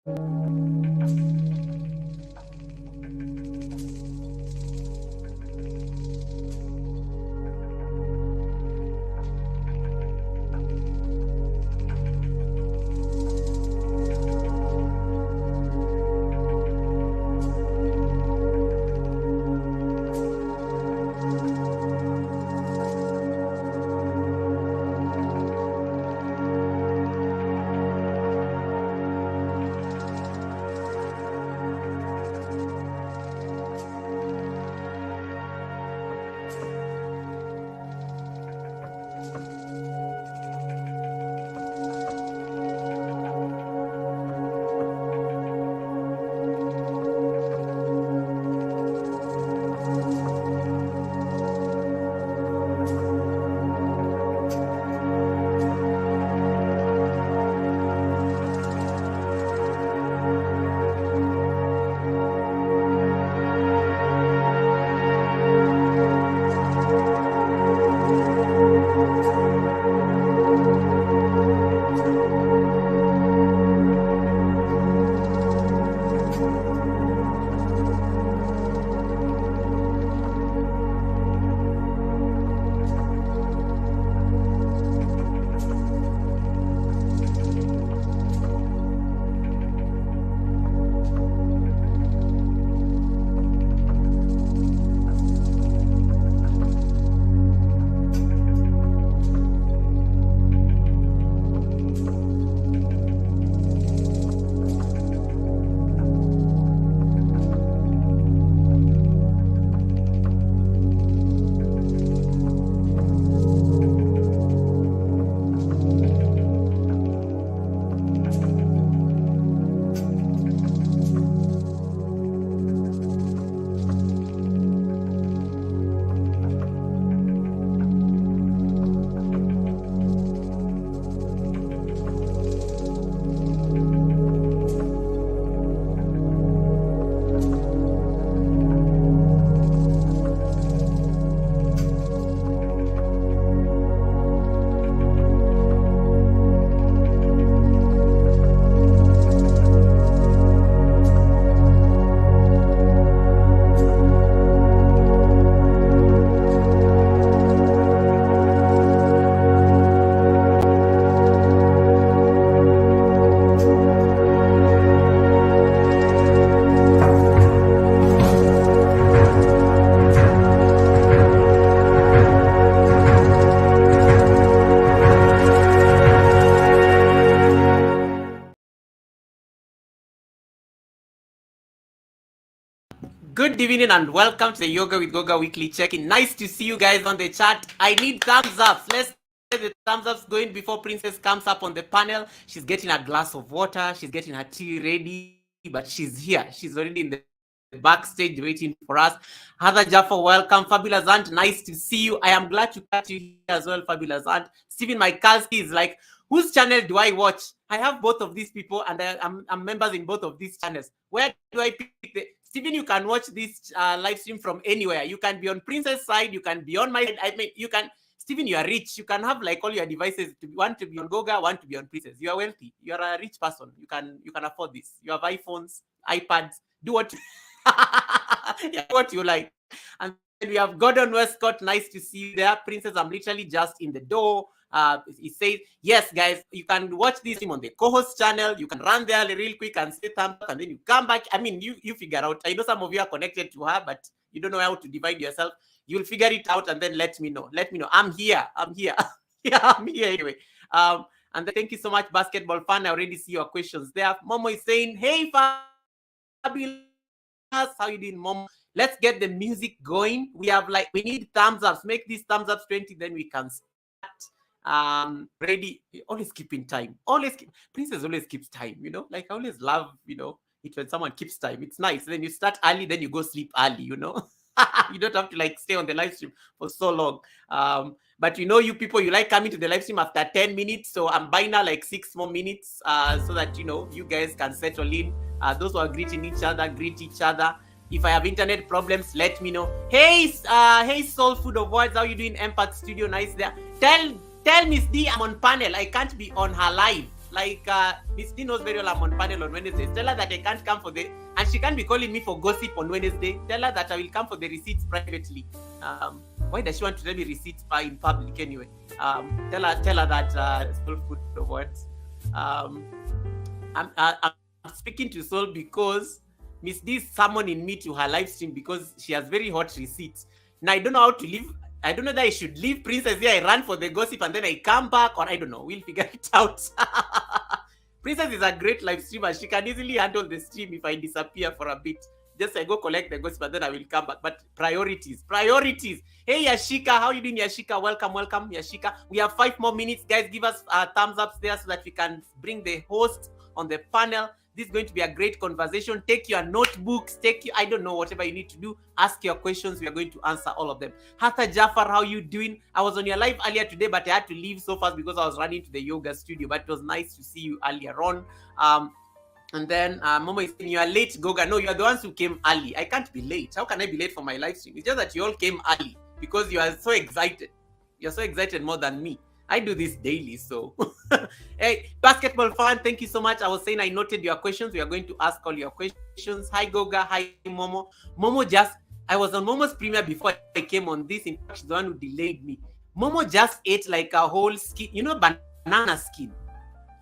Good evening and welcome to the Yoga with Goga weekly check-in. Nice to see you guys on the chat. I need thumbs ups. Let's get the thumbs ups going before Princess comes up on the panel. She's getting a glass of water. She's getting her tea ready, but she's here. She's already in the backstage waiting for us. Heather Jaffa, welcome. Fabulous Aunt, nice to see you. I am glad to catch you here as well, Fabulous Aunt. Stephen Michalski is like, whose channel do I watch? I have both of these people and I'm members in both of these channels. Where do I pick the... Stephen, you can watch this live stream from anywhere. You can be on Princess side. You can be on my side. I mean, you can... Stephen, you are rich. You can have like all your devices. One to be on Goga, one to be on Princess. You are wealthy. You are a rich person. You can afford this. You have iPhones, iPads. Do what... yeah, what you like. And then we have Gordon Westcott. Nice to see you there. Princess, I'm literally just in the door. He says, yes, guys, you can watch this stream on the co-host channel. You can run there real quick and say thumbs up, and then you come back. I mean, you figure out. I know some of you are connected to her, but you don't know how to divide yourself. You'll figure it out and then let me know. Let me know. I'm here. Yeah, I'm here anyway. And then thank you so much, basketball fan. I already see your questions there. Momo is saying, hey, Fabulous. How you doing, Momo? Let's get the music going. We need thumbs ups. Make these thumbs ups 20, then we can start. Ready. Always keeping time. Princess always keeps time, you know. Like I always love, you know, it when someone keeps time. It's nice. Then you start early, then you go sleep early, you know. You don't have to like stay on the live stream for so long. But you know, you people, you like coming to the live stream after 10 minutes. So I'm buying now like 6 more minutes so that, you know, you guys can settle in. Those who are greeting each other, greet each other. If I have internet problems, let me know. Hey, Soul Food of Words, how you doing? Empath Studio, nice there. Tell Miss D I'm on panel. I can't be on her live. Like Miss D knows very well I'm on panel on Wednesdays. Tell her that I can't come for the, and she can't be calling me for gossip on Wednesday. Tell her that I will come for the receipts privately. Why does she want to tell me receipts in public anyway? Tell her that Soul put the words. I'm speaking to Soul because Miss D is summoning me to her live stream because she has very hot receipts. Now I don't know how to leave. I don't know that I should leave Princess here. I run for the gossip and then I come back, or I don't know. We'll figure it out. Princess is a great live streamer. She can easily handle the stream if I disappear for a bit. Just I go collect the gossip and then I will come back. But priorities. Hey Yashika, how are you doing, Yashika? Welcome, Yashika. We have 5 more minutes, guys. Give us thumbs up there so that we can bring the host on the panel. This is going to be a great conversation. Take your notebooks, I don't know, whatever you need to do. Ask your questions. We are going to answer all of them. Hatha Jafar, how you doing? I was on your live earlier today, but I had to leave so fast because I was running to the yoga studio. But it was nice to see you earlier on. And then Momo is saying you are late, Goga. No, you are the ones who came early. I can't be late. How can I be late for my live stream? It's just that you all came early because you are so excited. You're so excited more than me. I do this daily, so. Hey, basketball fan, thank you so much. I was saying I noted your questions. We are going to ask all your questions. Hi, Goga. Hi, Momo. I was on Momo's premiere before I came on this. In fact, she's the one who delayed me. Momo just ate like a whole skin, banana skin.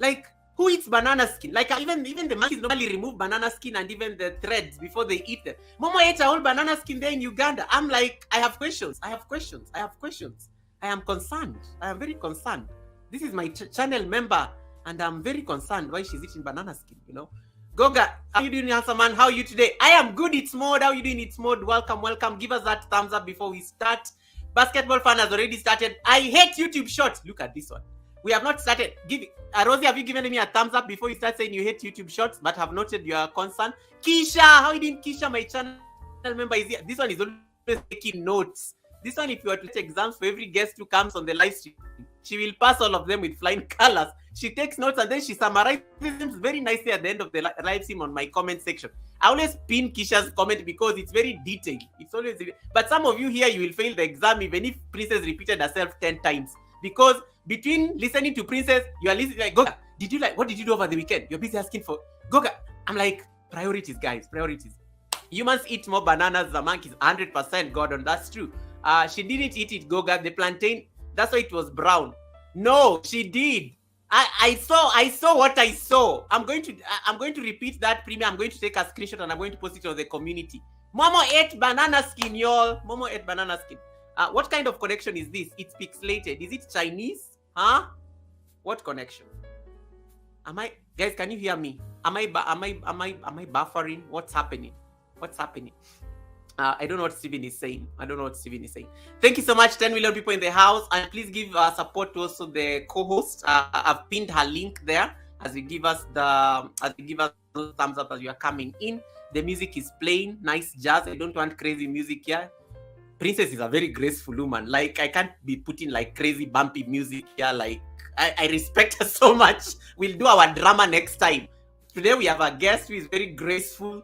Like, who eats banana skin? Like, even the monkeys normally remove banana skin and even the threads before they eat them. Momo ate a whole banana skin there in Uganda. I'm like, I have questions. I am concerned. I am very concerned. This is my channel member, and I'm very concerned why she's eating banana skin, Goga, how are you doing, handsome man? How are you today? I am good, It's Mode. How are you doing, It's Mode? Welcome. Give us that thumbs up before we start. Basketball fan has already started. I hate YouTube Shorts. Look at this one. We have not started. Rosie, have you given me a thumbs up before you start saying you hate YouTube Shorts, but have noted your concern? Keisha, how are you doing, Keisha? My channel member is here. This one is always taking notes. This one, if you were to take exams for every guest who comes on the live stream, she will pass all of them with flying colors. She takes notes and then she summarizes them very nicely at the end of the live stream on my comment section. I always pin Kisha's comment because it's very detailed. It's always, but some of you here, you will fail the exam even if Princess repeated herself 10 times. Because between listening to Princess, you are listening like, Goga, what did you do over the weekend? You're busy asking for Goga. I'm like, priorities, guys, priorities. Humans eat more bananas than monkeys. 100%, Gordon, that's true. She didn't eat it, Goga. The plantain, that's why it was brown. No, she did. I saw what I saw. I'm going to repeat that premiere. I'm going to take a screenshot and I'm going to post it on the community. Momo ate banana skin, y'all. Momo ate banana skin. What kind of connection is this? It's pixelated. Is it Chinese? Huh? What connection? Guys, can you hear me? Am I buffering? What's happening? I don't know what Steven is saying. Thank you so much, 10 million people in the house. And please give support to also the co-host. I've pinned her link there as you give us thumbs up as you are coming in. The music is playing. Nice jazz. I don't want crazy music here. Princess is a very graceful woman. Like, I can't be putting like crazy bumpy music here. Like, I respect her so much. We'll do our drama next time. Today we have a guest who is very graceful.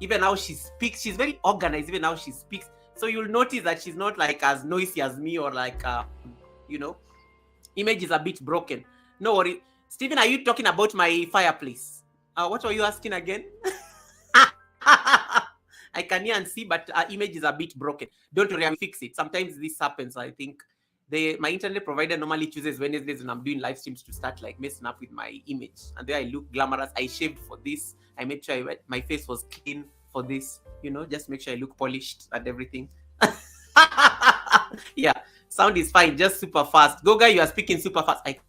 Even how she speaks, she's very organized. Even how she speaks, so you'll notice that she's not like as noisy as me or like, image is a bit broken. No worry, Stephen. Are you talking about my fireplace? What were you asking again? I can hear and see, but image is a bit broken. Don't worry, I'll fix it. Sometimes this happens. I think my internet provider normally chooses Wednesdays when I'm doing live streams to start like messing up with my image, and there I look glamorous. I shaved for this. I made sure my face was clean for this, just make sure I look polished and everything. Yeah, sound is fine, just super fast. Goga, you are speaking super fast. I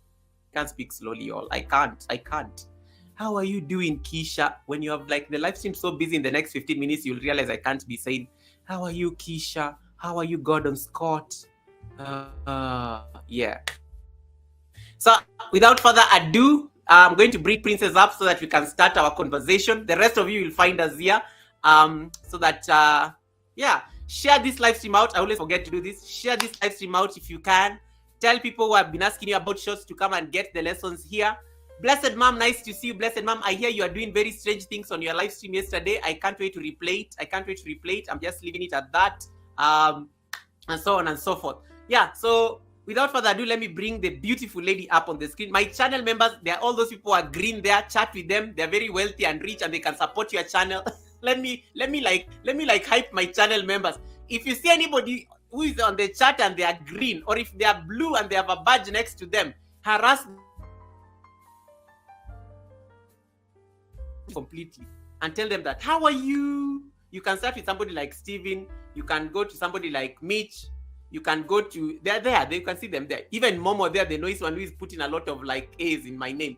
can't speak slowly, y'all. I can't. How are you doing, Keisha? When you have like the live stream so busy in the next 15 minutes, you'll realize I can't be saying, how are you, Keisha? How are you, Gordon Scott? Yeah. So without further ado, I'm going to bring Princess up so that we can start our conversation. The rest of you will find us here. So that, share this live stream out. I always forget to do this. Share this live stream out if you can. Tell people who have been asking you about shorts to come and get the lessons here. Blessed Mom, nice to see you. Blessed Mom, I hear you are doing very strange things on your live stream yesterday. I can't wait to replay it. I'm just leaving it at that. And so on and so forth. Yeah, so without further ado, let me bring the beautiful lady up on the screen. My channel members, they are all those people who are green there. Chat with them. They're very wealthy and rich, and they can support your channel. let me hype my channel members. If you see anybody who is on the chat and they are green, or if they are blue and they have a badge next to them, harass completely and tell them that, how are you? You can start with somebody like Steven. You can go to somebody like Mitch. You can go to, they're there. You can see them there. Even Momo there, the noise one who is putting a lot of like A's in my name.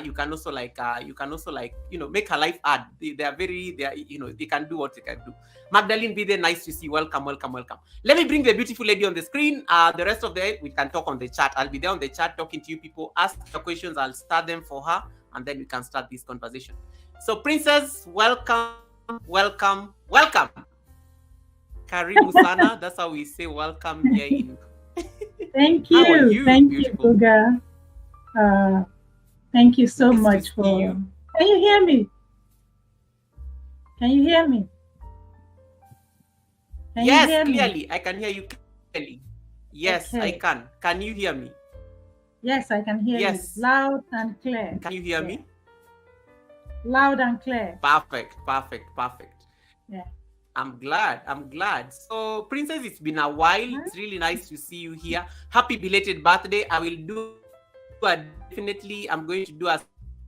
You can also make a life ad. They are, they can do what they can do. Magdalene, be there. Nice to see you. Welcome. Let me bring the beautiful lady on the screen. The rest of the day, we can talk on the chat. I'll be there on the chat talking to you people. Ask your questions. I'll start them for her, and then we can start this conversation. So, Princess, welcome. Karibu sana. That's how we say welcome here in. Thank you. Thank you, Goga. Thank you so much for. Can you hear me? Yes, clearly. I can hear you clearly. Yes, okay. I can. Can you hear me? Yes, I can hear you. Loud and clear. Can you hear me? Loud and clear. Perfect. Yeah. I'm glad. So, Princess, it's been a while. It's really nice to see you here. Happy belated birthday. I'm going to do a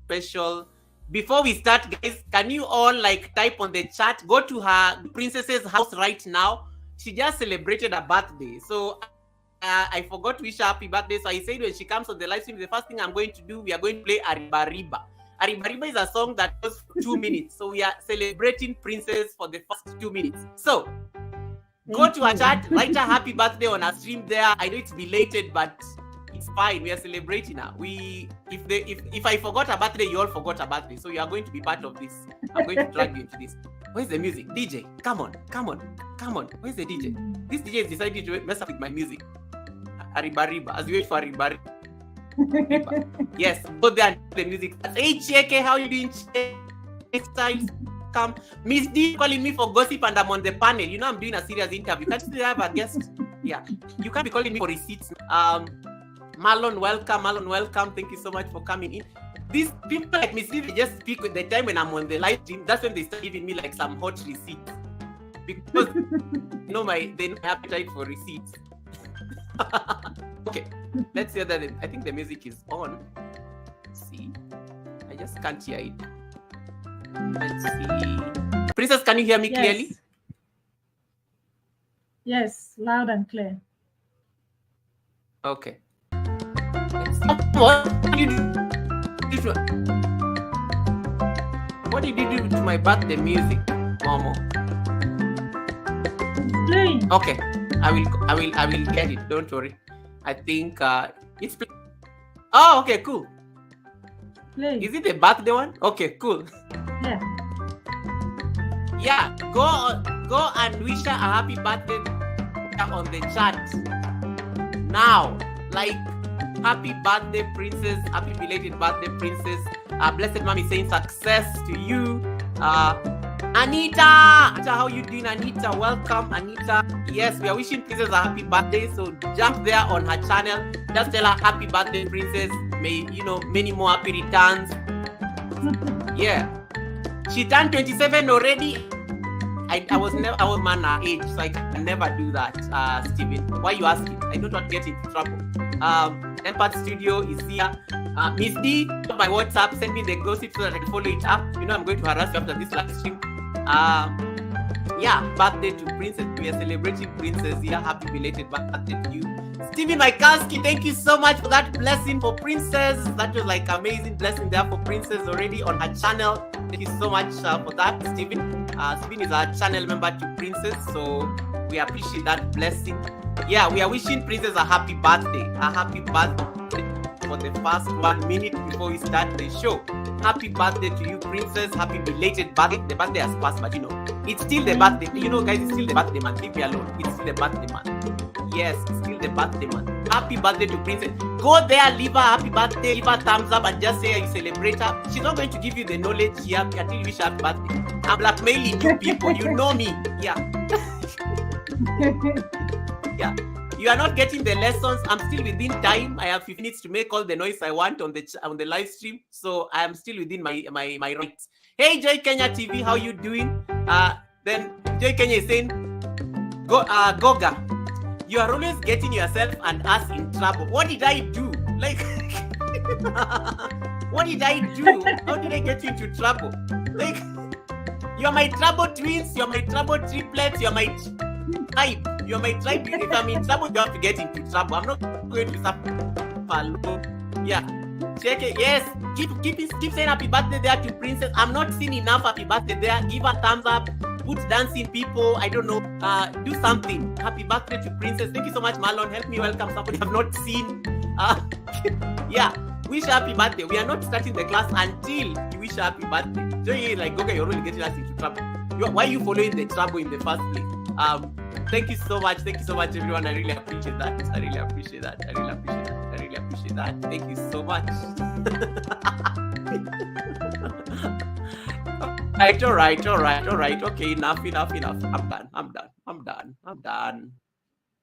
special. Before we start, guys, can you all type on the chat? Go to her princess's house right now. She just celebrated a birthday. So I forgot to wish her happy birthday. So I said when she comes on the live stream, the first thing I'm going to do, we are going to play Arriba Riba. Arriba Riba is a song that goes for 2 minutes. So we are celebrating Princess for the first 2 minutes. So go to her chat, write her happy birthday on her stream there. I know it's belated, but it's fine. We are celebrating her. If I forgot her birthday, you all forgot her birthday. So you are going to be part of this. I'm going to drag you into this. Where's the music? DJ, come on. Where's the DJ? This DJ has decided to mess up with my music. Arriba Riba. As we wait for Arriba Riba. Yes, go there and the music. Hey, Cheke, how you doing? Styles, come. Miss D calling me for gossip and I'm on the panel. You know I'm doing a serious interview. Can't you have a guest? Yeah. You can't be calling me for receipts. Marlon, welcome. Thank you so much for coming in. These people like Miss D, they just speak with the time when I'm on the live stream. That's when they start giving me some hot receipts. Because they know my appetite for receipts. Okay, let's hear that. I think the music is on. Let's see. I just can't hear it. Let's see. Princess, can you hear me clearly? Yes, loud and clear. Okay. What did you do to my birthday music, Momo? Okay, I will get it. Don't worry. I think it's. Oh, okay, cool. Play. Is it the birthday one? Okay, cool. Yeah. Yeah. Go and wish her a happy birthday on the chat now. Happy birthday, Princess. Happy belated birthday, Princess. Blessed Mommy saying success to you. Anita, how you doing, Anita? Welcome, Anita. Yes, we are wishing Princess a happy birthday. So jump there on her channel. Just tell her happy birthday, Princess. May many more happy returns. Yeah. She turned 27 already. I was man her age, so I can never do that, Steven. Why are you asking? I don't want to get into trouble. Empath Studio is here. Miss D, my WhatsApp, send me the gossip so that I can follow it up. I'm going to harass you after this live stream. Yeah, birthday to Princess. We are celebrating Princess here. Happy belated birthday to you. Steven Maikalski, thank you so much for that blessing for Princess. That was amazing blessing there for Princess already on her channel. Thank you so much for that, Steven. Steven is our channel member to Princess, so we appreciate that blessing. Yeah, we are wishing Princess a happy birthday. A happy birthday for the first 1 minute before we start the show. Happy birthday to you, Princess. Happy belated birthday. The birthday has passed, but it's still the birthday. Guys, it's still the birthday month. Leave me alone. It's still the birthday month. Yes, it's still the birthday month. Happy birthday to Princess. Go there, leave her happy birthday, give her thumbs up, and just say you celebrate her. She's not going to give you the knowledge here until you wish her happy birthday. I'm blackmailing you people. You know me. Yeah. Yeah. You are not getting the lessons. I'm still within time. I have 15 minutes to make all the noise I want on the live stream, so I am still within my rights. Hey, Joy Kenya TV, how you doing? Then Joy Kenya is saying, Goga, you are always getting yourself and us in trouble. What did I do? Like, what did I do? How did I get you into trouble? Like, you're my trouble twins, you're my trouble triplets, you're my tribe. You're my tribe. If I'm in trouble, you have to get into trouble. I'm not going to suffer alone. Yeah. Check it. Yes. Keep saying happy birthday there to Princess. I'm not seeing enough happy birthday there. Give a thumbs up. Put dancing people. I don't know. Do something. Happy birthday to Princess. Thank you so much, Marlon. Help me welcome somebody I've not seen. Yeah. Wish happy birthday. We are not starting the class until you wish happy birthday. Joy, like, Goga, you're really getting us into trouble. Why are you following the trouble in the first place? Thank you so much. Thank you so much, everyone. I really appreciate that. I really appreciate that. I really appreciate that. I really appreciate that. Thank you so much. All right. Okay, enough. I'm done.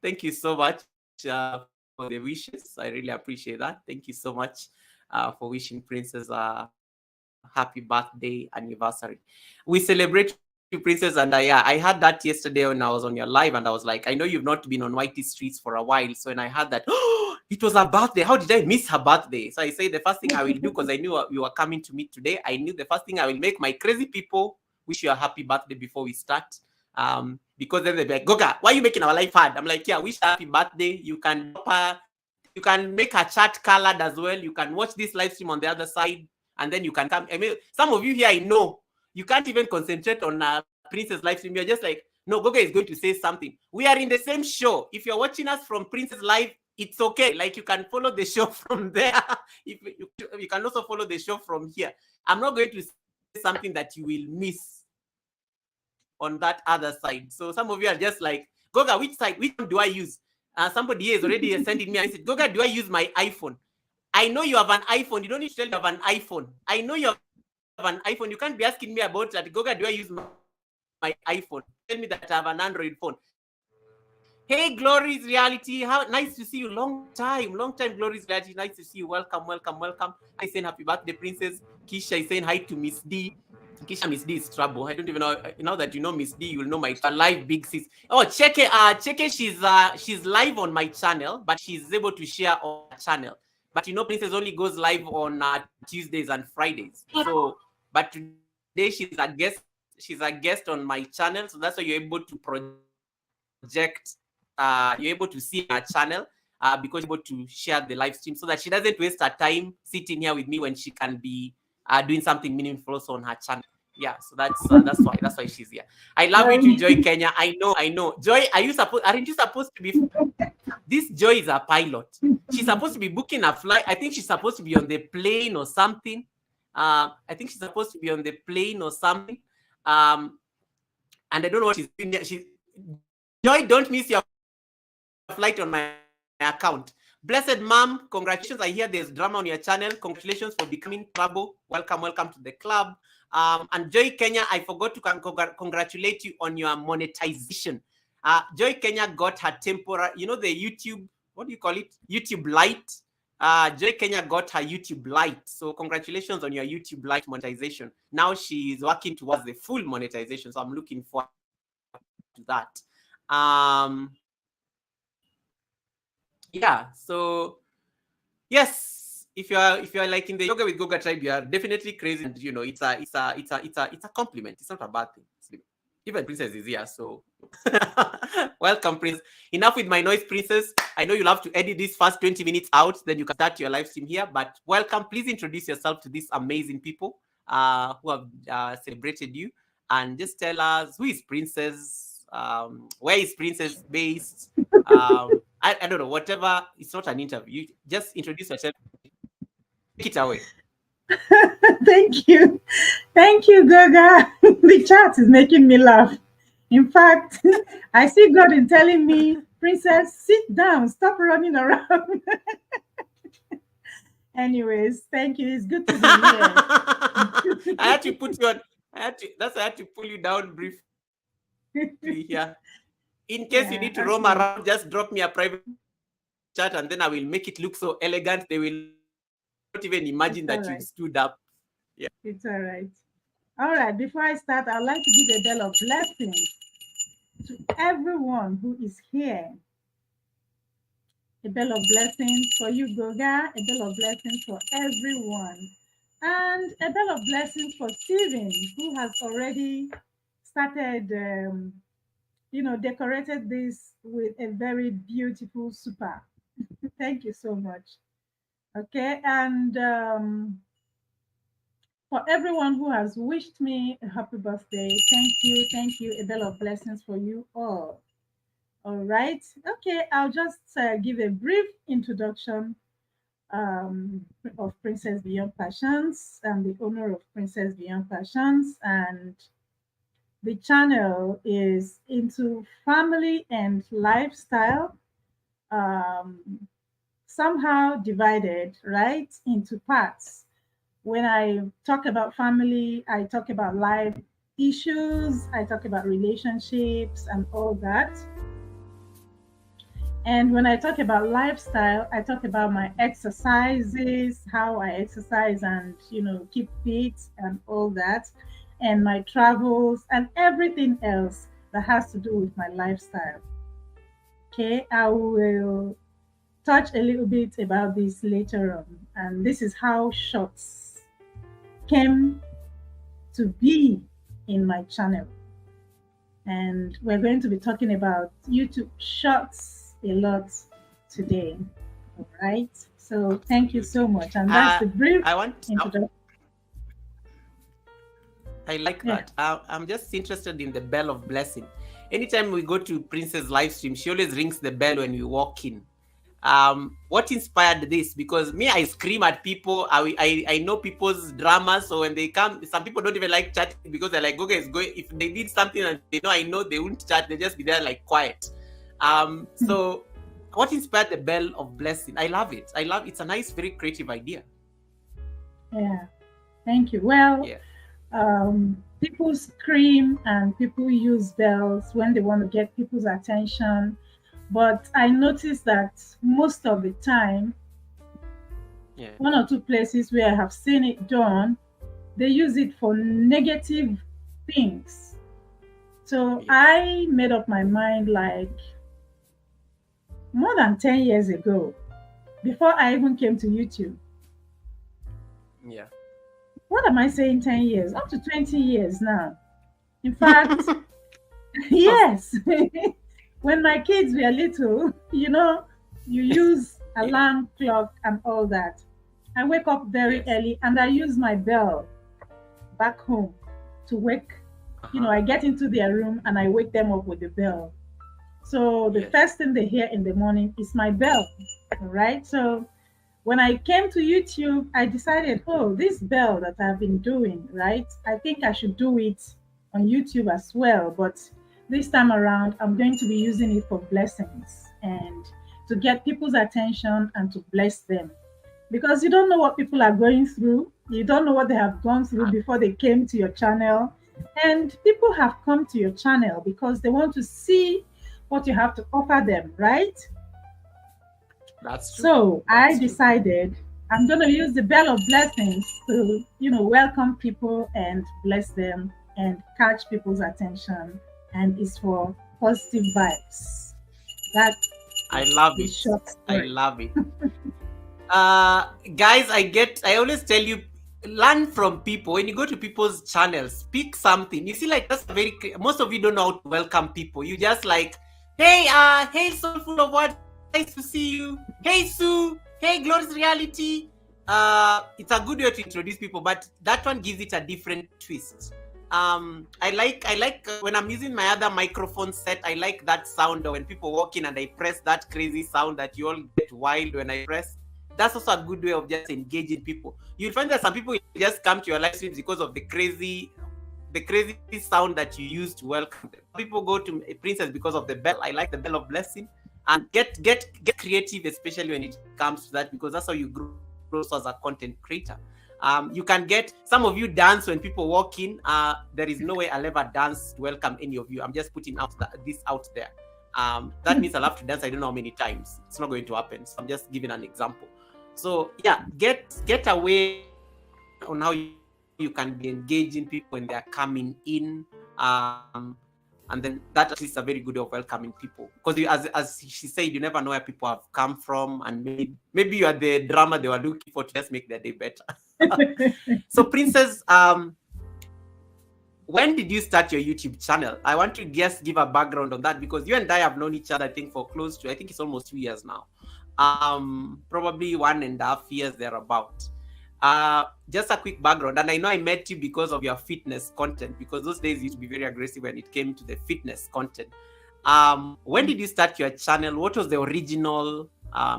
Thank you so much for the wishes. I really appreciate that. Thank you so much for wishing Princess a happy birthday anniversary. We celebrate Princess, and I had that yesterday when I was on your live, and I was like, I know you've not been on Whitey streets for a while, so when I had that, it was her birthday. How did I miss her birthday? So I say the first thing I will do, because I knew you were coming to meet today, I knew the first thing I will make my crazy people wish you a happy birthday before we start. Because then they'll be like, Goga, why are you making our life hard? I'm like, yeah, wish her happy birthday. You can make her chat colored as well. You can watch this live stream on the other side, and then you can come. I mean, some of you here, I know, you can't even concentrate on Princess live stream. You're just like, no, Goga is going to say something. We are in the same show. If you're watching us from Princess Live, it's okay. Like, you can follow the show from there. You can also follow the show from here. I'm not going to say something that you will miss on that other side. So some of you are just like, Goga, which one do I use? Somebody here is already sending me a message. Goga, do I use my iPhone? I know you have an iPhone. You don't need to tell you have an iPhone. I know you have an iPhone. You can't be asking me about that. Goga, do I use my iPhone? Tell me that I have an Android phone. Hey, Glory's Reality. How nice to see you. Long time, Glory's Reality. Nice to see you. Welcome. I saying happy birthday, Princess. Kisha is saying hi to Miss D. Kisha, Miss D is trouble. I don't even know. Now that you know Miss D, you'll know my live big sis. Oh, check it. She's live on my channel, but she's able to share on her channel. But you know, Princess only goes live on Tuesdays and Fridays. So, but today she's a guest. She's a guest on my channel, so that's why you're able to project. You're able to see her channel because you're able to share the live stream, so that she doesn't waste her time sitting here with me when she can be doing something meaningful also on her channel. Yeah, so that's why she's here. I love you to Joy Kenya. I know. Joy, aren't you supposed to be? This Joy is a pilot. She's supposed to be booking a flight. I think she's supposed to be on the plane or something. And I don't know what she's doing. Joy, don't miss your flight on my account. Blessed mom, congratulations. I hear there's drama on your channel. Congratulations for becoming trouble. Welcome to the club. And Joy Kenya, I forgot to congratulate you on your monetization. Joy Kenya got her temporary, the YouTube, what do you call it? YouTube Lite. Joy Kenya got her YouTube Lite. So congratulations on your YouTube Lite monetization. Now she's working towards the full monetization. So I'm looking forward to that. Yeah, so yes, if you are like in the Yoga with Goga tribe, you are definitely crazy, and it's a compliment. It's not a bad thing. Even Princess is here, so welcome, Princess. Enough with my noise, Princess. I know you'll have to edit this first 20 minutes out, then you can start your live stream here. But welcome. Please introduce yourself to these amazing people who have celebrated you, and just tell us, who is Princess? Where is Princess based? I don't know, whatever. It's not an interview. You just introduce yourself. Take it away. Thank you, Goga. The chat is making me laugh. In fact, I see God in telling me, Princess, sit down, stop running around. Anyways, thank you. It's good to be here. I had to put you on. I had to pull you down briefly here. In case you need to roam around, just drop me a private chat and then I will make it look so elegant. They will not even imagine that you've stood up. Yeah. It's all right. All right. Before I start, I'd like to give a bell of blessings to everyone who is here. A bell of blessings for you, Goga. A bell of blessings for everyone. And a bell of blessings for Steven, who has already started, decorated this with a very beautiful super. Thank you so much. Okay. And for everyone who has wished me a happy birthday, thank you. Thank you. A bell of blessings for you all. All right. Okay. I'll just give a brief introduction of Princess Beyond Passions. I'm the owner of Princess Beyond Passions, and the channel is into family and lifestyle, um, somehow divided right into parts. When I talk about family, I talk about life issues, I talk about relationships and all that. And when I talk about lifestyle, I talk about my exercises, how I exercise and, keep fit and all that, and my travels and everything else that has to do with my lifestyle. Okay, I will touch a little bit about this later on. And this is how shorts came to be in my channel. And we're going to be talking about YouTube shorts a lot today. All right. So thank you so much. And that's the brief introduction. I like that. I'm just interested in the bell of blessing. Anytime we go to Princess live stream, she always rings the bell when we walk in. What inspired this? Because me, I scream at people. I know people's dramas. So when they come, some people don't even like chatting because they're like, Goga is going. If they need something and I know they won't chat, they just be there like quiet. So what inspired the bell of blessing? I love it. It's a nice, very creative idea. Yeah. Thank you. Well, people scream and people use bells when they want to get people's attention. But I noticed that most of the time, one or two places where I have seen it done, they use it for negative things. So I made up my mind like more than 10 years ago, before I even came to YouTube. Yeah. What am I saying 10 years? Up to 20 years now. In fact, yes. When my kids were little, you use alarm clock and all that. I wake up very early and I use my bell back home to wake, I get into their room and I wake them up with the bell. So the first thing they hear in the morning is my bell, all right? So when I came to YouTube, I decided, this bell that I've been doing, right? I think I should do it on YouTube as well, but this time around, I'm going to be using it for blessings and to get people's attention and to bless them. Because you don't know what people are going through. You don't know what they have gone through before they came to your channel. And people have come to your channel because they want to see what you have to offer them, right? That's true. So I decided I'm going to use the bell of blessings to, welcome people and bless them and catch people's attention. And it's for positive vibes. That I love it. I love it. Guys, I always tell you, learn from people. When you go to people's channels, pick something. You see, like that's most of you don't know how to welcome people. You just like, hey, Soulful of What, nice to see you. Hey, Sue. Hey, Glorious Reality. It's a good way to introduce people, but that one gives it a different twist. I like when I'm using my other microphone set, I like that sound when people walk in and I press that crazy sound that you all get wild when I press. That's also a good way of just engaging people. You'll find that some people just come to your live streams because of the crazy sound that you use to welcome them. People go to Princess because of the bell. I like the bell of blessing. And get creative, especially when it comes to that, because that's how you grow as a content creator. You can get, some of you dance when people walk in. There is no way I'll ever dance to welcome any of you. I'm just putting this out there. That means I'll have to dance I don't know how many times. It's not going to happen. So I'm just giving an example. So yeah, get away on how you can be engaging people when they are coming in. And then that at least a very good way of welcoming people, because you, as she said, you never know where people have come from, and maybe you are the drama they were looking for to just make their day better. So Princess, when did you start your YouTube channel? I want to just give a background on that, because you and I have known each other, I think, for close to, I think it's almost 2 years now. Probably 1.5 years thereabout. Just a quick background, and I know I met you because of your fitness content, because those days you used to be very aggressive when it came to the fitness content. When did you start your channel? What was the original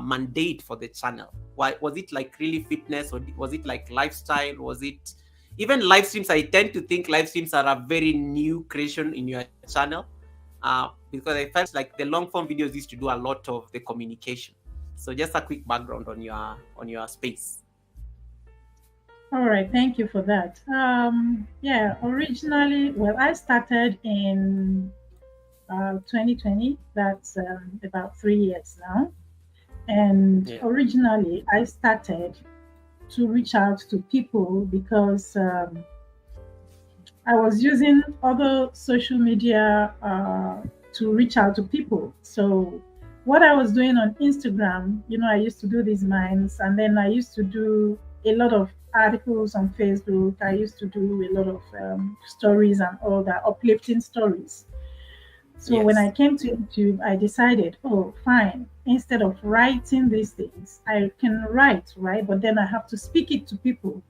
mandate for the channel? Why was it like really fitness, or was it like lifestyle? Was it even live streams? I tend to think live streams are a very new creation in your channel, because I felt like the long form videos used to do a lot of the communication. So just a quick background on your space. All right, thank you for that. Yeah, originally, well, I started in 2020. That's about 3 years now. And Yeah. originally, I started to reach out to people because I was using other social media to reach out to people. So what I was doing on Instagram, I used to do these minds, and then I used to do a lot of articles on Facebook. I used to do a lot of stories and all that, uplifting stories. So when I came to YouTube, I decided, oh, fine. Instead of writing these things, I can write, right? But then I have to speak it to people,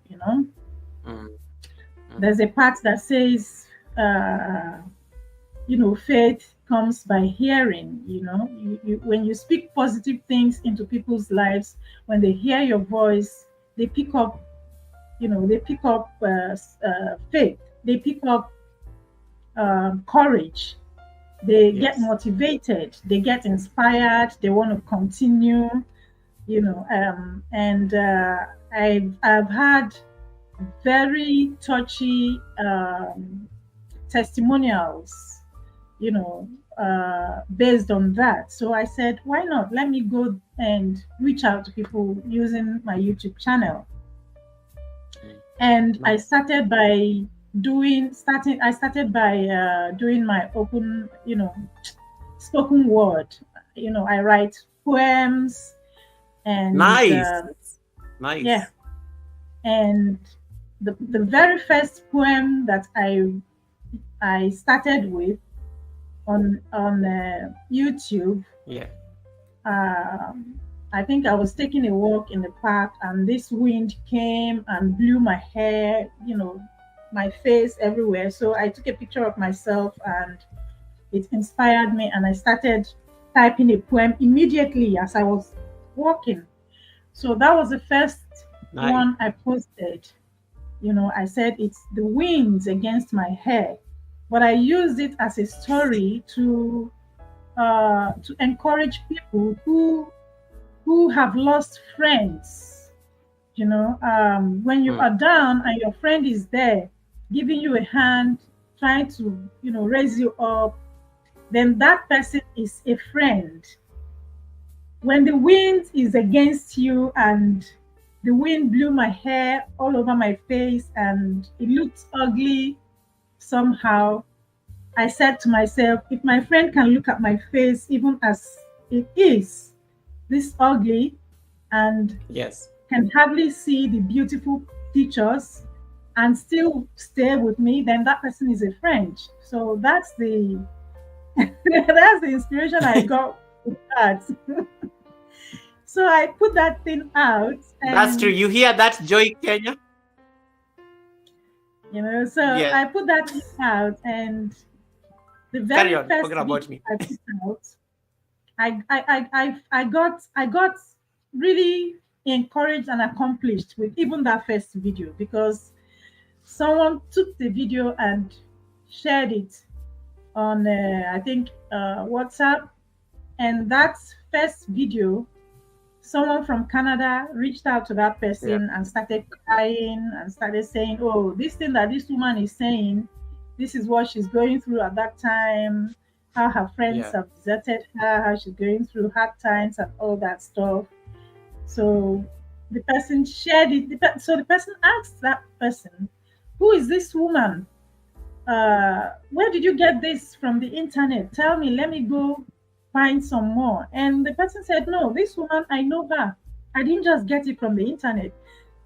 There's a part that says, faith comes by hearing. When you speak positive things into people's lives, when they hear your voice, they pick up, faith. They pick up courage. They get motivated. They get inspired. They want to continue. And I've had very touchy testimonials, based on that. So I said, why not? Let me go and reach out to people using my YouTube channel. And I started by doing my open, spoken word. I write poems and nice. Yeah. And the very first poem that I started with on YouTube. Yeah. I think I was taking a walk in the park, and this wind came and blew my hair, my face everywhere. So I took a picture of myself, and it inspired me, and I started typing a poem immediately as I was walking. So that was the first one I posted. I said it's the winds against my hair, but I used it as a story to encourage people who have lost friends. When you are down and your friend is there giving you a hand, trying to raise you up, then that person is a friend. When the wind is against you, and the wind blew my hair all over my face and it looked ugly somehow, I said to myself, if my friend can look at my face even as it is, this ugly, and can hardly see the beautiful features and still stay with me, then that person is a friend. So that's the that's the inspiration I got with that. So I put that thing out. That's true. You hear that, Joy Kenya? I put that thing out, and the very first about me. I put out, I got really encouraged and accomplished with even that first video, because someone took the video and shared it on I think WhatsApp, and that first video, someone from Canada reached out to that person and started crying and started saying, oh, this thing that this woman is saying, this is what she's going through at that time. how her friends Yeah. have deserted her, how she's going through hard times and all that stuff. So the person shared it. So the person asked that person, "Who is this woman? Where did you get this from the internet? Tell me, let me go find some more." And the person said, "No, this woman, I know her. I didn't just get it from the internet.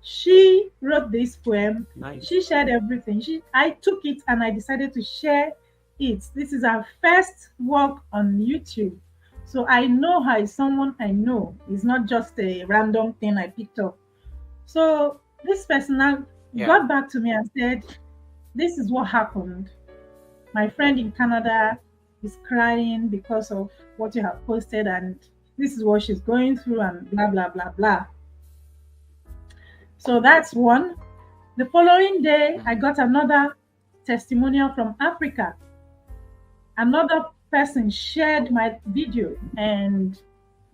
She wrote this poem. Nice. She shared everything. I took it and I decided to share it. This is her first work on YouTube. So I know her is someone I know. It's not just a random thing I picked up." So this person now Yeah. got back to me and said, "This is what happened. My friend in Canada is crying because of what you have posted, and this is what she's going through, and blah, blah, blah, blah." So that's one. The following day, I Mhm. got another testimonial from Africa. Another person shared my video, and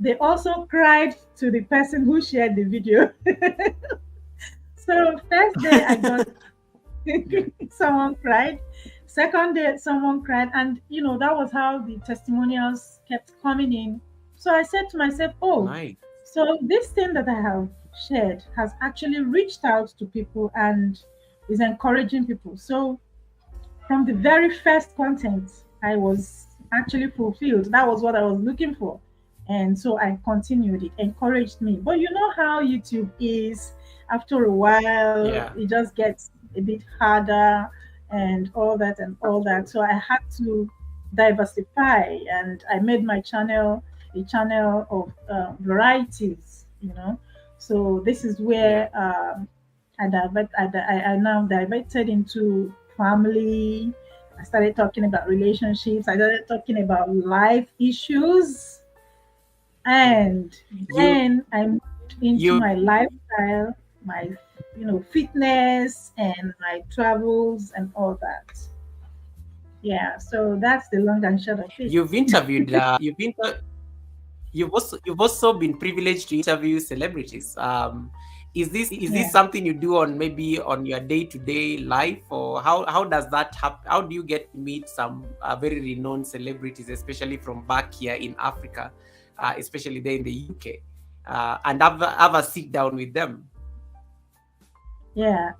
they also cried to the person who shared the video. So, first day, I got Good. someone cried. Second day, someone cried. And, that was how the testimonials kept coming in. So I said to myself, oh, Nice. so this thing that I have shared has actually reached out to people and is encouraging people. So from the very first content, I was actually fulfilled. That was what I was looking for. And so I continued. It encouraged me. But you know how YouTube is, after a while, Yeah. it just gets a bit harder and all that and all that. So I had to diversify, and I made my channel a channel of varieties. So this is Yeah. where I now diverted into family. I started talking about relationships. I started talking about life issues. Mhm. And You then I moved into you my lifestyle, my fitness and my travels and all that. Yeah, so that's the long and short of it. you've interviewed you've also been privileged to interview celebrities. Is this Yeah. something you do on maybe on your day-to-day life, or how does that happen? How do you get to meet some very renowned celebrities, especially from back here in Africa, especially there in the UK, and have a sit down with them? Yeah.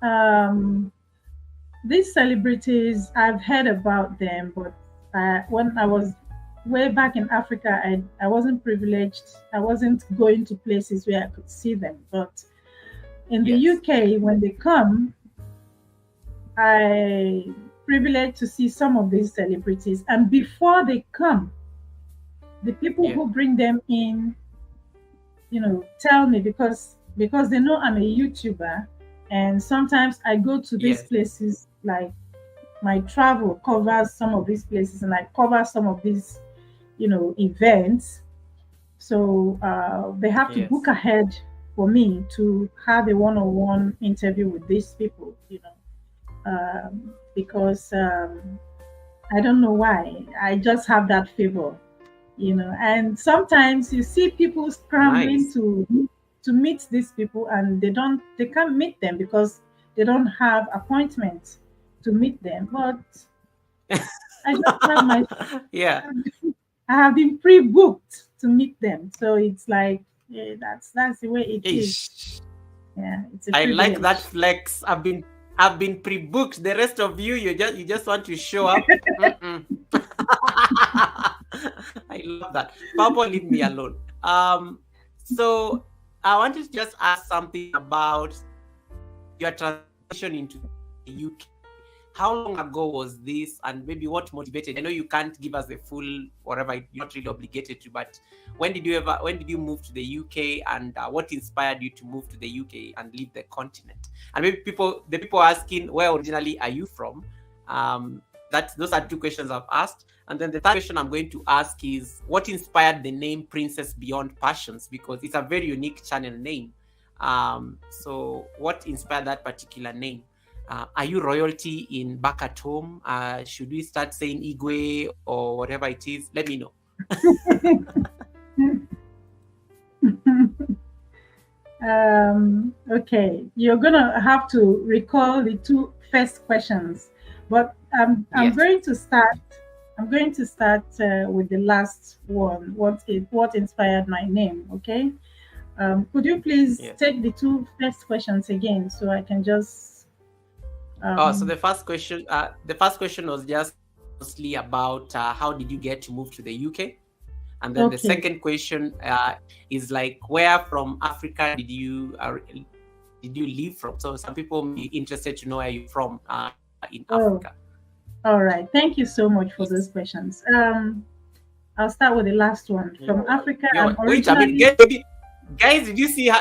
These celebrities, I've heard about them, but when I was way back in Africa, I wasn't privileged. I wasn't going to places where I could see them. But in the Yes. UK, when they come, I privileged to see some of these celebrities. And before they come, the people Yeah. who bring them in, tell me, because they know I'm a YouTuber, and sometimes I go to these Yes. places, like my travel covers some of these places, and I cover some of these, events. So they have to book Yes. ahead for me to have a one-on-one interview with these people, because I don't know why. I just have that favor. And sometimes you see people scrambling Nice. to meet these people, and they can't meet them because they don't have appointments to meet them. But I just have my Yeah. I have been pre-booked to meet them. So it's like, yeah, that's the way it is. Ish. Yeah, it's a I like that privilege. flex. I've been pre-booked. The rest of you just want to show up. Mm-mm. I love that. Papa, leave me alone. So I wanted to just ask something about your transition into the UK. How long ago was this, and maybe what motivated? I know you can't give us the full whatever, you're not really obligated to, but when did you move to the UK, and what inspired you to move to the UK and leave the continent? And maybe the people asking, where originally are you from? Those are two questions I've asked. And then the third question I'm going to ask is, what inspired the name Princess Beyond Passions? Because it's a very unique channel name. So what inspired that particular name? Are you royalty in back at home? Should we start saying Igwe or whatever it is? Let me know. Okay, you're gonna have to recall the two first questions, but I'm Yes. going to start I'm going to start with the last one. What inspired my name? Okay. Could you please Yes. take the two first questions again so I can just Oh, so um, the first question was just mostly about how did you get to move to the UK, and then the okay. second question is like where from Africa did you live from? So some people may be interested to know where you're from in Africa. Oh, all right. Thank you so much for Yes. those questions. I'll start with the last one. From Africa, I'm Wait a minute, originally. guys, did you see her?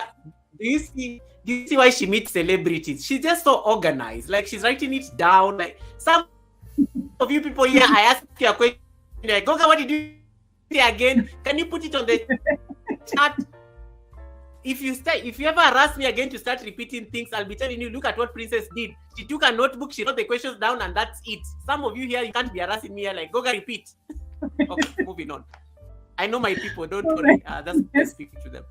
Do you see why she meets celebrities? She's just so organized. Like she's writing it down. Like some of you people here, I ask you a question. Like, Goga, what did you say again? Can you put it on the chat? If you ever harass me again to start repeating things, I'll be telling you, look at what Princess did. She took a notebook, she wrote the questions down, and that's it. Some of you here, you can't be harassing me here. Like, Goga, repeat. Okay, moving on. I know my people. Don't worry. That's I speak to them.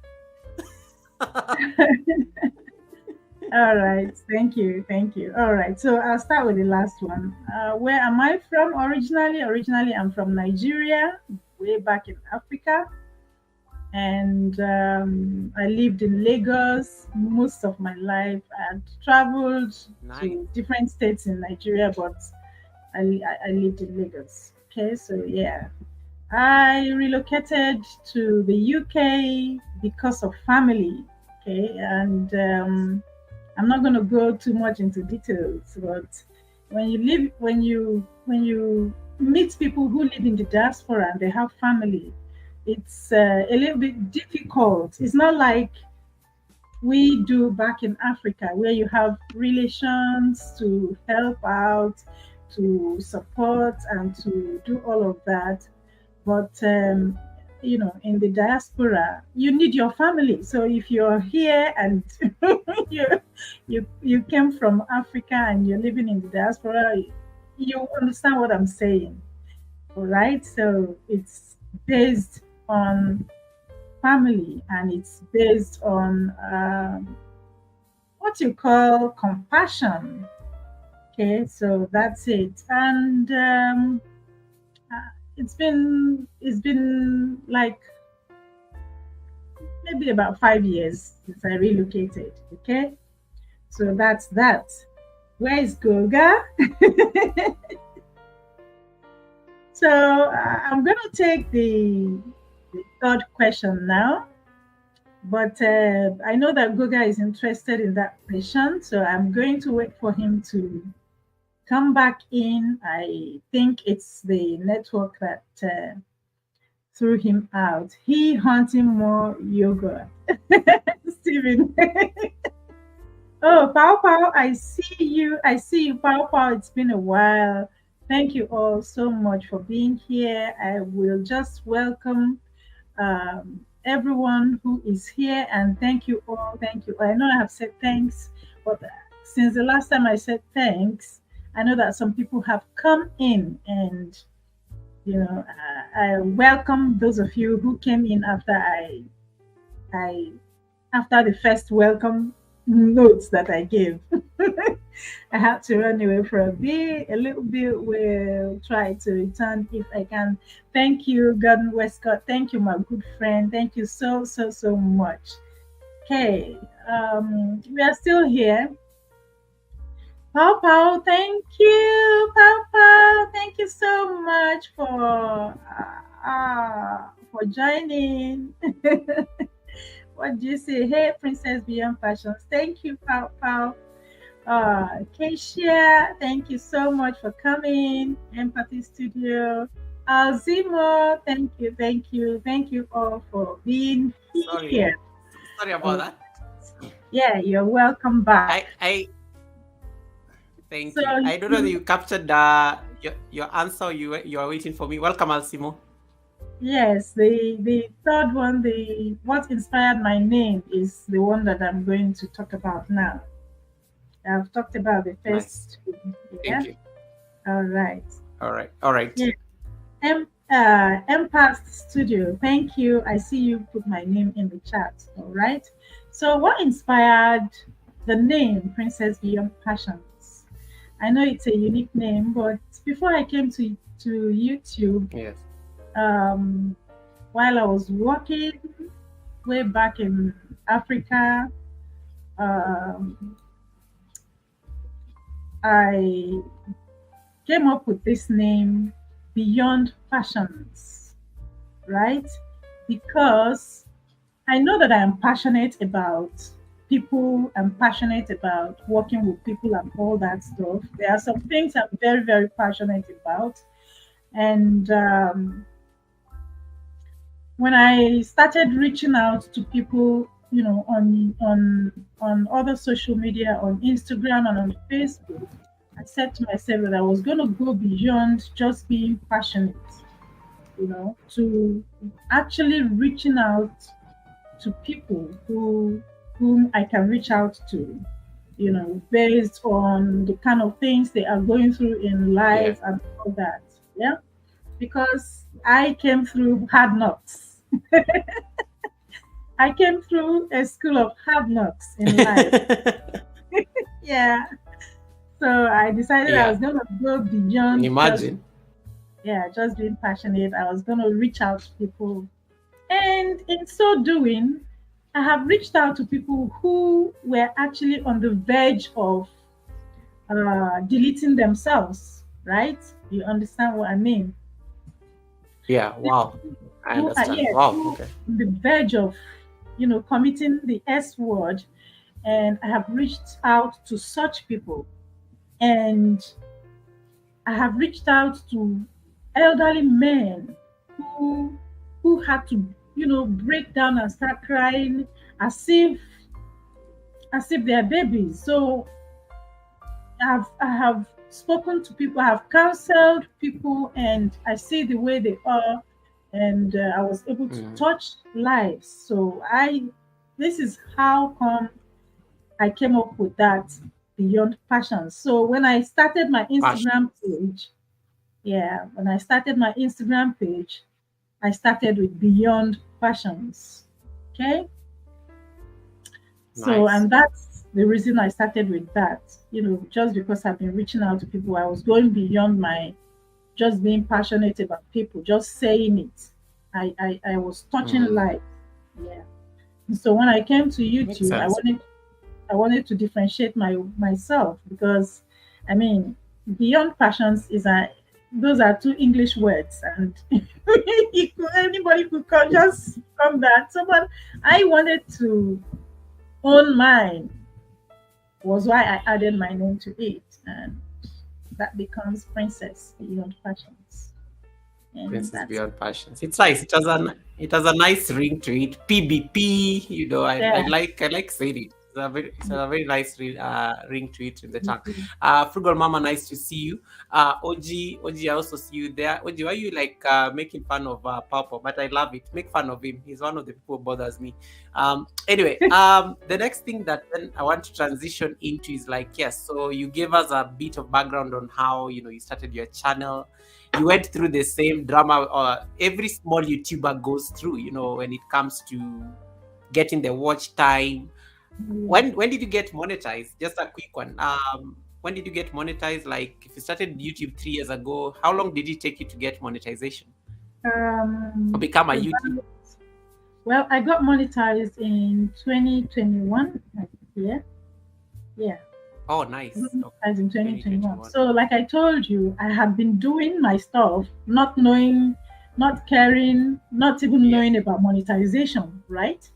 All right. Thank you. Thank you. All right. So I'll start with the last one. Where am I from originally? Originally, I'm from Nigeria, way back in Africa. And I lived in Lagos most of my life. I had traveled Nice. to different states in Nigeria, but I lived in Lagos. Okay, so yeah, I relocated to the UK because of family. Okay, and I'm not going to go too much into details, but when you meet people who live in the diaspora and they have family, it's a little bit difficult. It's not like we do back in Africa, where you have relations to help out, to support, and to do all of that. But in the diaspora, you need your family. So if you're here and you you came from Africa and you're living in the diaspora, you understand what I'm saying, all right? So it's based on family, and it's based on what you call compassion. Okay, so that's it. And it's been like maybe about 5 years since I relocated. Okay, so that's that. Where is Goga? So I'm going to take the third question now. But I know that Goga is interested in that question, so I'm going to wait for him to come back in. I think it's the network that threw him out. He hunting more yoga. Steven. Oh, Pao Pao, I see you. I see you, Pao Pao. It's been a while. Thank you all so much for being here. I will just welcome everyone who is here, and thank you all. Thank you. I know I have said thanks, but since the last time I said thanks, I know that some people have come in, and I welcome those of you who came in after I after the first welcome notes that I gave. I had to run away for a little bit. We'll try to return if I can. Thank you, Gordon Westcott. Thank you, my good friend. Thank you so, so, so much. Okay, we are still here. Pao Pao, thank you. Pao Pao, thank you so much for joining. What do you say? Hey, Princess Beyond Fashions. Thank you, Pao Pao. Keisha, thank you so much for coming. Empathy Studio. Zimo, thank you all for being here. Sorry about that. Yeah, you're welcome back. I thank you. I don't know that you captured your answer. You are waiting for me. Welcome, Alcimo. Yes, the third one, the what inspired my name, is the one that I'm going to talk about now. I've talked about the first. Nice. Yeah. Thank you. All right. All right. Yeah. Empath Studio. Thank you. I see you put my name in the chat. All right. So, what inspired the name Princess Beyond Passions? I know it's a unique name, but before I came to to YouTube Yes. while I was working way back in Africa. Um, I came up with this name, Beyond Passions, right? Because I know that I am passionate about people. I'm passionate about working with people and all that stuff. There are some things I'm very, very passionate about. And when I started reaching out to people, on other social media, on Instagram and on Facebook, I said to myself that I was going to go beyond just being passionate, to actually reaching out to people whom I can reach out to, based on the kind of things they are going through in Yeah. life and all that. Yeah, because I came through hard knocks. I came through a school of hard knocks in life. Yeah. So I decided I Yeah. was gonna go beyond just, Imagine. yeah, just being passionate. I was gonna reach out to people. And in so doing, I have reached out to people who were actually on the verge of deleting themselves, right? You understand what I mean? Yeah. Wow. I Who are, understand. yes, Wow. who Okay. on the verge of, committing the S word. And I have reached out to such people. And I have reached out to elderly men who who had to, break down and start crying as if they're babies. So I have spoken to people, I have counseled people, and I see the way they are, and I was able to Mm. touch lives. So this is how come I came up with that Beyond Passion. So when I started my Passion. Instagram page, yeah, when I started my Instagram page, I started with Beyond Passions. Okay. So, Nice. and that's the reason I started with that, just because I've been reaching out to people. I was going beyond my just being passionate about people, just saying it. I was touching Mm. life. Yeah. So when I came to Makes YouTube, sense. I wanted to differentiate myself because, I mean, beyond passions is a those are two English words, and anybody could just come that. So, but I wanted to own mine, was why I added my name to it, and that becomes Princess Beyond Passions, and Princess that's Beyond Passions. It's nice. It has a nice ring to it. PBP. I yeah. like saying it. It's a very nice ring to it in the tongue. Mhm. Frugal Mama, nice to see you. OG, I also see you there. OG, why are you like making fun of Papa? But I love it. Make fun of him. He's one of the people who bothers me. Anyway, the next thing that then I want to transition into is like, yes, so you gave us a bit of background on how you started your channel. You went through the same drama every small YouTuber goes through, when it comes to getting the watch time. Yeah. When did you get monetized? Just a quick one. When did you get monetized? Like, if you started YouTube 3 years ago, how long did it take you to get monetization or become a YouTuber? About, well, I got monetized in 2021. Yeah, yeah, Oh, nice. Okay. monetized in 2021. 2021. So, like I told you, I have been doing my stuff, not knowing, not caring, not even Yeah. knowing about monetization, right?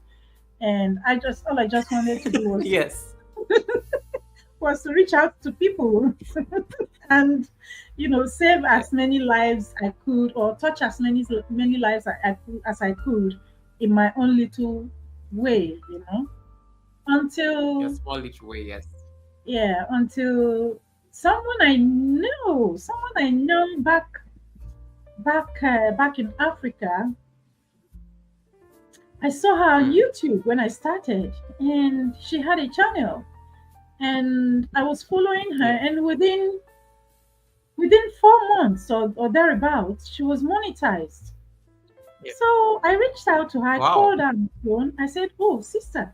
And all I just wanted to do Yes. was to reach out to people and save Yeah. as many lives I could, or touch as many lives as I could in my own little way, Your until, small little way. Yes. yeah, until someone I know back in Africa. I saw her on Mm. YouTube when I started, and she had a channel, and I was following her, Yeah. and within 4 months or thereabouts, she was monetized. Yeah. So I reached out to her, I Wow. called her on the phone. I said, "Oh, sister,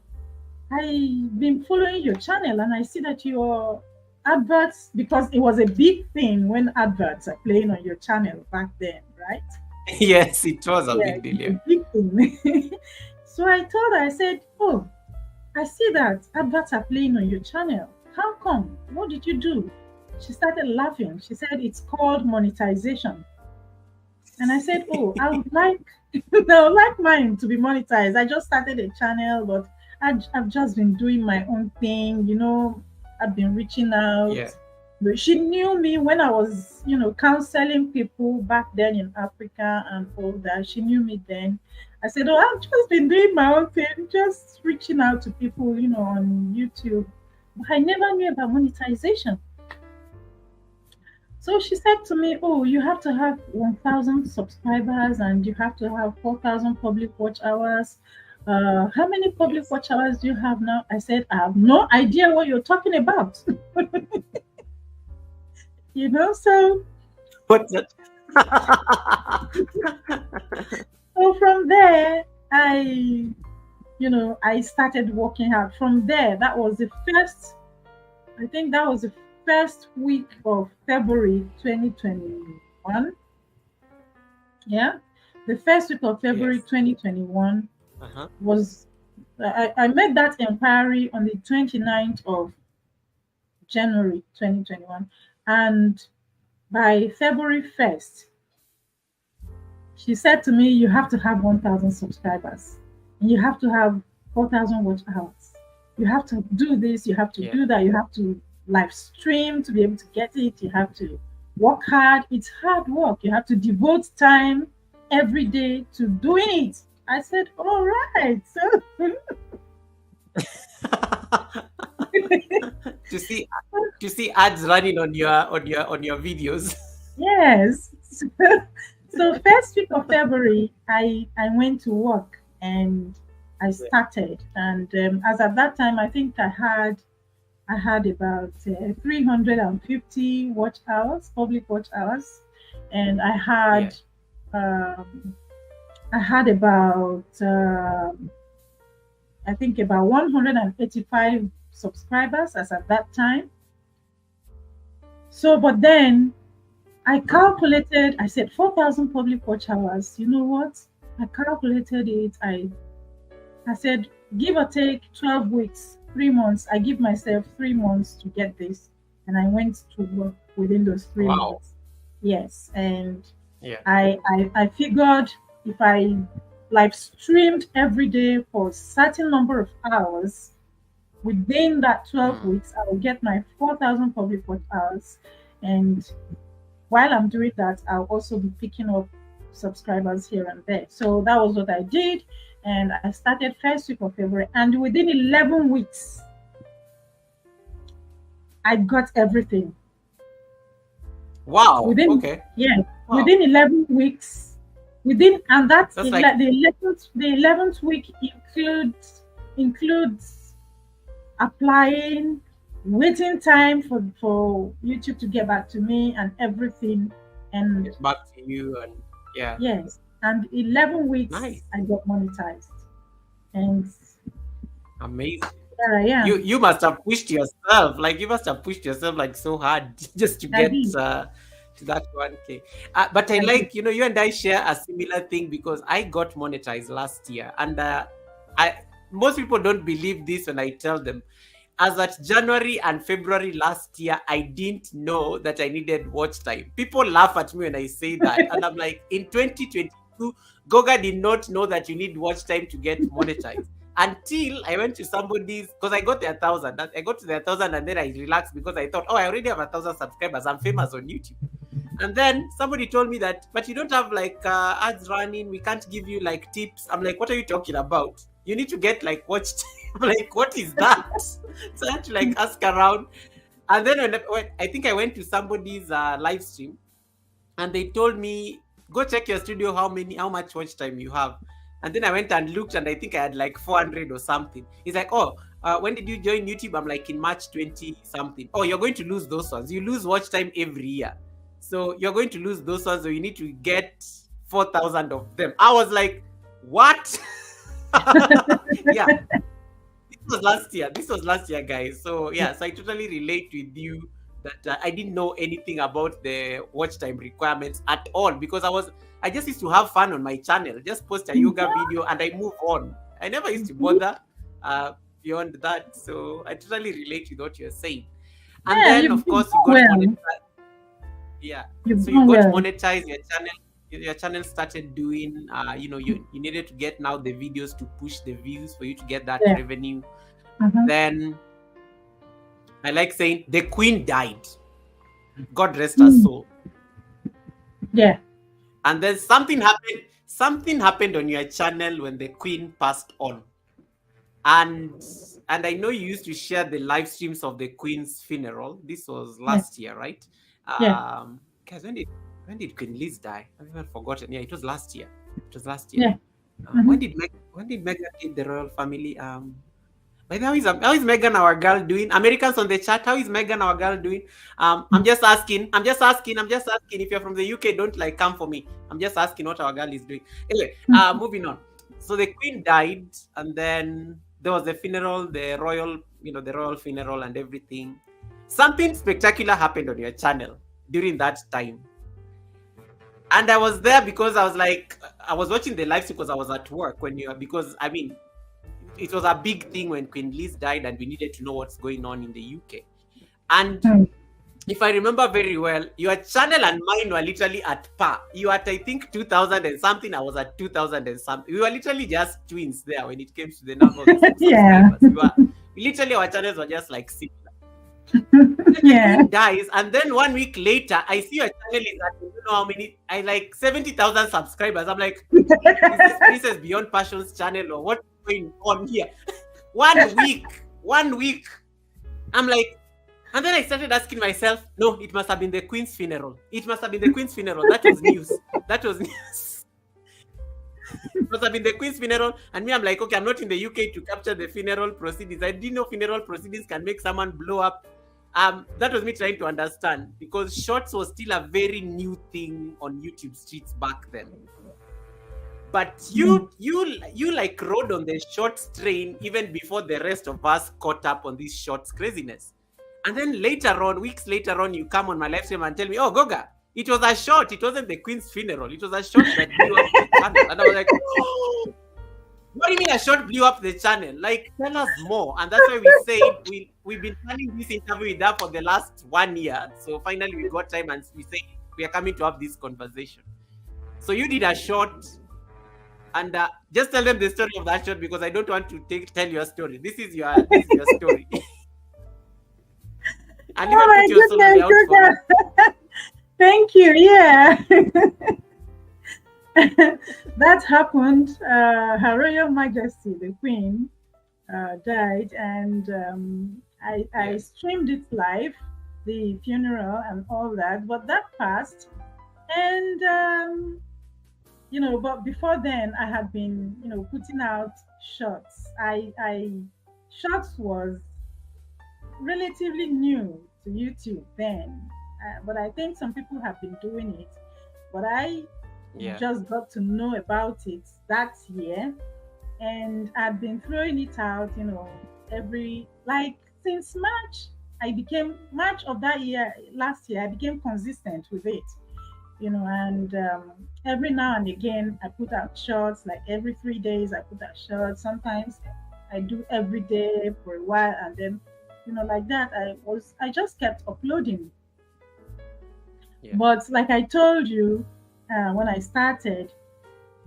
I've been following your channel, and I see that you're adverts, because it was a big thing when adverts are playing on your channel back then, right? Yes, it was a Yeah, big deal. it's a Yeah. big thing. So I told her, I said, "Oh, I see that adverts are playing on your channel. How come? What did you do?" She started laughing. She said, "It's called monetization." And I said, "Oh, I would like, I would like mine to be monetized. I just started a channel, but I've just been doing my own thing. I've been reaching out." Yeah. But she knew me when I was, counseling people back then in Africa and all that. She knew me then. I said, "Oh, I've just been doing my own thing, just reaching out to people, on YouTube." But I never knew about monetization. So she said to me, "Oh, you have to have 1,000 subscribers and you have to have 4,000 public watch hours. How many public Yes. watch hours do you have now?" I said, "I have no idea what you're talking about." So What's that? so from there, I started working out. From there, I think that was the first week of February 2021. Yeah. The first week of February Yes. 2021 Uh-huh. was, I made that inquiry on the 29th of January 2021. And by February 1st, she said to me, "You have to have 1,000 subscribers and you have to have 4,000 watch hours. You have to do this, you have to Yeah. do that, you have to live stream to be able to get it, you have to work hard. It's hard work. You have to devote time every day to doing it." I said, "All right." So, to see to see ads running on your videos. yes. So first week of February, I went to work and I Yeah. started. And as at that time, I think I had about 350 watch hours, public watch hours, and Yeah. um, I had about I think about 185 subscribers as at that time. So, but then I calculated. I said 4,000 public watch hours. You know what? I calculated it. I said, give or take 12 weeks, 3 months. I give myself 3 months to get this. And I went to work within those three Wow. months. Yes. And Yeah. I figured if I live streamed every day for a certain number of hours, within that 12 Mm. weeks, I will get my 4,000 public watch hours. And while I'm doing that, I'll also be picking up subscribers here and there. So that was what I did. And I started first week of February. And within 11 weeks, I got everything. Wow. Within, Okay. yeah, Wow. within 11 weeks, and that's That's like the 11th week includes applying, waiting time for YouTube to get back to me and everything. And get back to you and yeah. yes, and 11 weeks Nice. I got monetized, and Amazing. there I You am. you must have pushed yourself. Like you must have pushed yourself like so hard just to I get did, to that 1K. But I I did. like, you and I share a similar thing because I got monetized last year, and I most people don't believe this when I tell them. As at January and February last year, I didn't know that I needed watch time. People laugh at me when I say that, and I'm like, in 2022, Goga did not know that you need watch time to get monetized until I went to somebody's, because I got their 1,000. I got to their 1,000 and then I relaxed because I thought, oh, I already have 1,000 subscribers. I'm famous on YouTube. And then somebody told me that, but you don't have like ads running. We can't give you like tips. I'm like, what are you talking about? You need to get like watch time. I'm like, what is that? So I had to like ask around. And then when I think I went to somebody's live stream and they told me, go check your studio how much watch time you have. And then I went and looked and I think I had like 400 or something. He's like, oh, when did you join YouTube? I'm like, in March 20 something. Oh, you're going to lose those ones. You lose watch time every year. So you're going to lose those ones, so you need to get 4,000 of them. I was like, what? Yeah, was last year. This was last year, guys. So yeah, so I totally relate with you that I didn't know anything about the watch time requirements at all because I just used to have fun on my channel, just post a yoga video and I move on. I never used to bother uh, beyond that. So I totally relate with what you're saying. And Yeah, then you've of done course you got well. monetized. Yeah. You've So you done got well. monetized your channel. Your channel started doing you needed to get now the videos to push the views for you to get that Yeah. revenue. Uh-huh. Then I like saying the queen died. God rest her soul. Yeah. And then something happened. Something happened on your channel when the queen passed on. And I know you used to share the live streams of the queen's funeral. This was Yeah. last year, right? Yeah. Guys, when did Queen Liz die? I've even forgotten. Yeah, it was last year. It was last year. Yeah. When Mhm. did Meghan leave the royal family? By the way, how is Megan our girl doing? Americans on the chat, how is Megan our girl doing? I'm just asking. If you're from the UK, don't like come for me. I'm just asking what our girl is doing. Anyway, moving on. So the queen died, and then there was the funeral, the royal funeral and everything. Something spectacular happened on your channel during that time. And I was there because I was watching the live because I was at work because I mean it was a big thing when Queen Liz died and we needed to know what's going on in the UK. And Mm. if I remember very well, your channel and mine were literally at par. You were at, I think, 2000 and something. I was at 2000 and something. We were literally just twins there when it came to the number of the Yeah. subscribers. Literally, our channels were just like similar. Then the Yeah. queen dies, and then 1 week later, I see your channel is at, how many, I like 70,000 subscribers. I'm like, is this Princess Beyond Passion's channel or what's going on here? 1 week. I'm like, and then I started asking myself, no, it must have been the Queen's funeral. It must have been the Queen's funeral. That was news. It must have been the Queen's funeral. And me, I'm like, okay, I'm not in the UK to capture the funeral proceedings. I didn't know funeral proceedings can make someone blow up. That was me trying to understand because shorts was still a very new thing on YouTube streets back then. But you like rode on the shorts train even before the rest of us caught up on this shorts craziness. And then later on, weeks later on, you come on my live stream and tell me, oh, Goga, it was a short. It wasn't the Queen's funeral. It was a short that blew up the channel. And I was like, oh, what do you mean a short blew up the channel? Like, tell us more. And that's why we say we've been planning this interview with her for the last 1 year. So finally we got time and we say we are coming to have this conversation. So you did a short. And just tell them the story of that short because I don't want to tell your story. This is your story. And even put your solo out for me. Thank you. Yeah. That happened. Her Royal Majesty, the Queen, died, and I streamed it live, the funeral and all that. But that passed, and but before then, I had been, putting out shorts. I shorts was relatively new to YouTube then, but I think some people have been doing it. But I just got to know about it that year, and I've been throwing it out, since March of that year, last year, I became consistent with it, and every now and again, I put out shorts, like every 3 days, I put out shorts. Sometimes I do every day for a while, and then, like that, I just kept uploading. Yeah. But like I told you, when I started,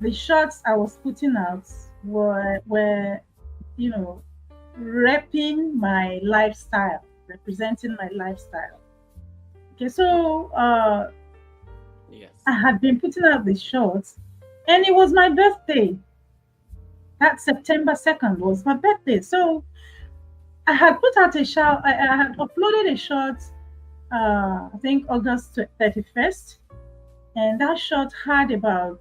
the shots I was putting out were repping my lifestyle, representing my lifestyle. Okay, so Yes. I had been putting out the shots, and it was my birthday. That September 2nd was my birthday. So I had put out a shot, I had uploaded a shot, I think August 31st, and that shot had about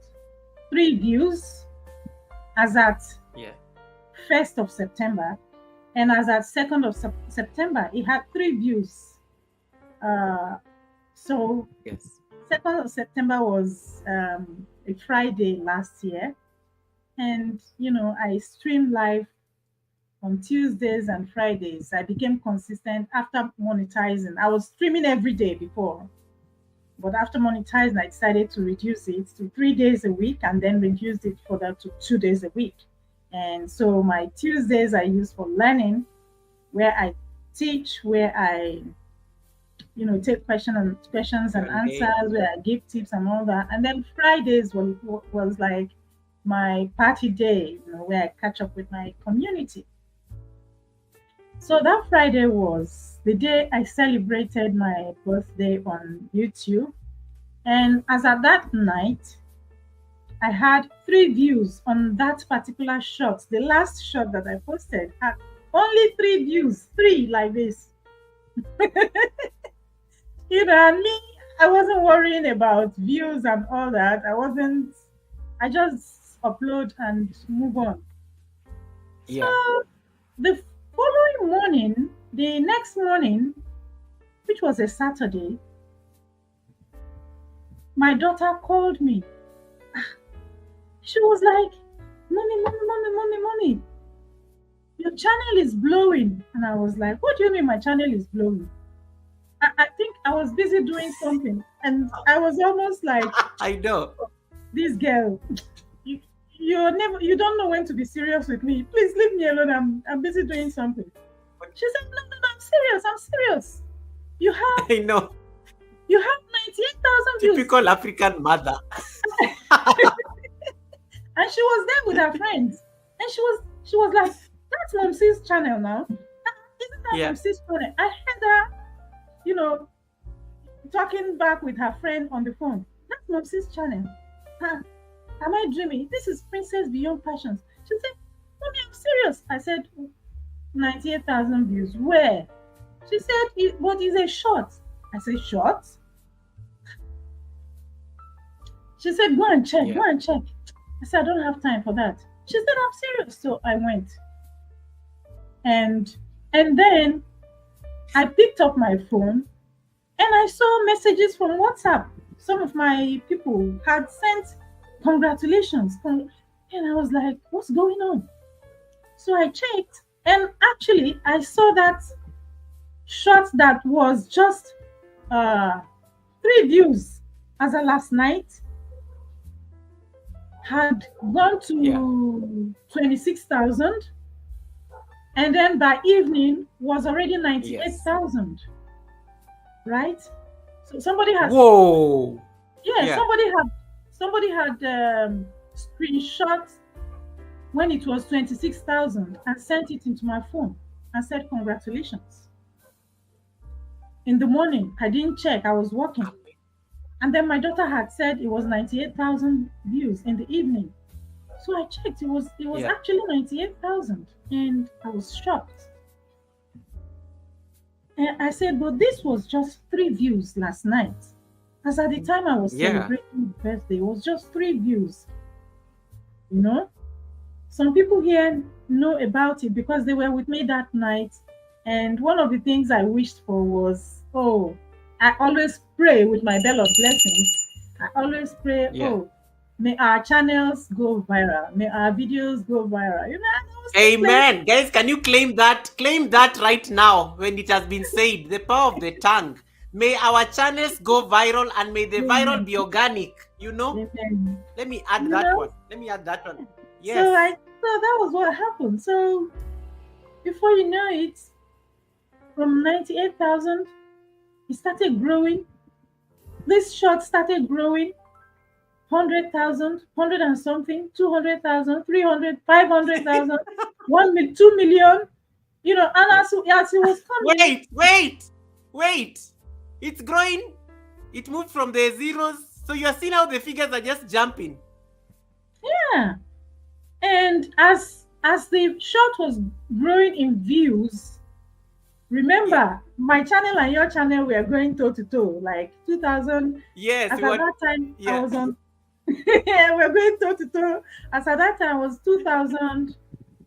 3 views as at 1st of September, and as at 2nd of September, it had 3 views. So Yes. 2nd of September was a Friday last year, and I streamed live on Tuesdays and Fridays. I became consistent after monetizing. I was streaming every day before, but after monetizing, I decided to reduce it to 3 days a week and then reduced it further to 2 days a week. And so my Tuesdays I use for learning, where I teach, where I take questions and answers, where I give tips and all that. And then Fridays was like my party day, where I catch up with my community. So that Friday was the day I celebrated my birthday on YouTube. And as at that night, I had 3 views on that particular shot. The last shot that I posted had only 3 views, 3 like this. And me, I wasn't worrying about views and all that. I just upload and move on. Yeah. So the following morning, the next morning, which was a Saturday, my daughter called me. She was like, Mommy, your channel is blowing. And I was like, what do you mean my channel is blowing? I think I was busy doing something. And I was almost like, I know. This girl, you don't know when to be serious with me. Please leave me alone. I'm busy doing something. She said, no, I'm serious. You have I know. 98,000 views. Typical African mother. And she was there with her friends. And she was like, that's Mom's channel now. Isn't that Mom's channel? I heard her, talking back with her friend on the phone. That's Mom's channel. Am I dreaming? This is Princess Beyond Passions. She said, Mommy, I'm serious. I said, 98,000 views. Where? She said, what is a short? I said, short? She said, go and check. I said, I don't have time for that. She said, I'm serious. So I went. And then I picked up my phone and I saw messages from WhatsApp. Some of my people had sent congratulations. And I was like, what's going on? So I checked, and actually I saw that shot that was just 3 views as of last night had gone to 26,000, and then by evening was already 98,000. Right? So somebody had somebody had screenshot when it was 26,000 and sent it into my phone and said congratulations. In the morning, I didn't check, I was working. And then my daughter had said it was 98,000 views in the evening. So I checked, it was actually 98,000, and I was shocked. And I said, but this was just 3 views last night. As at the time I was celebrating the birthday, it was just 3 views. Some people here know about it because they were with me that night. And one of the things I wished for was, I always pray with my bell of blessings. I always pray, may our channels go viral. May our videos go viral. Amen. Guys, can you claim that? Claim that right now when it has been said. The power of the tongue. May our channels go viral and may the viral be organic. Amen. Let me add that one. Yes. So that was what happened. So before you know it, from 98,000, it started growing. This shot started growing. 100,000, 100 and something, 200,000, 300, 500,000, 1 million, 2 million, and as it was coming. Wait. It's growing. It moved from the zeros. So you're seeing how the figures are just jumping. Yeah. And as the shot was growing in views, remember, my channel and your channel were going toe to toe, like 2000. Yes. At that time, I was on. We're going toe to toe. As at that time, was 2000.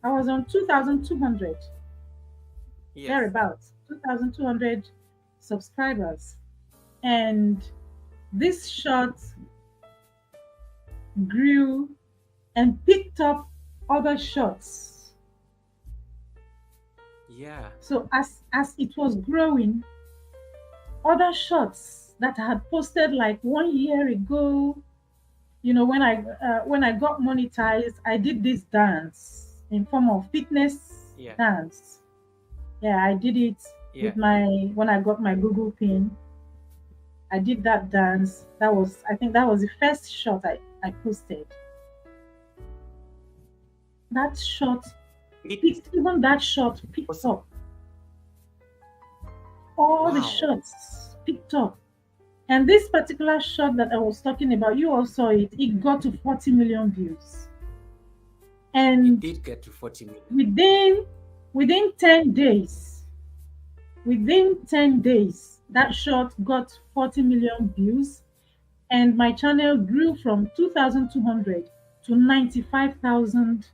I was on 2,200. Yes. Thereabouts, 2,200 subscribers, and this shot grew and picked up other shots. Yeah. So as it was growing, other shots that I had posted like 1 year ago, when I got monetized, I did this dance in form of fitness Yeah. dance. Yeah, I did it Yeah. with my when I got my Google pin. I did that dance. I think that was the first shot I posted. That shot It even that shot picked was, up. All the wow. shots picked up. And this particular shot that I was talking about, you all saw it. It got to 40 million views. It And did get to 40 million. within within 10 days, within 10 days, that shot got 40 million views, and my channel grew from 2,200 to 95,000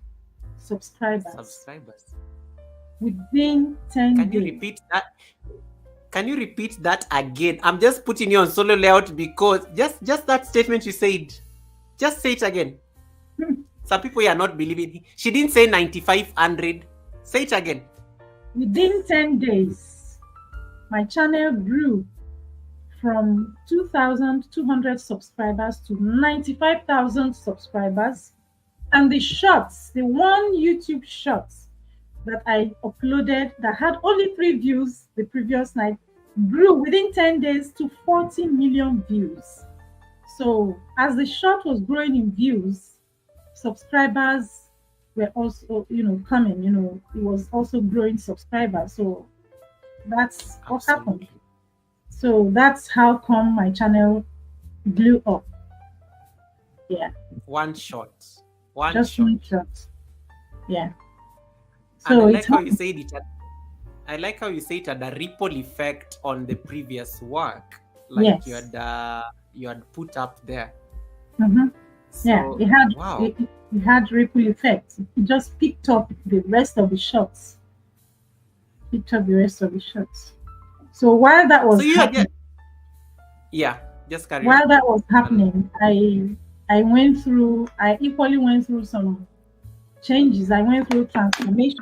subscribers Subscribers. within 10 Can you days. repeat that? Can you repeat that again? I'm just putting you on solo layout because just that statement you said. Just say it again. Some people are not believing. She didn't say 9,500. Say it again. Within 10 days, my channel grew from 2,200 subscribers to 95,000 subscribers. And the shots, the one YouTube shot that I uploaded that had only 3 views the previous night, grew within 10 days to 40 million views. So as the shot was growing in views, subscribers were also, coming, it was also growing subscribers. So that's what happened. Absolutely. So that's how come my channel blew up. Yeah, One shot. One just shot. one shot. Yeah. And I So it's like how you said it. I like how you say it had a ripple effect on the previous work, like yes. you had put up there. Mm-hmm. So Yeah, wow. it had ripple effect. It just picked up the rest of the shots. Picked up the rest of the shots. So So you had, yeah, just carry on. while that was happening, I equally went through some changes. I went through transformation.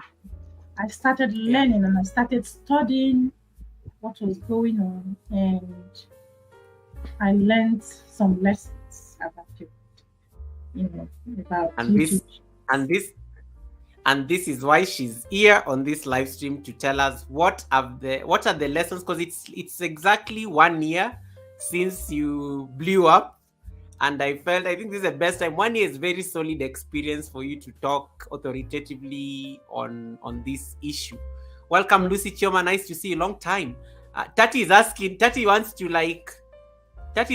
I started Yeah. learning and I started studying what was going on, and I learned some lessons about it, about And YouTube. and this and this is why she's here on this live stream to tell us what are the lessons, because it's exactly 1 year since you blew up, and I think this is the best time. 1 year is very solid experience for you to talk authoritatively on this issue. Welcome, Lucy Chioma. Nice to see you. Long time. Tati is asking. Tati is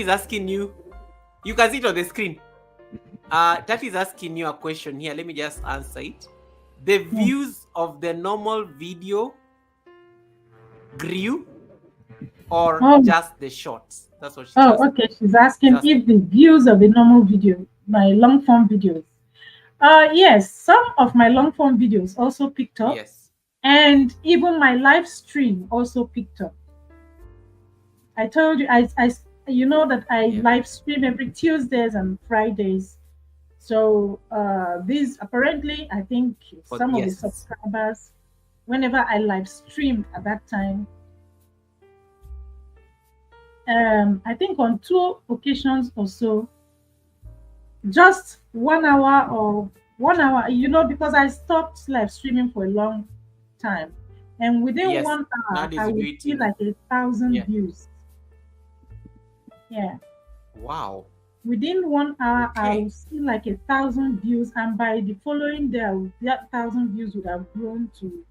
asking you. You can see it on the screen. Tati is asking you a question here. Let me just answer it. The views of the normal video grew, or just the shorts? That's what she's asking. Okay. She's asking if the views of the normal video, my long form videos. Yes, some of my long form videos also picked up. Yes. And even my live stream also picked up. I told you, you know that I live stream every Tuesdays and Fridays. So these apparently, I think some of the subscribers, whenever I live streamed at that time, I think on 2 occasions or so, just 1 hour, because I stopped live streaming for a long time. And within 1 hour, I would see like 1,000 views. Yeah. Wow. Within 1 hour, I would see like 1,000 views. And by the following day, that 1,000 views would have grown to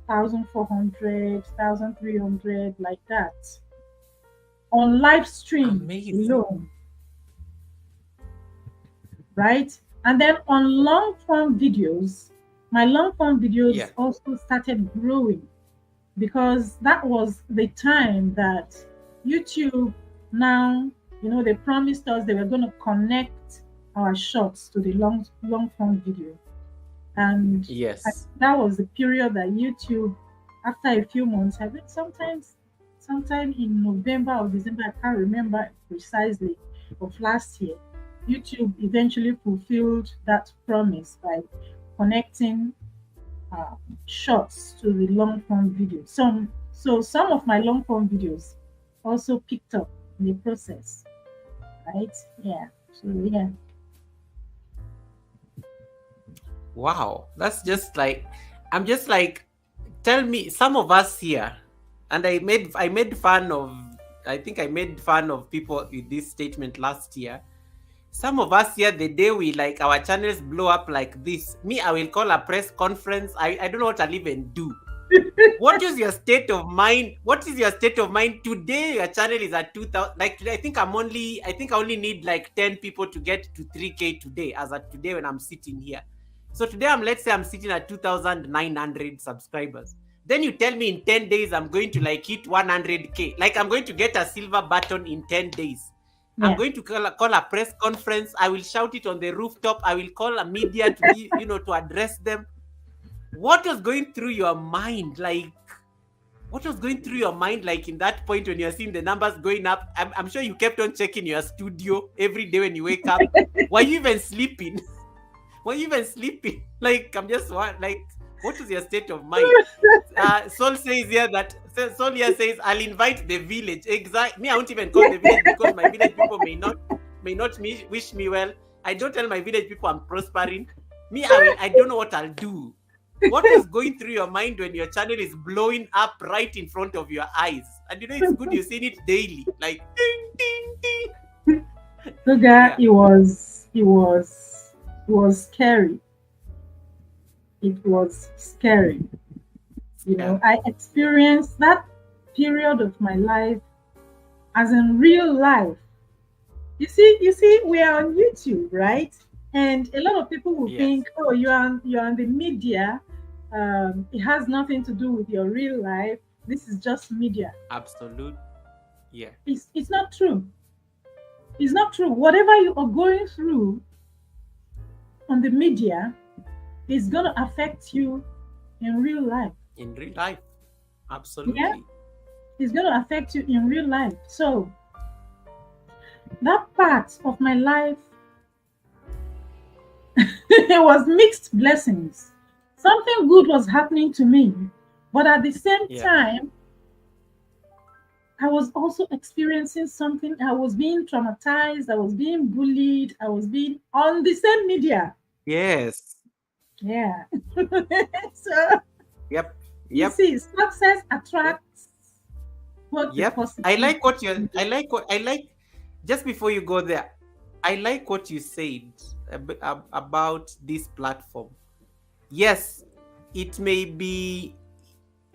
1,400, 1,300, like that. On live stream alone. Right? And then on long form videos, my long form videos also started growing, because that was the time that YouTube now, they promised us they were going to connect our shorts to the long form video. And that was the period that YouTube, after a few months, I think sometime in November or December, I can't remember precisely, of last year, YouTube eventually fulfilled that promise by connecting shorts to the long form video. Some of my long form videos also picked up in the process, right? Yeah. So yeah. Wow, that's just like, I'm just like, tell me, some of us here, and I made fun of, I think I made fun of people with this statement last year. Some of us here, the day we like our channels blow up like this, me, I will call a press conference. I don't know what I'll even do. What is your state of mind? What is your state of mind today? Your channel is at 2,000. Like today, I think I only need like 10 people to get to 3K today, as at today when I'm sitting here. So today, let's say I'm sitting at 2,900 subscribers. Then you tell me in 10 days I'm going to like hit 100K. Like I'm going to get a silver button in 10 days. Yeah. I'm going to call a press conference. I will shout it on the rooftop. I will call a media to be, to address them. What was going through your mind? Like, what was going through your mind? Like in that point when you're seeing the numbers going up, I'm sure you kept on checking your studio every day when you wake up. Were you even sleeping? Were you even sleeping? Like, I'm just like, what is your state of mind? Sol says here Sol here says, I'll invite the village. Exactly. Me, I won't even call the village because my village people may not wish me well. I don't tell my village people I'm prospering. Me, I don't know what I'll do. What is going through your mind when your channel is blowing up right in front of your eyes? And it's good you've seen it daily. Like ding, ding, ding. Goga, it was scary. It was scary. I experienced that period of my life as in real life. You see, we are on YouTube, right? And a lot of people will think, oh, you're on the media. It has nothing to do with your real life. This is just media. Absolute. Yeah. It's not true. It's not true. Whatever you are going through on the media is going to affect you in real life. In real life. Absolutely. Yeah. It's going to affect you in real life. So that part of my life, it was mixed blessings. Something good was happening to me, but at the same time, I was also experiencing something. I was being traumatized. I was being bullied. I was being on the same media. Yes. Yeah. So. Yep. You see, success attracts what the positive. I like. Just before you go there, I like what you said about this platform. Yes, it may be,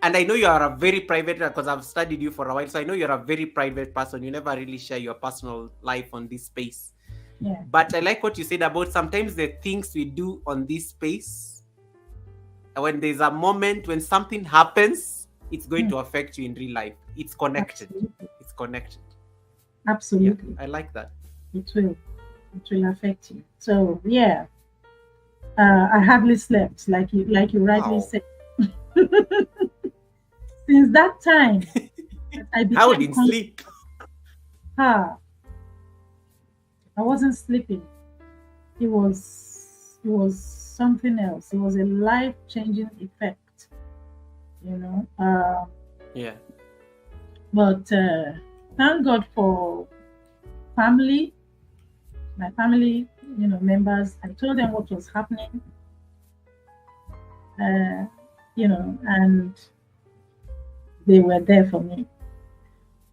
and I know you are a very private, because I've studied you for a while, so I know you're a very private person. You never really share your personal life on this space. Yeah. But I like what you said about sometimes the things we do on this space, when there's a moment when something happens, it's going to affect you in real life. It's connected. Absolutely. It's connected. Absolutely. Yeah, I like that. It will affect you. So yeah. I hardly slept, like you rightly said. Since that time, I became. I wouldn't sleep. I wasn't sleeping. It was something else. It was a life-changing effect, Yeah. But thank God for family. My family, members. I told them what was happening. And they were there for me.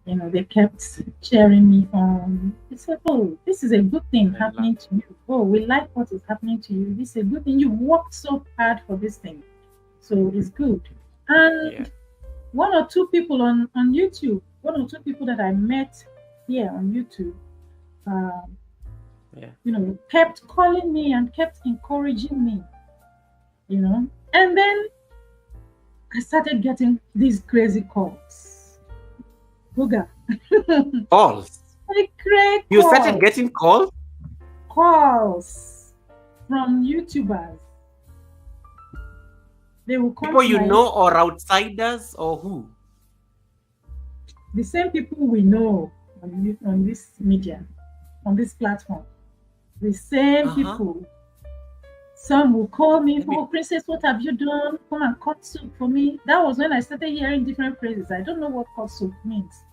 They kept cheering me on. They said, "Oh, this is a good thing happening to you. Oh, we like what is happening to you. This is a good thing. You worked so hard for this thing, so it's good." And one or two people on YouTube, one or two people that I met here on YouTube, kept calling me and kept encouraging me, and then I started getting these crazy calls. Goga. Calls? You started getting calls? Calls from YouTubers. They will come people you know, or outsiders, or who? The same people we know on this media, on this platform. The same people Some will call me, Let me- "Oh, Princess, what have you done? Come and cut soup for me." That was when I started hearing different phrases. I don't know what cut soup means.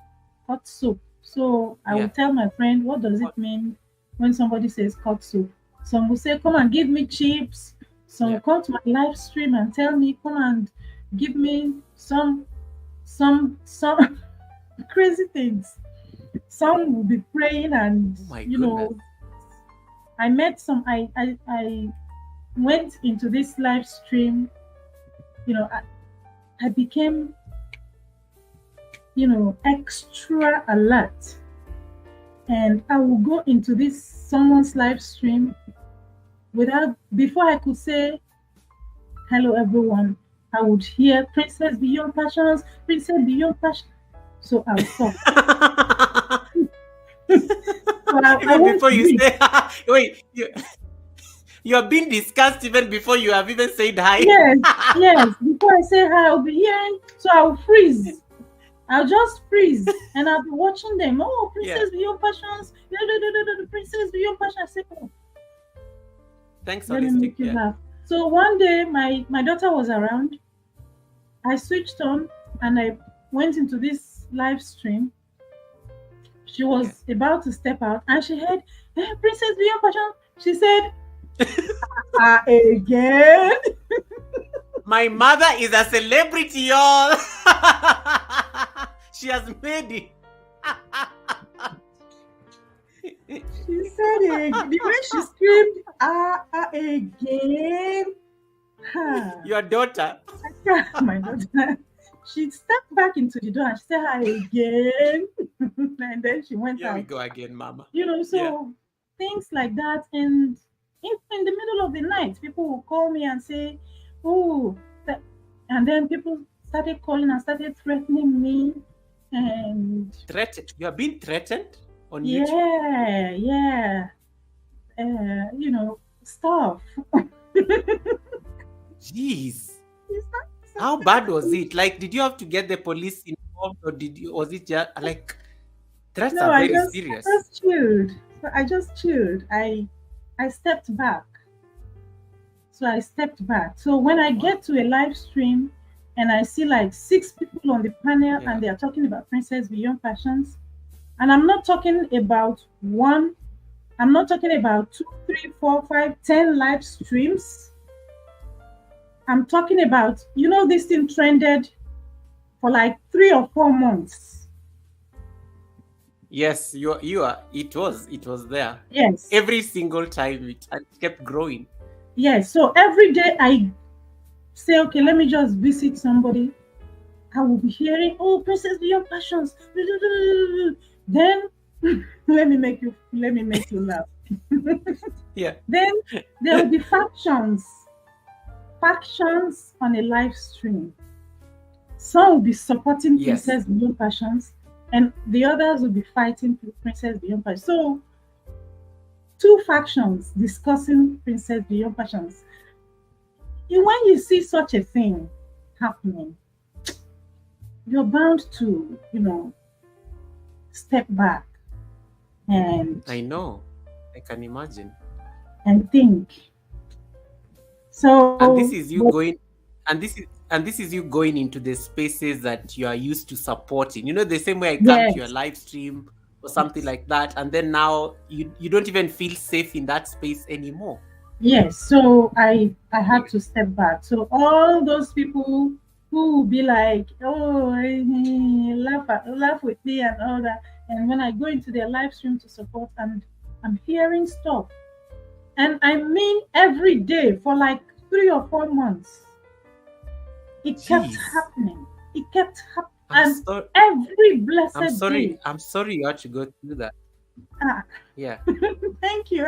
Cut soup. So I will Yeah. tell my friend, what does it mean when somebody says cut soup? Some will say, "Come and give me chips." Some Yeah. will come to my live stream and tell me, "Come and give me some crazy things." Some will be praying and Oh my you goodness. know, I met some I went into this live stream, you know, I became, extra alert. And I will go into this someone's live stream without, before I could say, "Hello, everyone," I would hear "Princess Beyond Passions, Princess Beyond Passion." So I'll stop. So I Even won't before you read. say, wait, you are being discussed even before you have even said hi. Yes, yes. Before I say hi, I'll be hearing. So I'll freeze. I'll just freeze and I'll be watching them. "Oh, Yeah. Princess Beyond Passions, Princess Beyond Passions." I say, "Oh, Thanks, let me holistic. make you Yeah. laugh." So one day, my daughter was around. I switched on and I went into this live stream. She was about to step out and she heard, "Princess Beyond Passions." She said, "Again." My mother is a celebrity, y'all. She has made it. She said it. The way she screamed, again." Your daughter. My daughter, she stepped back into the door and she said, "Hi again." And then she went Here we out. go again, mama. So things like that. And in the middle of the night, people will call me and say, "Oh," and then people started calling and started threatening me. And Threatened. You are being threatened on YouTube. yeah. Stuff. Jeez. How bad was it? Like, did you have to get the police involved, or was it just like threats No, are I very just serious? chilled. So I just chilled. I stepped back. So I stepped back. So when I get to a live stream and I see like 6 people on the panel Yeah. and they are talking about Princess Beyond Passions, and I'm not talking about one, I'm not talking about 2, 3, 4, 5, 10 live streams. I'm talking about, this thing trended for like 3 or 4 months. Yes, you are. It was there. Yes. Every single time it kept growing. Yes. So every day I say, "Okay, let me just visit somebody." I will be hearing, "Oh, Princess Beyond Passions." Then let me make you laugh. Yeah. Then there will be factions on a live stream. Some will be supporting Princess Beyond Passions, and the others will be fighting Princess Beyond Passions. So 2 factions discussing Princess Beyond Passions. When you see such a thing happening, you're bound to, step back and I know. I can imagine. and think. So And this is you going, and this is you going into the spaces that you are used to supporting. The same way I come to your live stream or something like that, and then now you don't even feel safe in that space anymore. Yes, so I had to step back. So all those people who will be like, "Oh, laugh with me," and all that, and when I go into their live stream to support, and I'm hearing stuff, and I mean every day for like 3 or 4 months, it kept happening. It kept happening, and every blessed day. I'm sorry you had to go through that. Yeah. Thank you.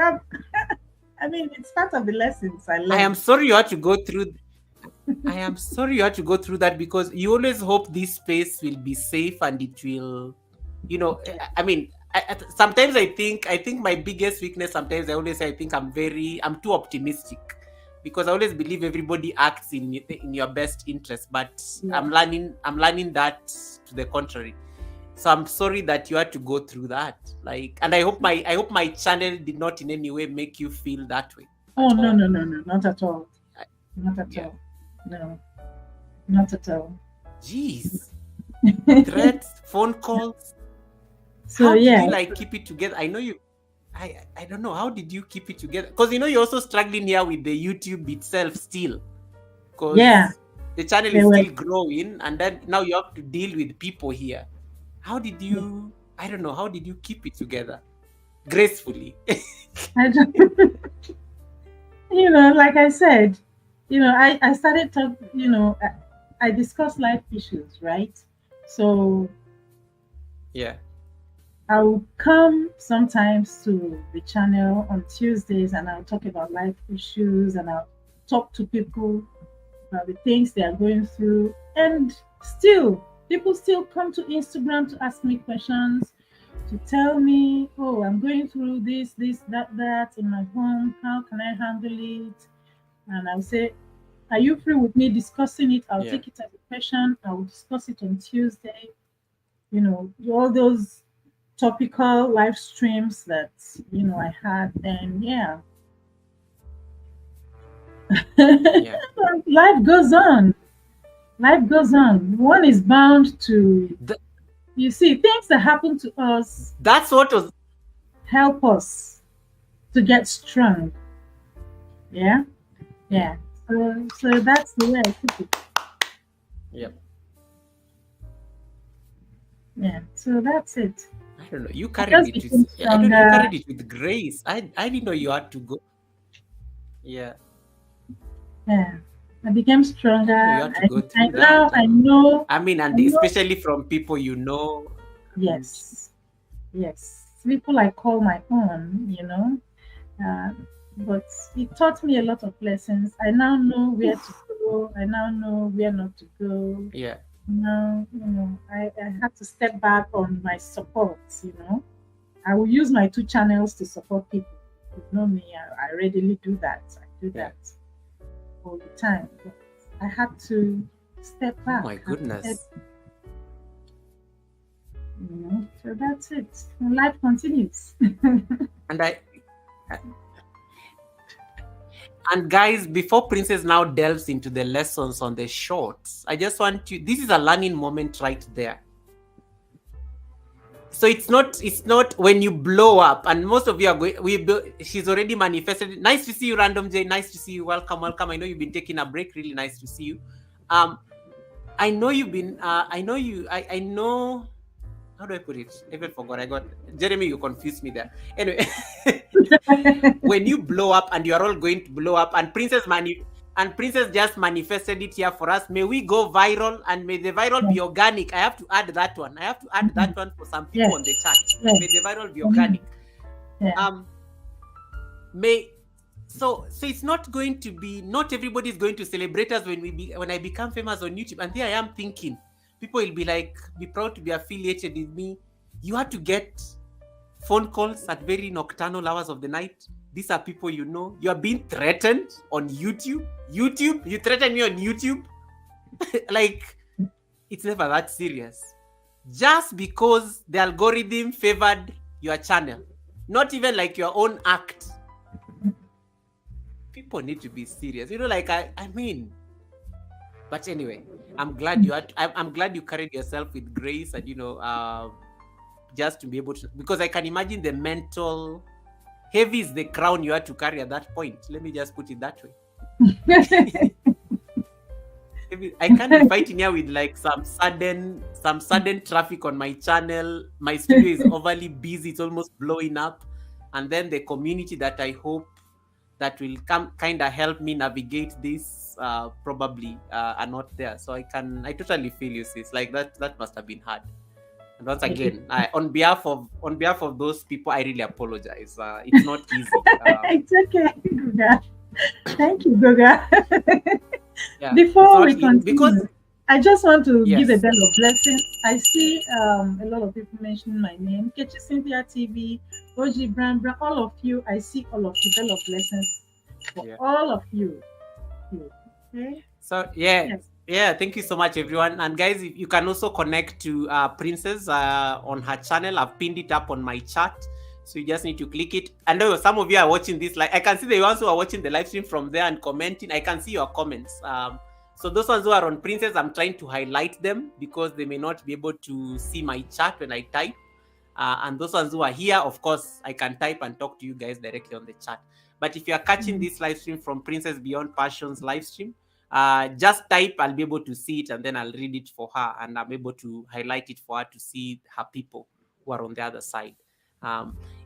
I mean, it's part of the lessons I learned. I am sorry you had to go through. I am sorry you had to go through that, because you always hope this space will be safe and it will, I mean, sometimes I think my biggest weakness, sometimes I always say I think I'm too optimistic, because I always believe everybody acts in your best interest, but I'm learning that to the contrary. So I'm sorry that you had to go through that. And I hope my channel did not in any way make you feel that way. Oh, at no, all? no, no, no, not at all. I- Not at Yeah. all. No, not at all. Jeez. Threats, phone calls. So, How did yeah, you like keep it together? I know you. I don't know. How did you keep it together? Because you're also struggling here with the YouTube itself still. yeah, Because the channel they is were. still growing, and then now you have to deal with people here. How did you? I don't know. How did you keep it together gracefully? I don't, like I said, I started talk, I discuss life issues, right? So Yeah. I'll come sometimes to the channel on Tuesdays and I'll talk about life issues and I'll talk to people about the things they are going through. And still, people still come to Instagram to ask me questions, to tell me, oh, I'm going through this, that in my home. How can I handle it? And I'll say, are you free with me discussing it? I'll Yeah. take it as a question. I'll discuss it on Tuesday. All those topical live streams that I had then. Yeah. Yeah. Life goes on. Life goes on. One is bound to, Th- you see, things that happen to us that's what was. help us to get strong. Yeah. Yeah. Yeah. So that's the way I put it. Yep. Yeah. So that's it. I don't know. You I carried just it became with. I don't know. You stronger. carried it with grace. I didn't know you had to go. Yeah. Yeah. I became stronger. I didn't know you had to go I through now that. I know. I mean, I and know. especially from people you know. And Yes. Yes. People I call my own. Uh, but it taught me a lot of lessons. I now know where to go. I now know where not to go. yeah. Now, I had to step back on my support. I will use my two channels to support people. You know me, I readily do that. I do Yeah. that all the time. But I had to step Oh back. my goodness. So that's it. And life continues. And and guys, before Princess now delves into the lessons on the shorts, I just want to. This is a learning moment right there. So it's not when you blow up, and most of you are going. She's already manifested. Nice to see you, Random J. Nice to see you. Welcome. I know you've been taking a break. Really nice to see you. I know you've been. I know you. I know. How do I put it? I even forgot. I got Jeremy. You confused me there. Anyway, when you blow up, and you are all going to blow up, and Princess just manifested it here for us. May we go viral, and may the viral be organic. I have to add that one. I have to add that one for some people on the chat. Yes. May the viral be organic. Yeah. So it's not going to be. Not everybody is going to celebrate us when I become famous on YouTube. And there I am thinking, people will be proud to be affiliated with me. You have to get phone calls at very nocturnal hours of the night. These are people you know. You are being threatened on YouTube. YouTube, you threaten me on YouTube. It's never that serious. Just because the algorithm favored your channel, not even like your own act. People need to be serious. I mean. But anyway, I'm glad I'm glad you carried yourself with grace, and just to be able to, because I can imagine the mental heavy is the crown you had to carry at that point. Let me just put it that way. I can't be fighting here with some sudden traffic on my channel. My studio is overly busy; it's almost blowing up, and then the community that I hope that will come kind of help me navigate this probably are not there. So I totally feel you, sis. That must have been hard. And once again, on behalf of those people, I really apologize. It's not easy. It's okay, Goga. Thank you, Goga. Yeah, Before we continue, because I just want to Yes. give a bell of blessing. I see a lot of people mentioning my name. Kechi Cynthia TV, OG Brand, all of you. I see all of you. Bell of blessings for Yeah. all of you. Okay. So Yes. yeah, thank you so much, everyone. And guys, if you can also connect to Princess on her channel. I've pinned it up on my chat. So you just need to click it. And some of you are watching this, like I can see the ones who are watching the live stream from there and commenting. I can see your comments. So those ones who are on Princess, I'm trying to highlight them because they may not be able to see my chat when I type. And those ones who are here, of course, I can type and talk to you guys directly on the chat. But if you are catching this live stream from Princess Beyond Passion's live stream, just type, I'll be able to see it, and then I'll read it for her, and I'm able to highlight it for her to see her people who are on the other side.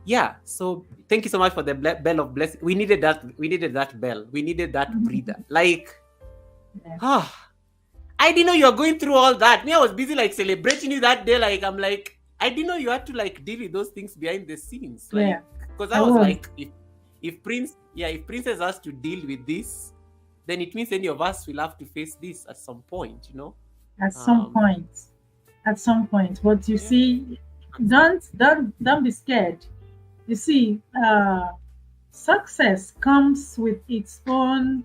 Yeah, so thank you so much for the bell of blessing. We needed that bell. We needed that breather. Like, I didn't know you were going through all that. Me, I was busy like celebrating you that day. Like, I'm like, I didn't know you had to like deal with those things behind the scenes. Like, because I was like, if Princess has to deal with this, then it means any of us will have to face this at some point, you know? At some point. But you see, don't be scared. You see, success comes with its own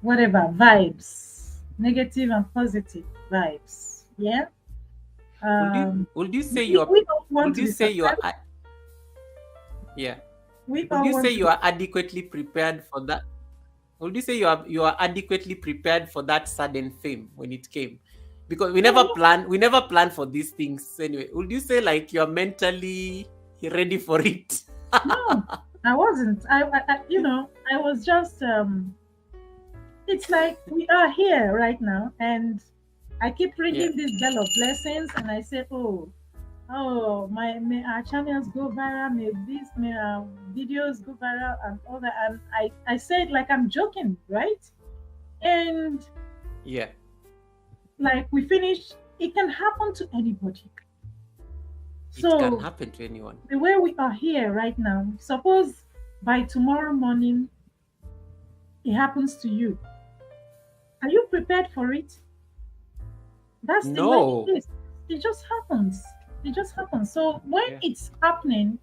whatever vibes, negative and positive vibes. Yeah. Would you say you're? Would you say you are? Yeah. Would you say you are adequately prepared for that? Would you say you are adequately prepared for that sudden fame when it came? Because we never plan for these things anyway. Would you say like you're mentally ready for it? No, I wasn't. I was just it's like we are here right now, and I keep ringing this bell of blessings, and I say, oh, may our channels go viral, may our videos go viral, and all that. And I say it like I'm joking, right? And like we finish, it can happen to anybody. So it can happen to anyone. The way we are here right now, suppose by tomorrow morning it happens to you. Are you prepared for it? That's the way it is. It just happens. It just happens. So when it's happening,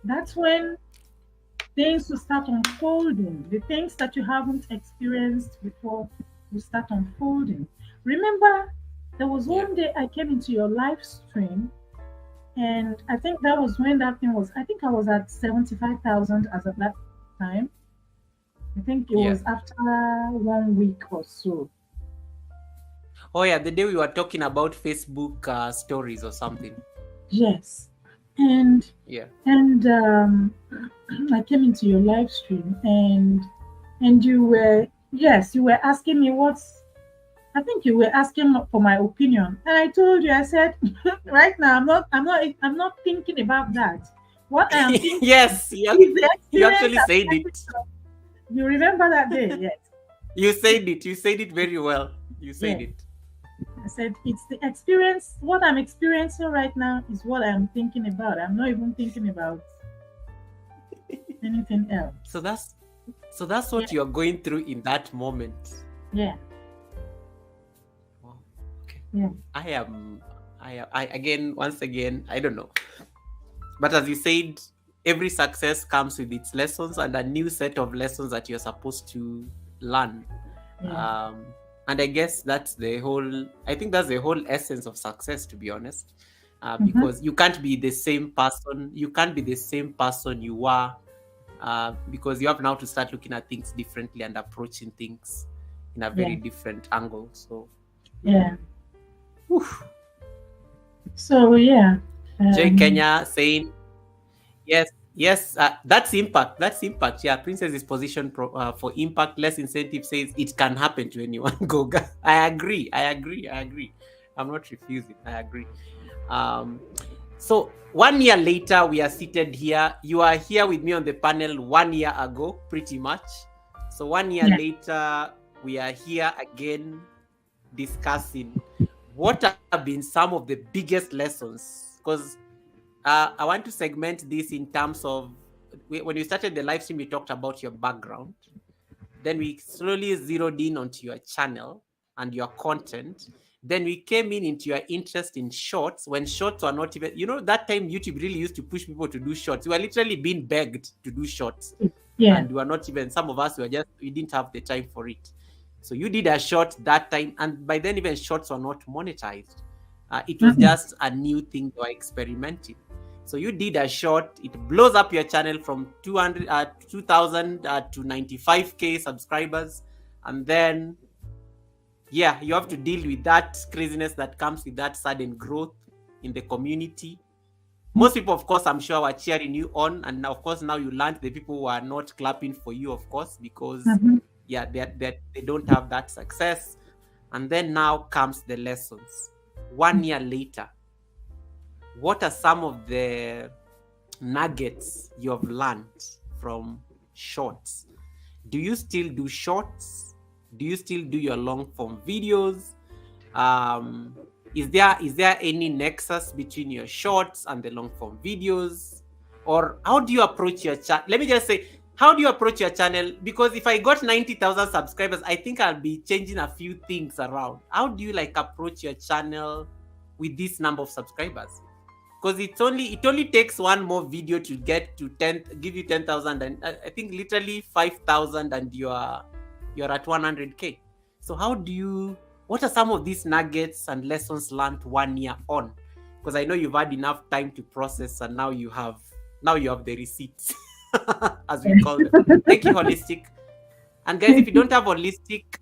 that's when things will start unfolding. The things that you haven't experienced before will start unfolding. Remember, there was one day I came into your live stream, and I think that was when that thing was. I think I was at 75,000 as at that time. I think it was after 1 week or so. Oh yeah, the day we were talking about Facebook stories or something. Yes, and I came into your live stream, and you were asking me I think you were asking for my opinion, and I told you, I said, right now I'm not thinking about that. What I am thinking you actually said it. You remember that day? Yes. You said it. You said it very well. You said it. I said it's the experience. What I'm experiencing right now is what I'm thinking about. I'm not even thinking about anything else. So that's what you're going through in that moment. Yeah. Wow. Okay. Yeah. Once again, I don't know. But as you said, every success comes with its lessons and a new set of lessons that you're supposed to learn. Yeah. And I guess that's the whole essence of success, to be honest. Because you can't be the same person. You can't be the same person you were, because you have now to start looking at things differently and approaching things in a very different angle. So So Jay Kenya saying yes, that's impact. Yeah, Princess is positioned for impact. Less incentive says it can happen to anyone. Goga. I agree. I'm not refusing. I agree. So 1 year later, we are seated here. You are here with me on the panel 1 year ago, pretty much. So 1 year later, we are here again discussing what have been some of the biggest lessons. Because I want to segment this in terms of, when you started the live stream, you talked about your background. Then we slowly zeroed in onto your channel and your content. Then we came into your interest in shorts, when shorts were not even, that time YouTube really used to push people to do shorts. We were literally being begged to do shorts. Yeah. And we were not even, some of us we didn't have the time for it. So you did a short that time, and by then even shorts were not monetized. It was just a new thing you were experimenting. So you did a short, it blows up your channel from 2,000 to 95k subscribers, and then yeah, you have to deal with that craziness that comes with that sudden growth in the community. Most people, of course, I'm sure, were cheering you on, and of course now you learned the people who are not clapping for you, of course, because yeah, they don't have that success. And then now comes the lessons. 1 year later, what are some of the nuggets you have learned from shorts? Do you still do shorts? Do you still do your long form videos? Is there any nexus between your shorts and the long form videos? Or how do you approach your channel? Let me just say, how do you approach your channel? Because if I got 90,000 subscribers, I think I'll be changing a few things around. How do you like approach your channel with this number of subscribers? Because it only takes one more video to get to 10, give you 10,000, and I think literally 5,000, and you're at 100k. So what are some of these nuggets and lessons learned 1 year on? Because I know you've had enough time to process, and now you have the receipts, as we call them. Thank you, Holistic. And guys, if you don't have Holistic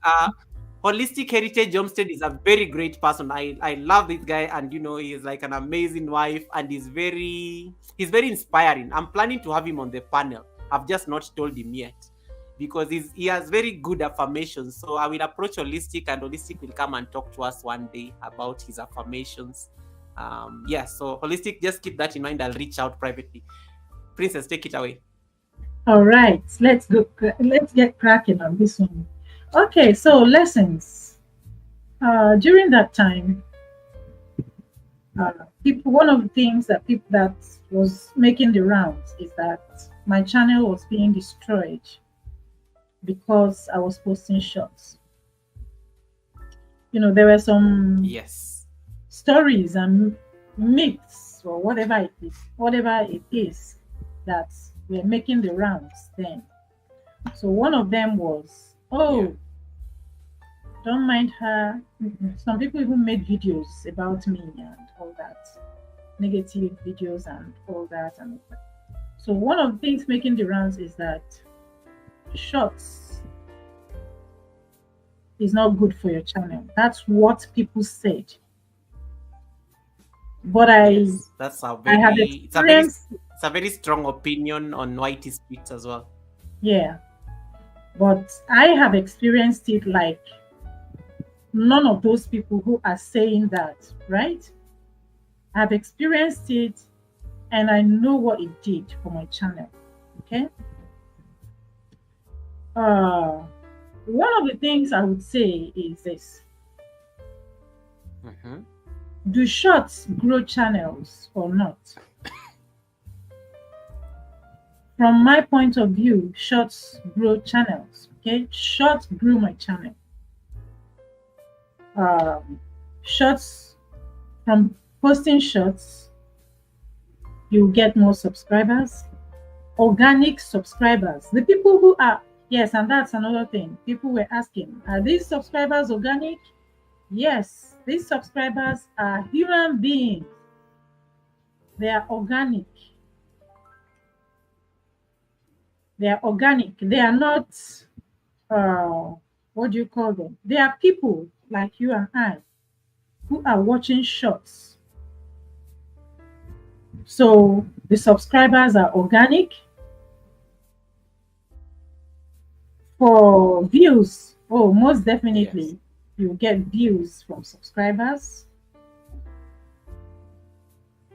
Heritage Homestead is a very great person. I love this guy, and he is like an amazing wife, and he's very inspiring. I'm planning to have him on the panel. I've just not told him yet, because he has very good affirmations. So I will approach Holistic, and Holistic will come and talk to us one day about his affirmations. So Holistic, just keep that in mind. I'll reach out privately. Princess, take it away. All right, let's get cracking on this one. Okay, so lessons. During that time, one of the things that was making the rounds is that my channel was being destroyed because I was posting shorts. There were some stories and myths or whatever it is that were making the rounds then. So one of them was, don't mind her. Some people even made videos about me and all that, negative videos and all that. So one of the things making the rounds is that shorts is not good for your channel. That's what people said. But it's a very strong opinion on Whitey Street as well. Yeah. But I have experienced it like none of those people who are saying that, right? I've experienced it, and I know what it did for my channel. Okay. One of the things I would say is this. Do shorts grow channels or not? From my point of view, shorts grow channels. Okay, shorts grew my channel. Shorts, from posting shorts, you get more subscribers, organic subscribers. The people who are, yes, and that's another thing. People were asking, are these subscribers organic? Yes, these subscribers are human beings. They are organic. They are organic. They are not, what do you call them? They are people like you and I who are watching shorts. So the subscribers are organic. For views, most definitely, you get views from subscribers.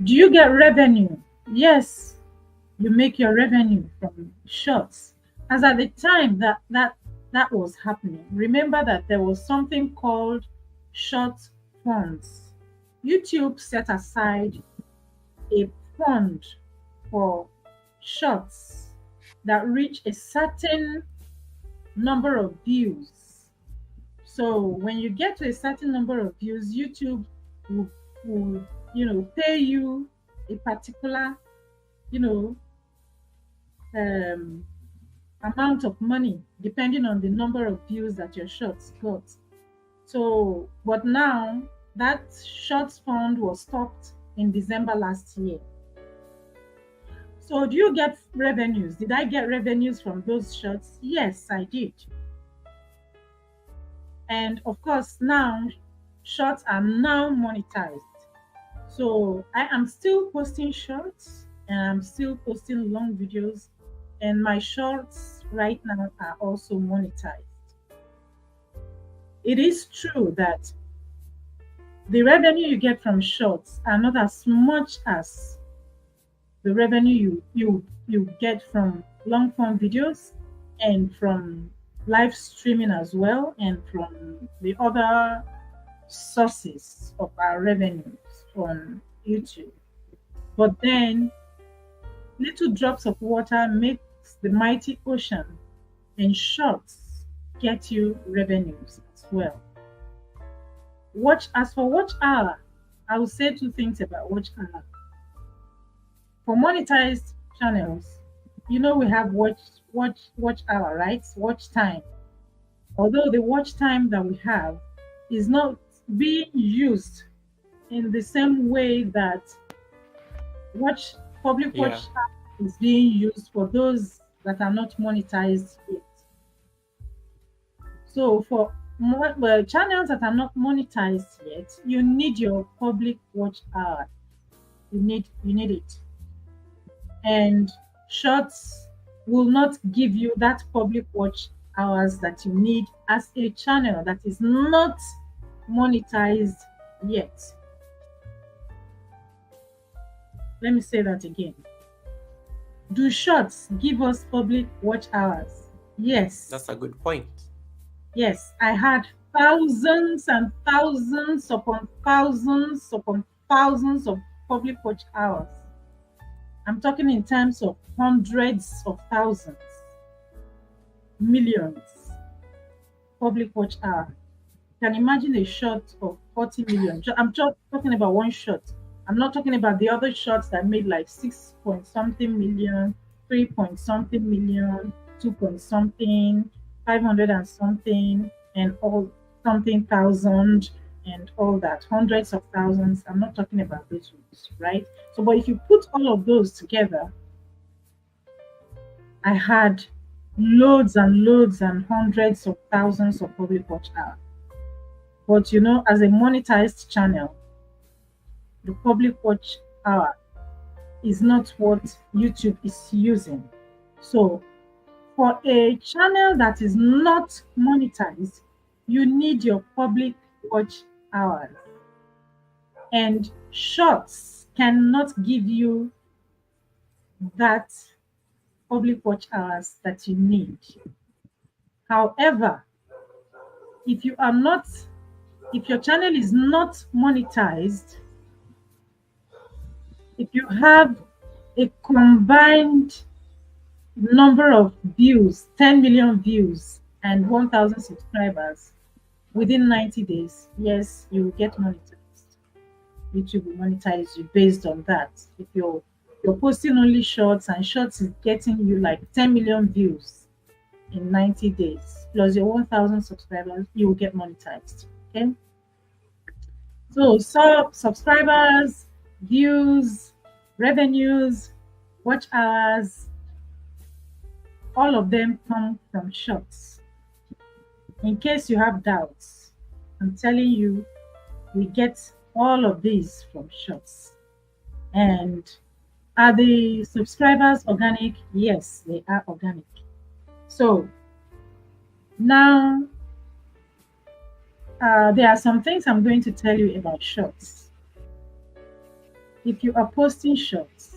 Do you get revenue? Yes. You make your revenue from shorts. As at the time that was happening, remember that there was something called short funds. YouTube set aside a fund for shorts that reach a certain number of views. So when you get to a certain number of views, YouTube will pay you a particular amount of money depending on the number of views that your shorts got. So, but now that shorts fund was stopped in December last year. So do you get revenues? Did I get revenues from those shorts? Yes, I did. And of course, now shorts are now monetized. So I am still posting shorts and I'm still posting long videos, and my shorts right now are also monetized. It is true that the revenue you get from shorts are not as much as the revenue you get from long form videos and from live streaming as well, and from the other sources of our revenues on YouTube. But then little drops of water makes the mighty ocean, and shorts get you revenues as well. As for watch hour, I will say two things about watch hour. For monetized channels, we have watch hour, right? Watch time. Although the watch time that we have is not being used in the same way that watch public Yeah. watch hour is being used for those that are not monetized yet. So for channels that are not monetized yet, you need your public watch hour. You need it. And shorts will not give you that public watch hours that you need as a channel that is not monetized yet. Let me say that again. Do shorts give us public watch hours? Yes. That's a good point. Yes, I had thousands and thousands upon thousands of public watch hours. I'm talking in terms of hundreds of thousands, millions public watch hour. You can imagine a shot of 40 million. I'm just talking about one shot. I'm not talking about the other shots that made like 6 point something million, 3 point something million, 2 point something, 500 and something, and all something thousand and all that, hundreds of thousands. I'm not talking about those ones, right? So, but if you put all of those together, I had loads and loads and hundreds of thousands of public watch hours. But as a monetized channel, the public watch hour is not what YouTube is using. So for a channel that is not monetized, you need your public watch hours. And shorts cannot give you that public watch hours that you need. However, if your channel is not monetized, if you have a combined number of views, 10 million views and 1,000 subscribers within 90 days, yes, you will get monetized. YouTube will monetize you based on that. If you're posting only shorts, and shorts is getting you like 10 million views in 90 days plus your 1,000 subscribers, you will get monetized. Okay. So subscribers, views, revenues, watch hours, all of them come from shorts. In case you have doubts, I'm telling you, we get all of these from shorts. And are the subscribers organic? Yes, they are organic. So now there are some things I'm going to tell you about shorts. If you are posting shorts,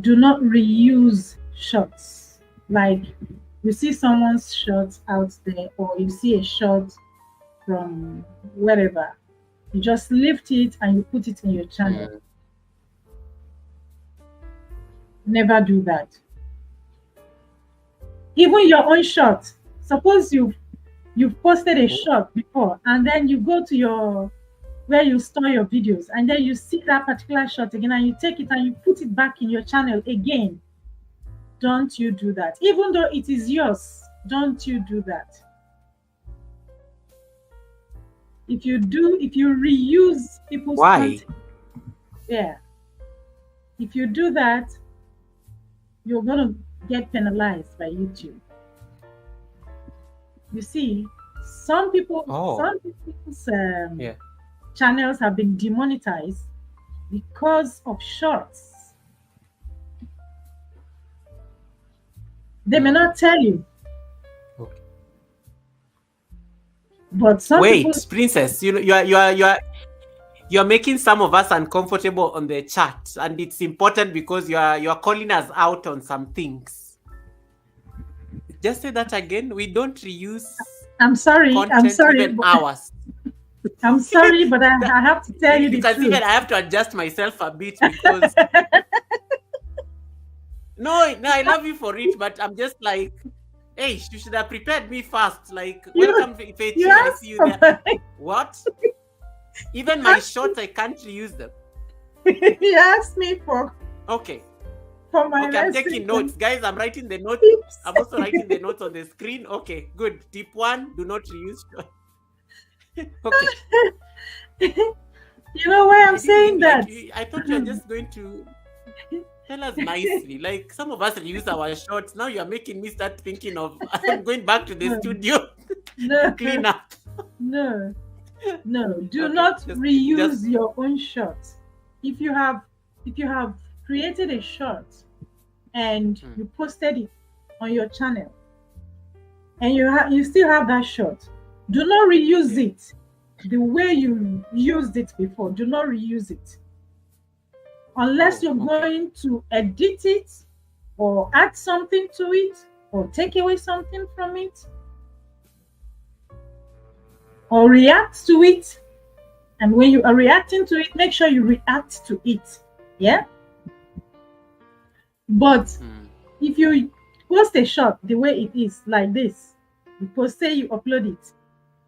do not reuse shorts. Like you see someone's shorts out there, or you see a short from wherever, you just lift it and you put it in your channel. Never do that. Even your own short. Suppose you've posted a short before, and then you go to where you store your videos, and then you see that particular shot again, and you take it and you put it back in your channel again. Don't you do that. Even though it is yours, don't you do that. If you reuse people's Why? content, yeah. If you do that, you're gonna get penalized by YouTube. You see, Oh, some people's yeah. channels have been demonetized because of shorts. They may Mm. not tell you, Okay. but some people. Wait, Princess, you're making some of us uncomfortable on the chat, and it's important because you're calling us out on some things. Just say that again. We don't reuse I'm sorry, I'm content, sorry, even but ours. I'm sorry, but That- I have to tell you you the can see that I truth. have to adjust myself a bit because no, I love you for it, but I'm just like, hey, you should have prepared me first. Like, you welcome, you Ifechi. I see asked you for there. my What? Even my shorts, I can't reuse them. you asked me Okay. for my Okay, I'm lessons taking and notes. Guys, I'm writing the notes. tips. I'm also writing the notes on the screen. Okay, good. Tip one, do not reuse. Okay. You know why I'm I didn't saying mean like that? you, I thought you were just going to tell us nicely. Like some of us reuse our shorts. Now you're making me start thinking of I'm going back to the No, studio to no, clean up. no, no. Do Okay, not just reuse your own shot. If you have if you have created a shot and hmm, you posted it on your channel and you still have that shot, do not reuse yeah. it the way you used it before. Do not reuse it unless Oh, you're okay. going to edit it or add something to it or take away something from it or react to it. And when you are reacting to it, make sure you react to it. Yeah. But Hmm. if you post a shot the way it is, like this, you post, say you upload it,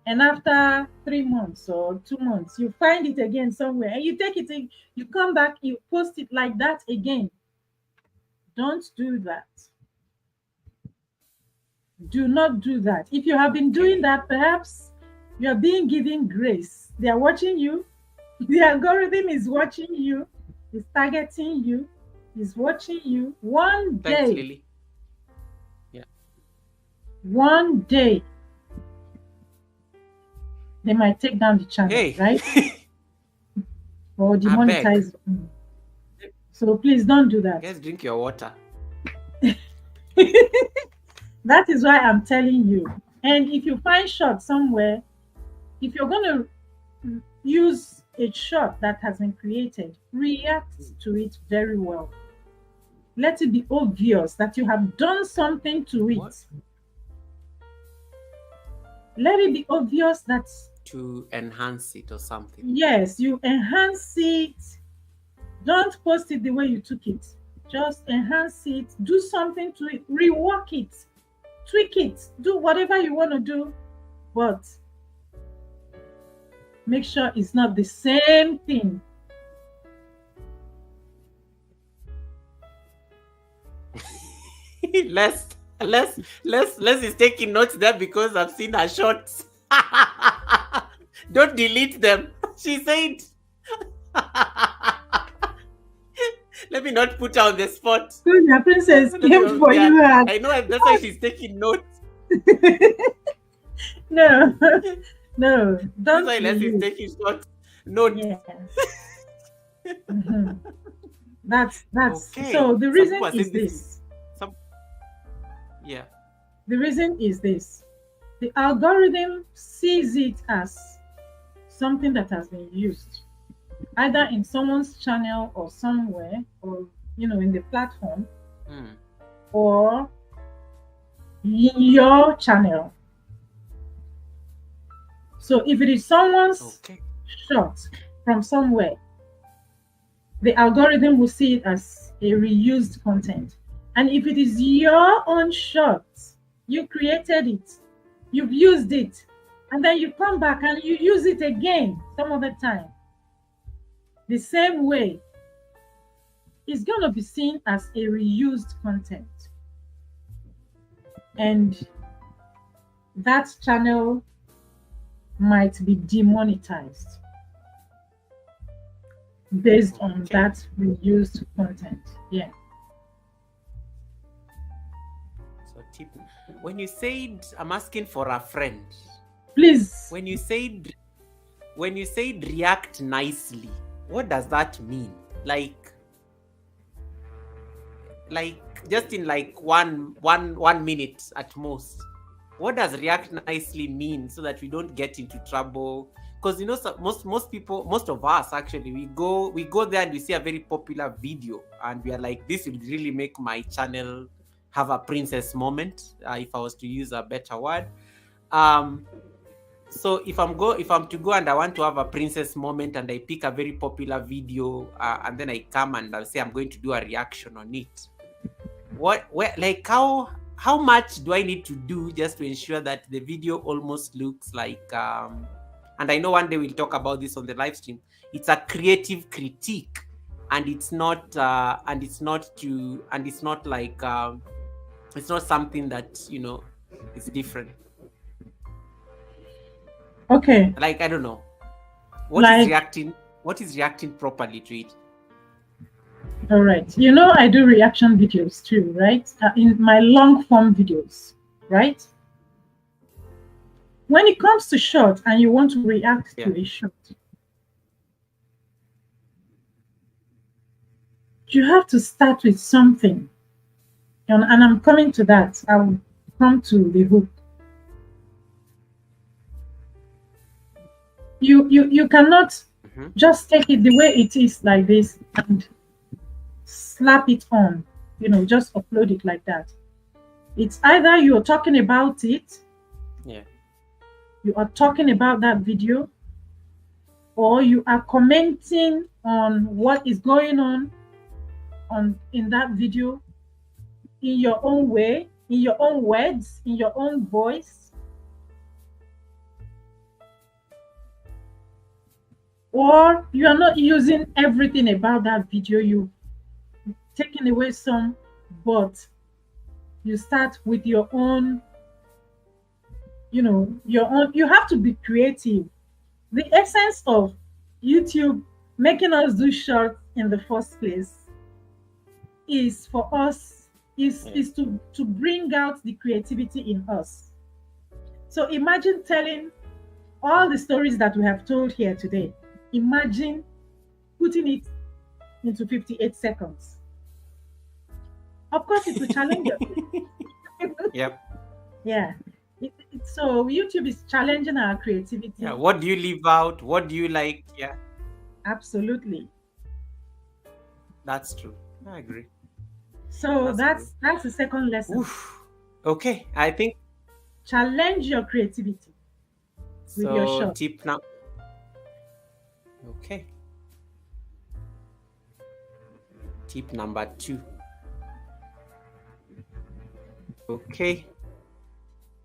and after 3 months or 2 months, you find it again somewhere, and you take it, you come back, you post it like that again. Don't do that. Do not do that. If you have been doing Okay. that, perhaps you are being given grace. They are watching you. The algorithm is watching you, is targeting you, is watching you. Thanks, Lily. Yeah. One day, they might take down the channel, Hey, right? Or I beg. demonetize. So please don't do that. Guys, drink your water. That is why I'm telling you. And if you find shot somewhere, if you're going to use a shot that has been created, react to it very well. Let it be obvious that you have done something to What? it. Let it be obvious that, To enhance it or something. yes, you enhance it. Don't post it the way you took it. Just enhance it. Do something to it. Rework it. Tweak it. Do whatever you want to do. But make sure it's not the same thing. less, less is taking notes there because I've seen her shorts. Don't delete them. She said. Let me not put her on the spot. Your princess came for Yeah, you. I know that's why she's taking notes. No, no, That's don't why Les is reuse. taking short notes. Yes. Mhm. That's Okay. so the Some people reason are is saying this is this. some yeah. The reason is this. The algorithm sees it as something that has been used either in someone's channel or somewhere, or in the platform, Hmm. or in your channel. So if it is someone's Okay. shot from somewhere, the algorithm will see it as a reused content. And if it is your own shot, you created it, you've used it, and then you come back and you use it again some other time, the same way, it's going to be seen as a reused content. And that channel might be demonetized. based on Okay. that reused content. Yeah. So tip. When you said I'm asking for a friend, Please. when you said react nicely, what does that mean? Like just in like one minute at most. What does react nicely mean so that we don't get into trouble? Because most people, most of us actually, we go there and we see a very popular video and we are like, this will really make my channel have a princess moment, if I was to use a better word. So if I'm to go and I want to have a princess moment and I pick a very popular video, and then I come and I'll say I'm going to do a reaction on it, how much do I need to do just to ensure that the video almost looks like, and I know one day we'll talk about this on the live stream, it's a creative critique, and it's not like, it's not something that is different. Okay. Like, I don't know, what is Like, reacting properly to it? all right. I do reaction videos too, right? In my long form videos, right? When it comes to short and you want to react Yeah. to a short, you have to start with something. And I'm coming to that. I'll come to the hook. You cannot just take it the way it is like this and slap it on, just upload it like that. It's either you're talking about it, Yeah. you are talking about that video, or you are commenting on what is going on in that video in your own way, in your own words, in your own voice. Or you are not using everything about that video, you taking away some, but you start with your own, you have to be creative. The essence of YouTube making us do short in the first place is for us, is to bring out the creativity in us. So imagine telling all the stories that we have told here today. Imagine putting it into 58 seconds. Of course, it will challenge us. Yep. Yeah. So YouTube is challenging our creativity. Yeah. What do you leave out? What do you like? Yeah. Absolutely. That's true. I agree. So that's the second lesson. Oof. Okay, I think Challenge your creativity with your so. shot. Tip now. Okay. Tip number 2. Okay.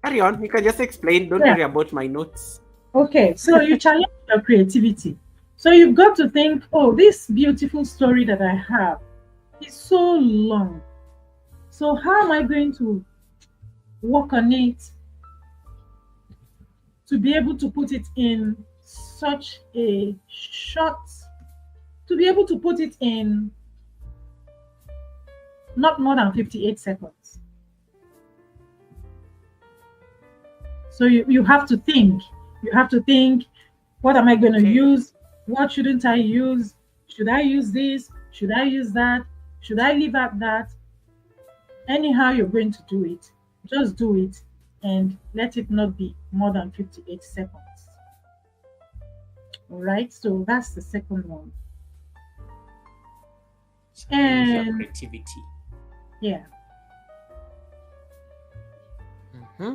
Carry on. You can just explain. Don't worry about my notes. Okay, so you challenge your creativity. So you've got to think, oh, this beautiful story that I have is so long. So how am I going to work on it to be able to put it in such a short, to be able to put it in not more than 58 seconds. So you have to think. You have to think, what am I going to use? What shouldn't I use? Should I use this? Should I use that? Should I leave out that? Anyhow you're going to do it, just do it and let it not be more than 58 seconds. All right, so that's the second one. And creativity. Yeah. Mm-hmm.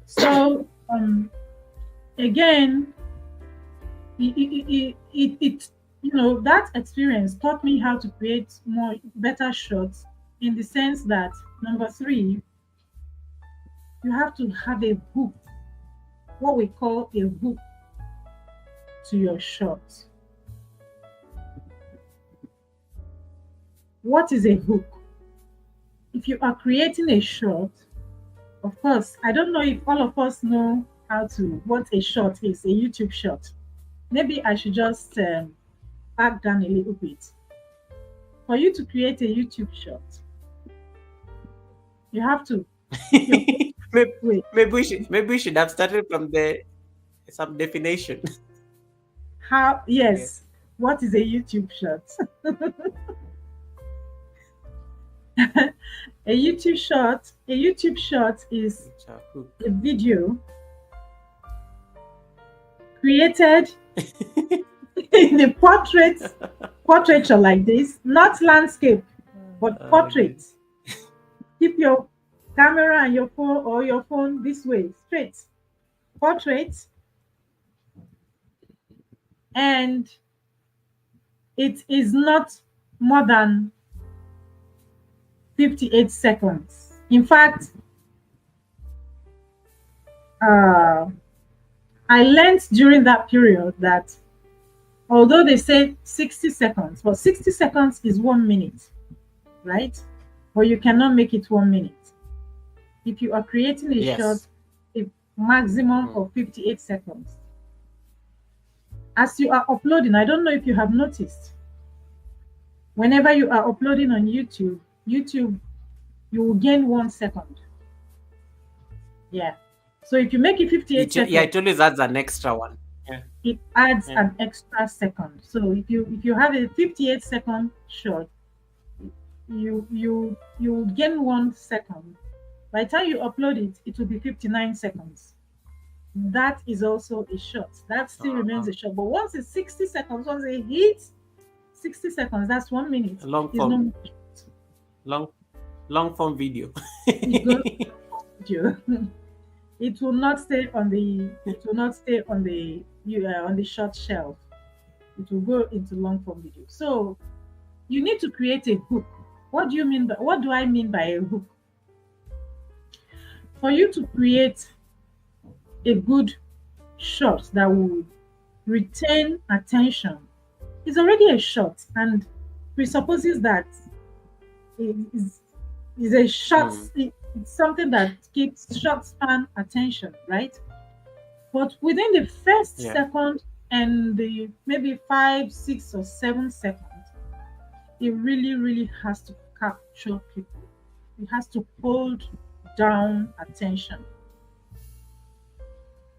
So again, it that experience taught me how to create better shots, in the sense that number 3, you have to have a hook, what we call a hook to your shot. What is a hook? If you are creating a shot, of course, I don't know if all of us know what a shot is, a YouTube shot. Maybe I should just back down a little bit. For you to create a YouTube short, you have to keep your maybe, wait. maybe we should have started from some definition. How? Yeah. Yes. What is a YouTube short? A YouTube short is It's a hook. a video created in a portraiture like this, not landscape, but portrait. Keep your camera and your phone or your phone this way, straight. Portrait. And it is not more than 58 seconds. In fact, I learned during that period that although they say 60 seconds, but 60 seconds is 1 minute, right? But you cannot make it 1 minute. If you are creating a short, a maximum of 58 seconds. As you are uploading, I don't know if you have noticed, whenever you are uploading on YouTube, you will gain 1 second. Yeah. So if you make it 58 seconds, it always adds an extra one. Yeah. It adds an extra second. So if you have a 58 second short, you gain 1 second. By the time you upload it, it will be 59 seconds. That is also a short. That still remains a short. But once it's 60 seconds, once it hits 60 seconds, that's 1 minute. Long form. Long form video. It will not stay on the short shelf. It will go into long form video. So you need to create a hook. What do I mean by a hook? For you to create a good shot that will retain attention, it's already a shot and presupposes that it is a short. It's something that keeps short span attention, right? But within the first second and the maybe 5, 6, or 7 seconds, it really has to capture people. It has to hold down attention.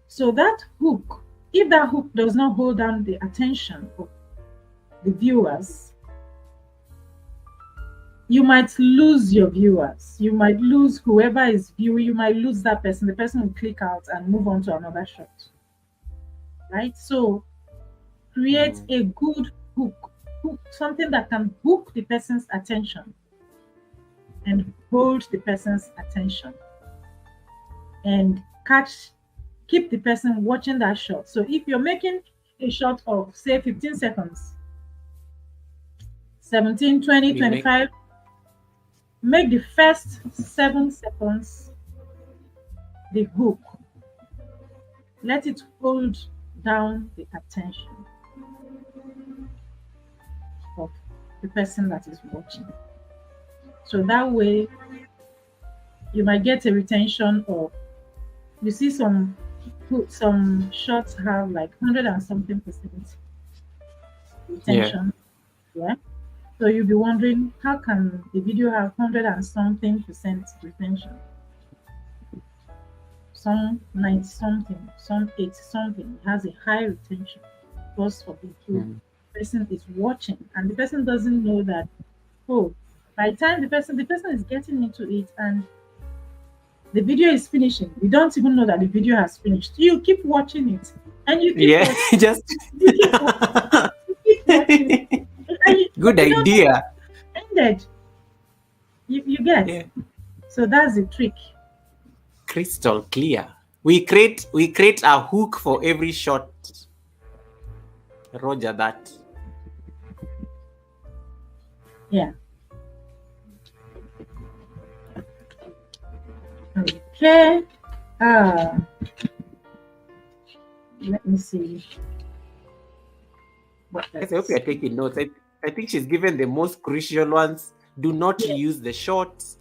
So that hook, if that hook does not hold down the attention of the viewers, you might lose your viewers. You might lose whoever is viewing. You might lose that person. The person will click out and move on to another shot. Right? So create a good hook, something that can hook the person's attention and hold the person's attention and keep the person watching that shot. So if you're making a shot of say 15 seconds, 17, 20, 25, make the first 7 seconds the hook. Let it hold down the attention of the person that is watching. So that way you might get a retention of, you see some shots have like 100 and something percent retention. Yeah. So you'll be wondering, how can the video have 100 and something percent retention? Some 90 something, some 80 something. It has a high retention because of the person is watching, and the person doesn't know that. Oh, by the time the person is getting into it and the video is finishing, you don't even know that the video has finished. You keep watching it, and you keep watching, just you keep watching it. Good idea. Ended. You get. So that's the trick. Crystal clear. We create a hook for every shot. Roger that. Yeah. Okay. Let me see. I hope you're taking notes. I think she's given the most crucial ones. Do not use the shorts.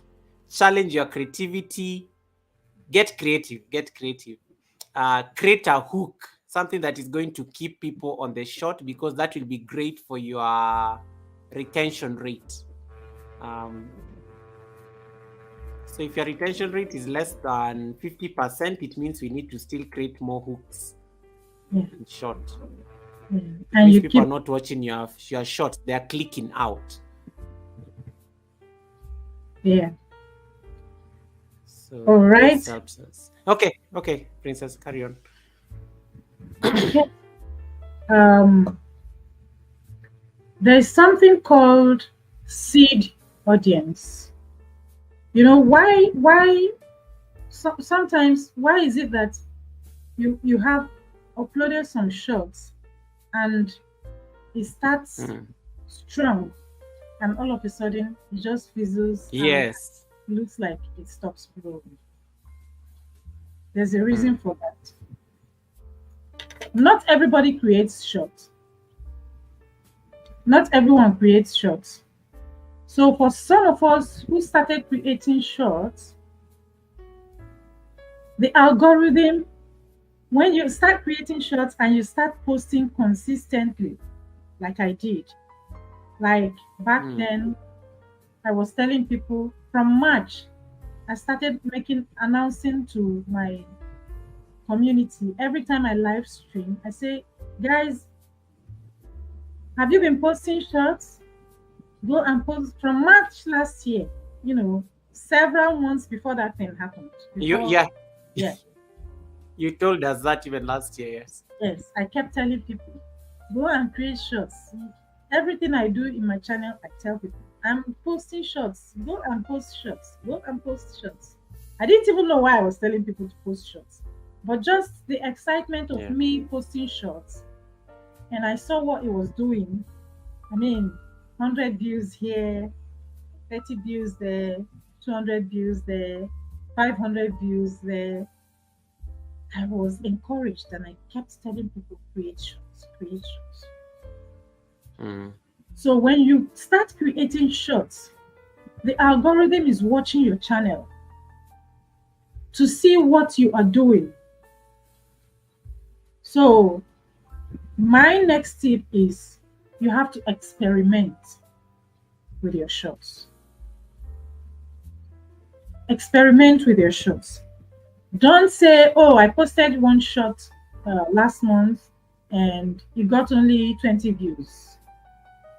Challenge your creativity. Get creative. Create a hook. something that is going to keep people on the short, because that will be great for your retention rate. So if your retention rate is less than 50%, it means we need to still create more hooks in short. And people are not watching your short, they are clicking out. Yeah. So all right. this helps us. Okay, Princess, carry on. There's something called seed audience. You know, sometimes why is it that you have uploaded some shorts and it starts strong, and all of a sudden it just fizzles. Yes. And looks like it stops growing. There's a reason for that. Not everybody creates shorts. Not everyone creates shorts. So for some of us who started creating shorts, the algorithm, when you start creating shorts and you start posting consistently, like I did, like back then, I was telling people from March, I started announcing to my community every time I live stream. I say, guys, have you been posting shorts? Go and post. From March last year, you know, several months before that thing happened. Yeah. You told us that even last year, yes. Yes, I kept telling people, go and create shorts. Everything I do in my channel, I tell people, I'm posting shorts. Go and post shorts. Go and post shorts. I didn't even know why I was telling people to post shorts, but just the excitement of me posting shorts, and I saw what it was doing. I mean, 100 views here, 30 views there, 200 views there, 500 views there. I was encouraged, and I kept telling people, create shorts, create shorts. So when you start creating shorts, the algorithm is watching your channel to see what you are doing. So my next tip is you have to experiment with your shorts. Experiment with your shorts. Don't say, oh, I posted one short last month and it got only 20 views.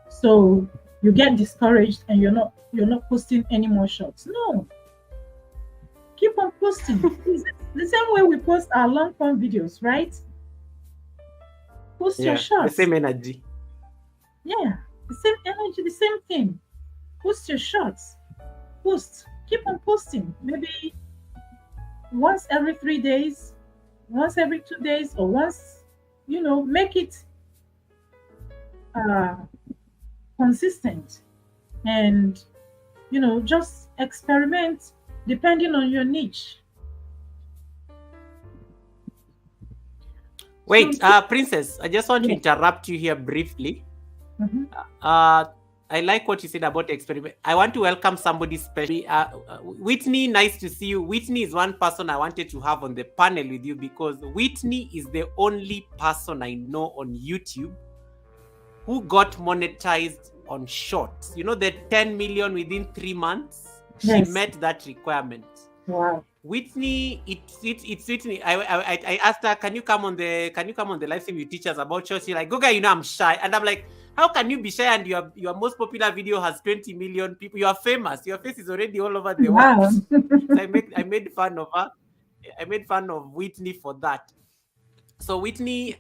So you get discouraged and you're not posting any more shorts. No. Keep on posting. It's the same way we post our long form videos, right? Post your shorts. The same energy. Yeah, the same energy, the same thing. Post your shorts. Post. Keep on posting. Maybe once every 3 days, once every 2 days, or once, make it consistent, and just experiment depending on your niche. Wait, Princess, I just want to interrupt you here briefly. I like what you said about experiment. I want to welcome somebody specially. Whitney, nice to see you. Whitney is one person I wanted to have on the panel with you, because Whitney is the only person I know on YouTube who got monetized on shorts. You know, the 10 million within 3 months? She met that requirement. Wow. Whitney, it's Whitney. I asked her, can you come on the live stream? You teach us about shorts. She's like, Goga, I'm shy. And I'm like, how can you be shy and your most popular video has 20 million people? You are famous. Your face is already all over the world. So I made fun of her. I made fun of Whitney for that. So Whitney,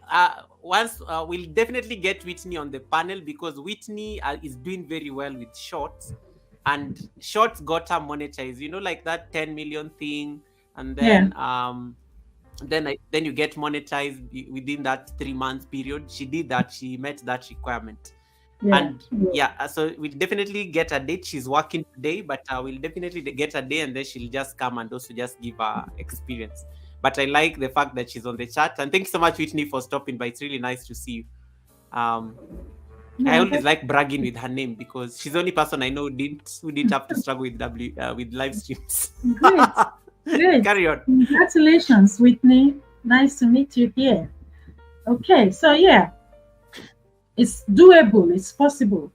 we'll definitely get Whitney on the panel, because Whitney is doing very well with shorts, and shorts got her monetized. Like that 10 million thing, and then then you get monetized within that 3 month period. She did that. She met that requirement. So we'll definitely get a date. She's working today, but we'll definitely get a day, and then she'll just come and also just give her experience. But I like the fact that she's on the chat, and thank you so much, Whitney, for stopping by. It's really nice to see you. I always like bragging with her name, because she's the only person I know who didn't have to struggle with live streams. Great. Carry on. Congratulations, Whitney. Nice to meet you here. Okay, so yeah, it's doable, it's possible,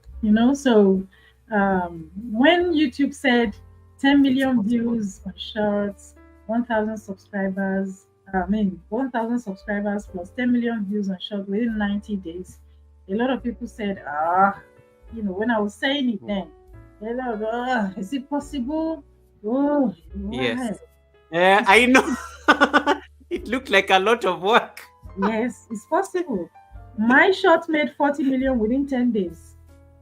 So when YouTube said 10 It's million possible. views on shorts, 1,000 subscribers, 1,000 subscribers plus 10 million views on short within 90 days, a lot of people said, when I was saying it Mm. then, a lot of, is it possible? Oh, Yes. why? It's I know. possible. It looked like a lot of work. Yes, it's possible. My short made 40 million within 10 days.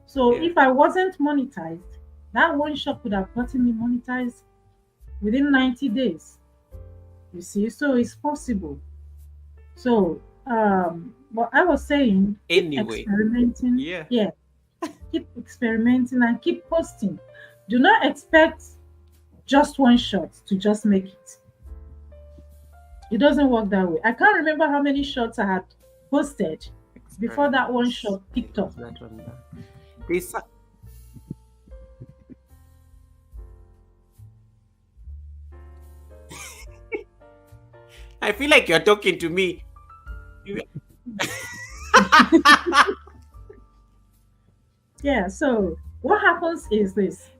So Yeah. if I wasn't monetized, that one shot could have gotten me monetized within 90 days. You see, so it's possible. So what I was saying, keep Anyway. experimenting. Yeah. Yeah, keep experimenting and keep posting. Do not expect just one shot to just make it. It doesn't work that way. I can't remember how many shots I had posted before that one Experiments. shot I picked up. love that one. There's so- I feel like you're talking to me. You- Yeah, so what happens is this.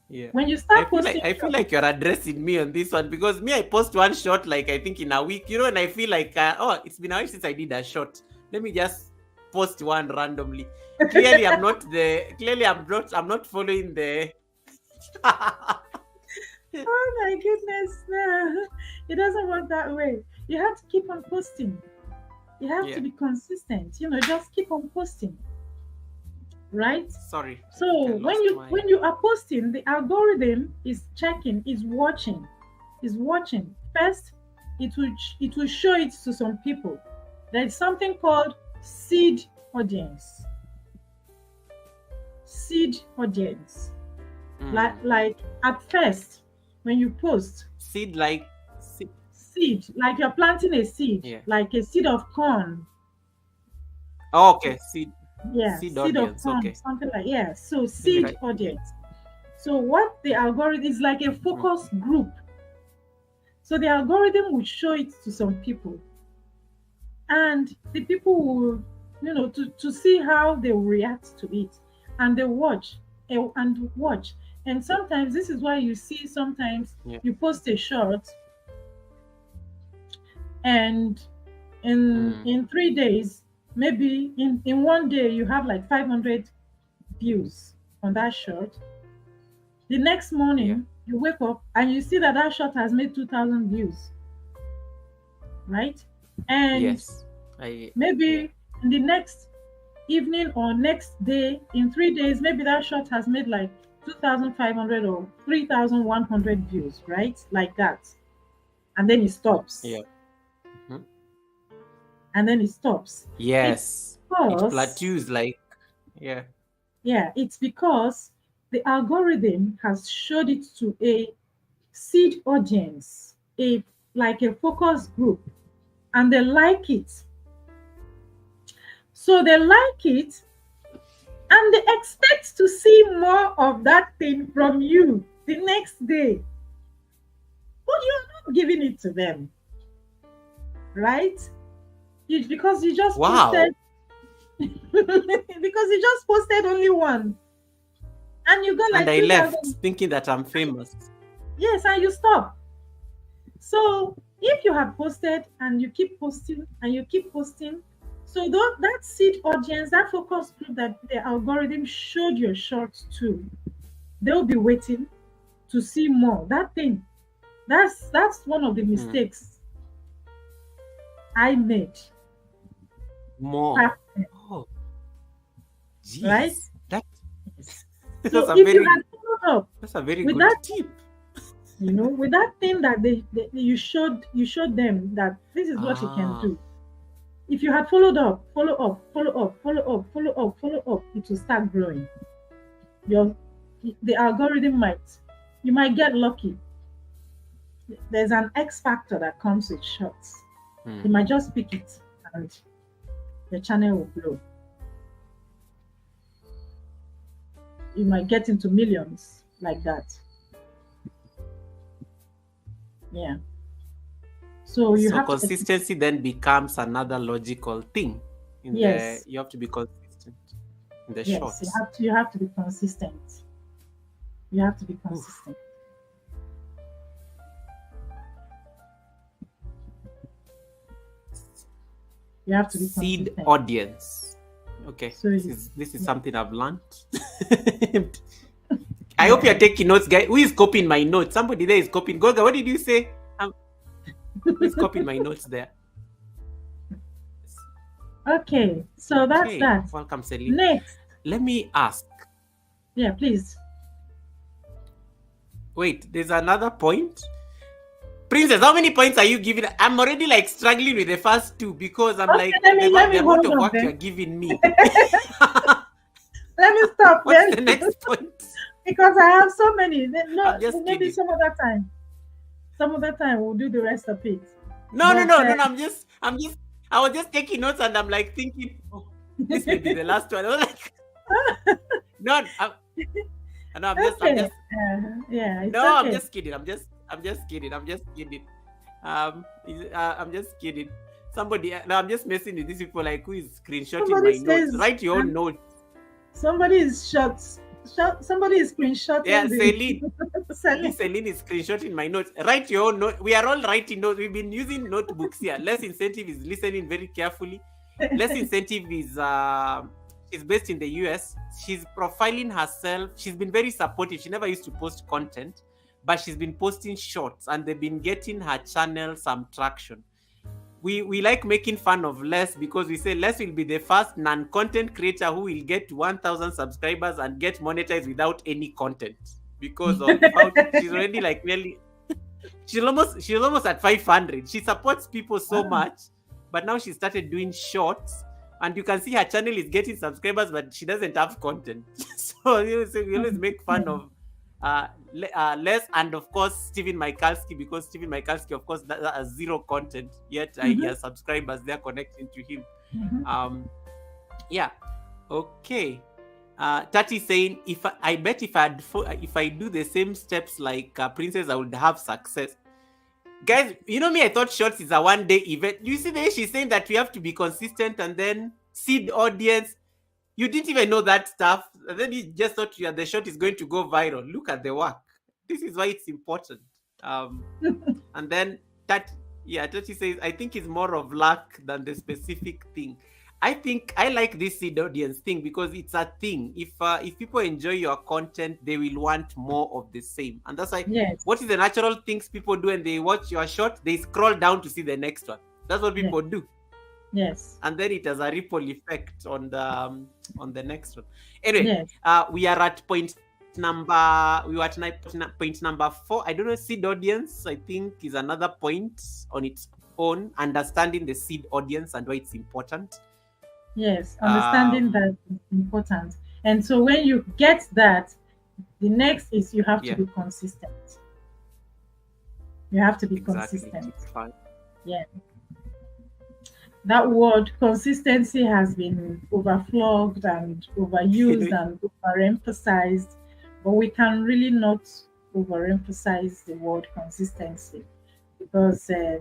yeah. When you start posting I feel short, like you're addressing me on this one because me I post one shot like I think in a week, and I feel like oh, it's been a while since I did a shot. Let me just post one randomly. I'm not following the oh my goodness, no, it doesn't work that way. You have to keep on posting. You have to yeah. be consistent. Just keep on posting, right? Sorry, I think So I when lost you my when you are posting, the algorithm is checking, is watching. First, it will show it to some people. There's something called seed audience. Seed audience. like mm. like at first when you post Seed like seed. seed, like you're planting a seed, Yeah. like a seed of corn. Oh, okay, Yeah, seed seed of audience. corn, Okay, something like, yeah, so let me seed write. audience. So what the algorithm is, like a Mm. focus group. So the algorithm will show it to some people, and the people will, to see how they will react to it, and they watch, and watch. And sometimes this is why you see, sometimes Yeah. you post a short, and in Mm. 3 days, maybe in one day, you have like 500 views on that short. The next Yeah. morning you wake up and you see that that short has made 2,000 views, right? And Yes. Yeah. maybe in the next evening or next day, in 3 days, maybe that short has made like 2,500 or 3,100 views, right? Like that. And then it stops. Yeah. Mhm. And then it stops. It's Yes. It because plateaus like yeah. Yeah, it's because the algorithm has showed it to a seed audience, like a focus group, and they like it. So they like it, and they expect to see more of that thing from you the next day. But you're not giving it to them, right? Because you just Wow. posted because you just posted only one, and you got And like I left 2,000. thinking that I'm famous. Yes, and you stop. So if you have posted and you keep posting and you keep posting, so that seed audience, that focus group that the algorithm showed your shorts to, they'll be waiting to see more. That thing, that's one of the Mm. mistakes I made More. back then, Oh, right? jeez. That So if you had followed up that's a very with good that, tip. with that thing that you showed them that this is what you can Ah. do. If you had followed up, follow up, follow up, follow up, follow up, follow up, it will start growing. Your the algorithm you might get lucky. There's an X factor that comes with shorts. You Mm. might just pick it and your channel will blow. You might get into millions like that. Yeah. So you So have to consistency then becomes another logical thing. yes, You have to be consistent in the yes, shorts. you have to be consistent. You have to be Oof. consistent. You have to be Seed consistent. audience. Okay, So this is yeah. something I've learned. I hope you're taking notes, guys. Who is copying my notes? Somebody there is copying. Goga, what did you say? Who is copying my notes there? Okay, so that's Okay, that. welcome, Celine. Next, Let me ask. yeah, please. Wait, there's another point. Princess, how many points are you giving? I'm already like struggling with the first two because I'm Okay, like let me the amount hold of on work then. you're giving me. Let me stop What's then the next point? because I have so many. No, I'm just maybe kidding. some other time. Some other time we'll do the rest of it. No, no, But no, no, no. I was just taking notes and I'm like thinking, oh, this may be the last one. I was like, no, okay, yeah, it's no, I'm okay. just kidding. I'm just kidding. I'm just kidding. I'm just kidding. No, I'm just messing with these people. Like, who is screenshotting Somebody my notes? says Write your own notes. somebody is somebody is screenshotting Yeah, the selling. Celine is screenshotting my notes. Write your own note. We are all writing notes. We've been using notebooks here. Less Incentive is listening very carefully. Less Incentive is she's based in the US. She's profiling herself. She's been very supportive. She never used to post content, but she's been posting shorts and they've been getting her channel some traction. We like making fun of Les because we say Les will be the first non-content creator who will get 1,000 subscribers and get monetized without any content because of how she's already like nearly she's almost at 500. She supports people so Wow. much, but now she started doing shorts and you can see her channel is getting subscribers, but she doesn't have content. So we always make fun of Les and of course Stephen Michalski because Stephen Michalski of course has zero content yet he has subscribers they're connecting to him. Yeah, okay. Tati saying I bet if I do the same steps like Princess I would have success. Guys, you know me, I thought shorts is a one-day event. You see the way she's saying that we have to be consistent and then seed audience. You didn't even know that stuff. And then you just thought the short is going to go viral. Look at the work. This is why it's important. And then Tati says, I think it's more of luck than the specific thing. I think I like this seed audience thing because it's a thing. If people enjoy your content, they will want more of the same. And that's why what is the natural things people do when they watch your short? They scroll down to see the next one. That's what people do. Yes. And then it has a ripple effect on the next one. Anyway, yes. We are at point number 4. I don't know, seed audience, I think, is another point on its own, understanding the seed audience and why it's important. Yes, understanding that is important. And so when you get that, the next is you have to be consistent. You have to be consistent. Yeah. That word consistency has been overflogged and overused and overemphasized, but we can really not overemphasize the word consistency because there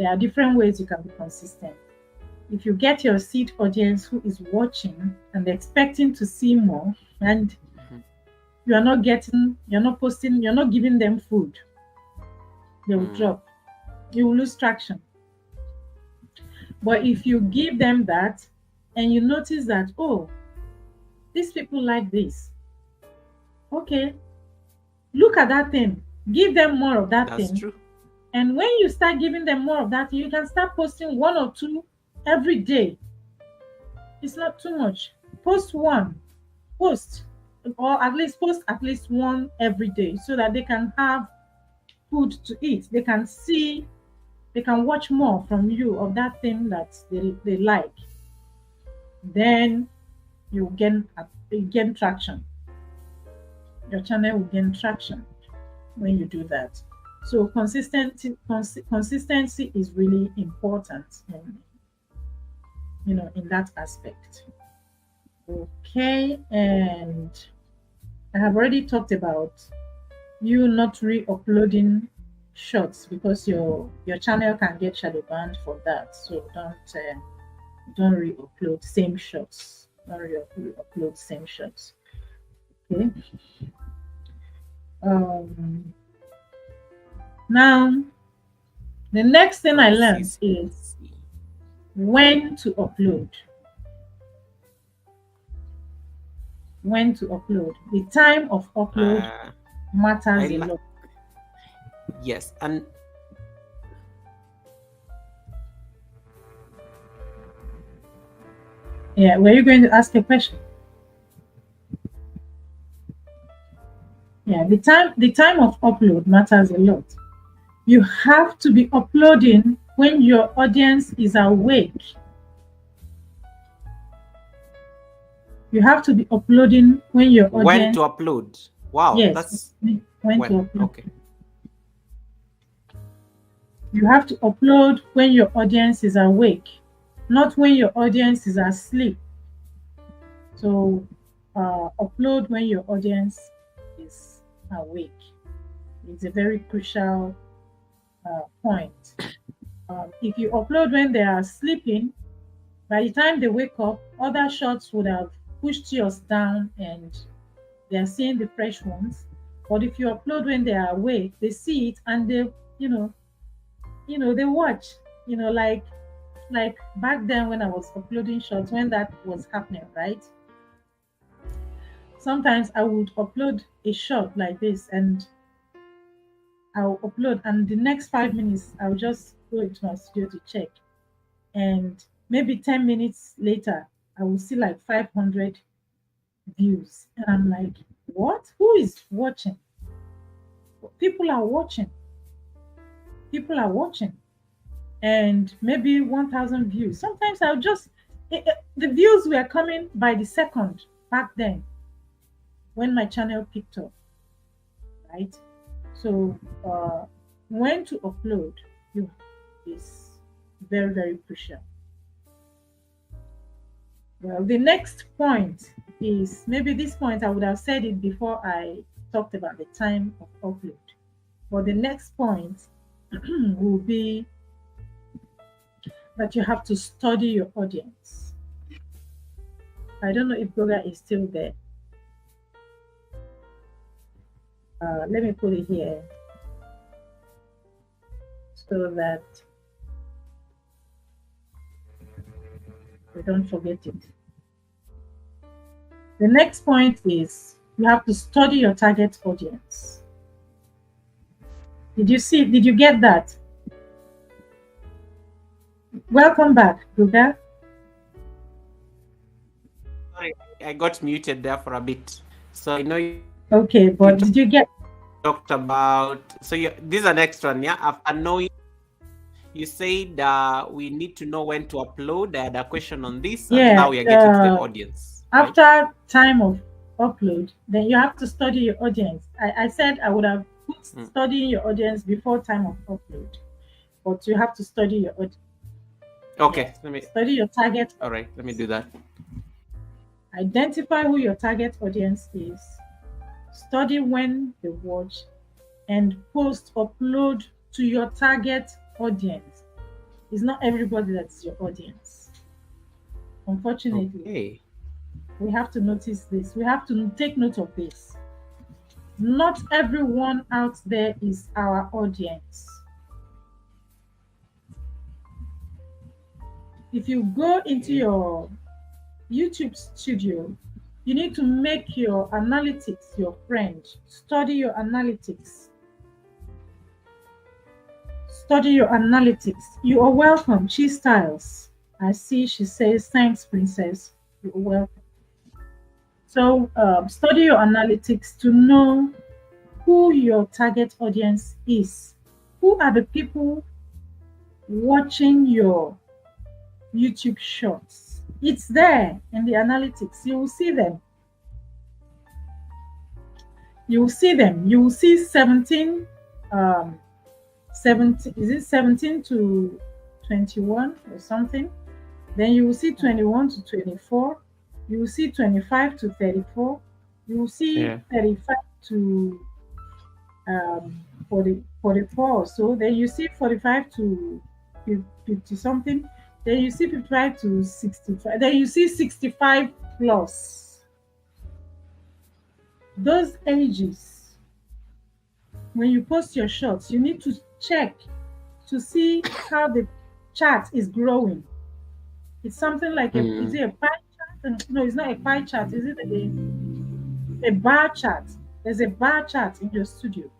are different ways you can be consistent. If you get your seed audience who is watching and expecting to see more, and you're not posting, you're not giving them food, they will drop. You will lose traction. But if you give them that and you notice that, oh, these people like this, okay, look at that thing, give them more of that thing. That's true. And when you start giving them more of that, you can start posting 1 or 2 every day. It's not too much. Post or at least post at least 1 every day so that they can have food to eat. They can see, they can watch more from you of that thing that they like. Then you gain traction. Your channel will gain traction when you do that. So consistency is really important in that aspect. Okay, and I have already talked about you not re-uploading shorts because your channel can get shadow banned for that. So don't re-upload same shots. Don't re-upload same shots. Okay. Now the next thing I learned is when to upload. When to upload. The time of upload matters a lot. Yes, and yeah, were you going to ask a question? Yeah, the time of upload matters a lot. You have to be uploading when your audience is awake. You have to be uploading when your audience. When to upload? Wow, yes, that's when to upload. Okay. You have to upload when your audience is awake, not when your audience is asleep. So upload when your audience is awake. It's a very crucial point. If you upload when they are sleeping, by the time they wake up, other shots would have pushed yours down and they are seeing the fresh ones. But if you upload when they are awake, they see it and they, they watch. Like back then when I was uploading shots, when that was happening, right? Sometimes I would upload a shot like this and I'll upload, and the next 5 minutes I'll just go into my studio to check. And maybe 10 minutes later, I will see like 500 views. And I'm like, what? Who is watching? People are watching. People are watching. And maybe 1,000 views. Sometimes I'll just, the views were coming by the second back then when my channel picked up, right? So when to upload is very, very crucial. Well, the next point is, maybe this point I would have said it before I talked about the time of upload. But the next point will be that you have to study your audience. I don't know if Goga is still there. Let me put it here so that we don't forget it. The next point is you have to study your target audience. Did you get that? Welcome back, Goga. Sorry, I got muted there for a bit. So I know you. Okay, but did you get talked about? So this is the next one, yeah. After knowing, you said we need to know when to upload. I had a question on this, and now we are getting to the audience. After right? Time of upload, then you have to study your audience. I said I would have put studying your audience before time of upload, but you have to study your audience. Okay, yes. Let me study your target. All right, let me do that. Identify who your target audience is. Study when they watch, and upload to your target audience. It's not everybody that's your audience. Unfortunately, okay. We have to notice this. We have to take note of this. Not everyone out there is our audience. If you go into your YouTube studio, you need to make your analytics your friend. Study your analytics. Study your analytics. You are welcome, She Styles. I see she says, thanks, Princess. You're welcome. So study your analytics to know who your target audience is. Who are the people watching your YouTube shorts? It's there in the analytics. You will see them. You will see them. You will see 17, 17, is it 17 to 21 or something? Then you will see 21 to 24. You will see 25 to 34. You will see 35 to 44 or so. Then you see 45 to 50 something. Then you see 55 to 65. Then you see 65 plus. Those ages, when you post your shots, you need to check to see how the chart is growing. It's something like is it a pie chart? No, it's not a pie chart. Is it a bar chart? There's a bar chart in your studio.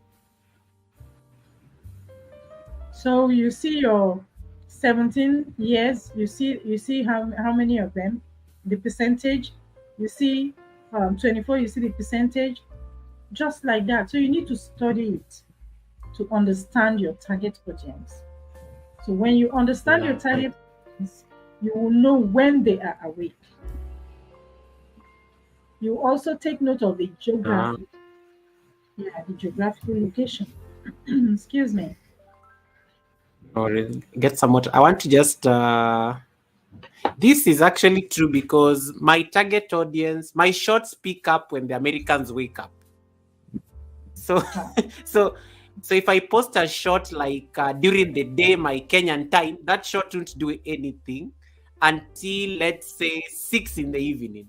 So you see your 17 years, you see how many of them, the percentage, you see 24, you see the percentage, just like that. So you need to study it to understand your target audience. So when you understand your target audience, you will know when they are awake. You also take note of the geography. Yeah, the geographical location. Excuse me. Or get some water. I want to just this is actually true because my target audience, my shorts pick up when the Americans wake up. So so if I post a short like during the day, my Kenyan time, that short won't do anything until, let's say, 6 in the evening.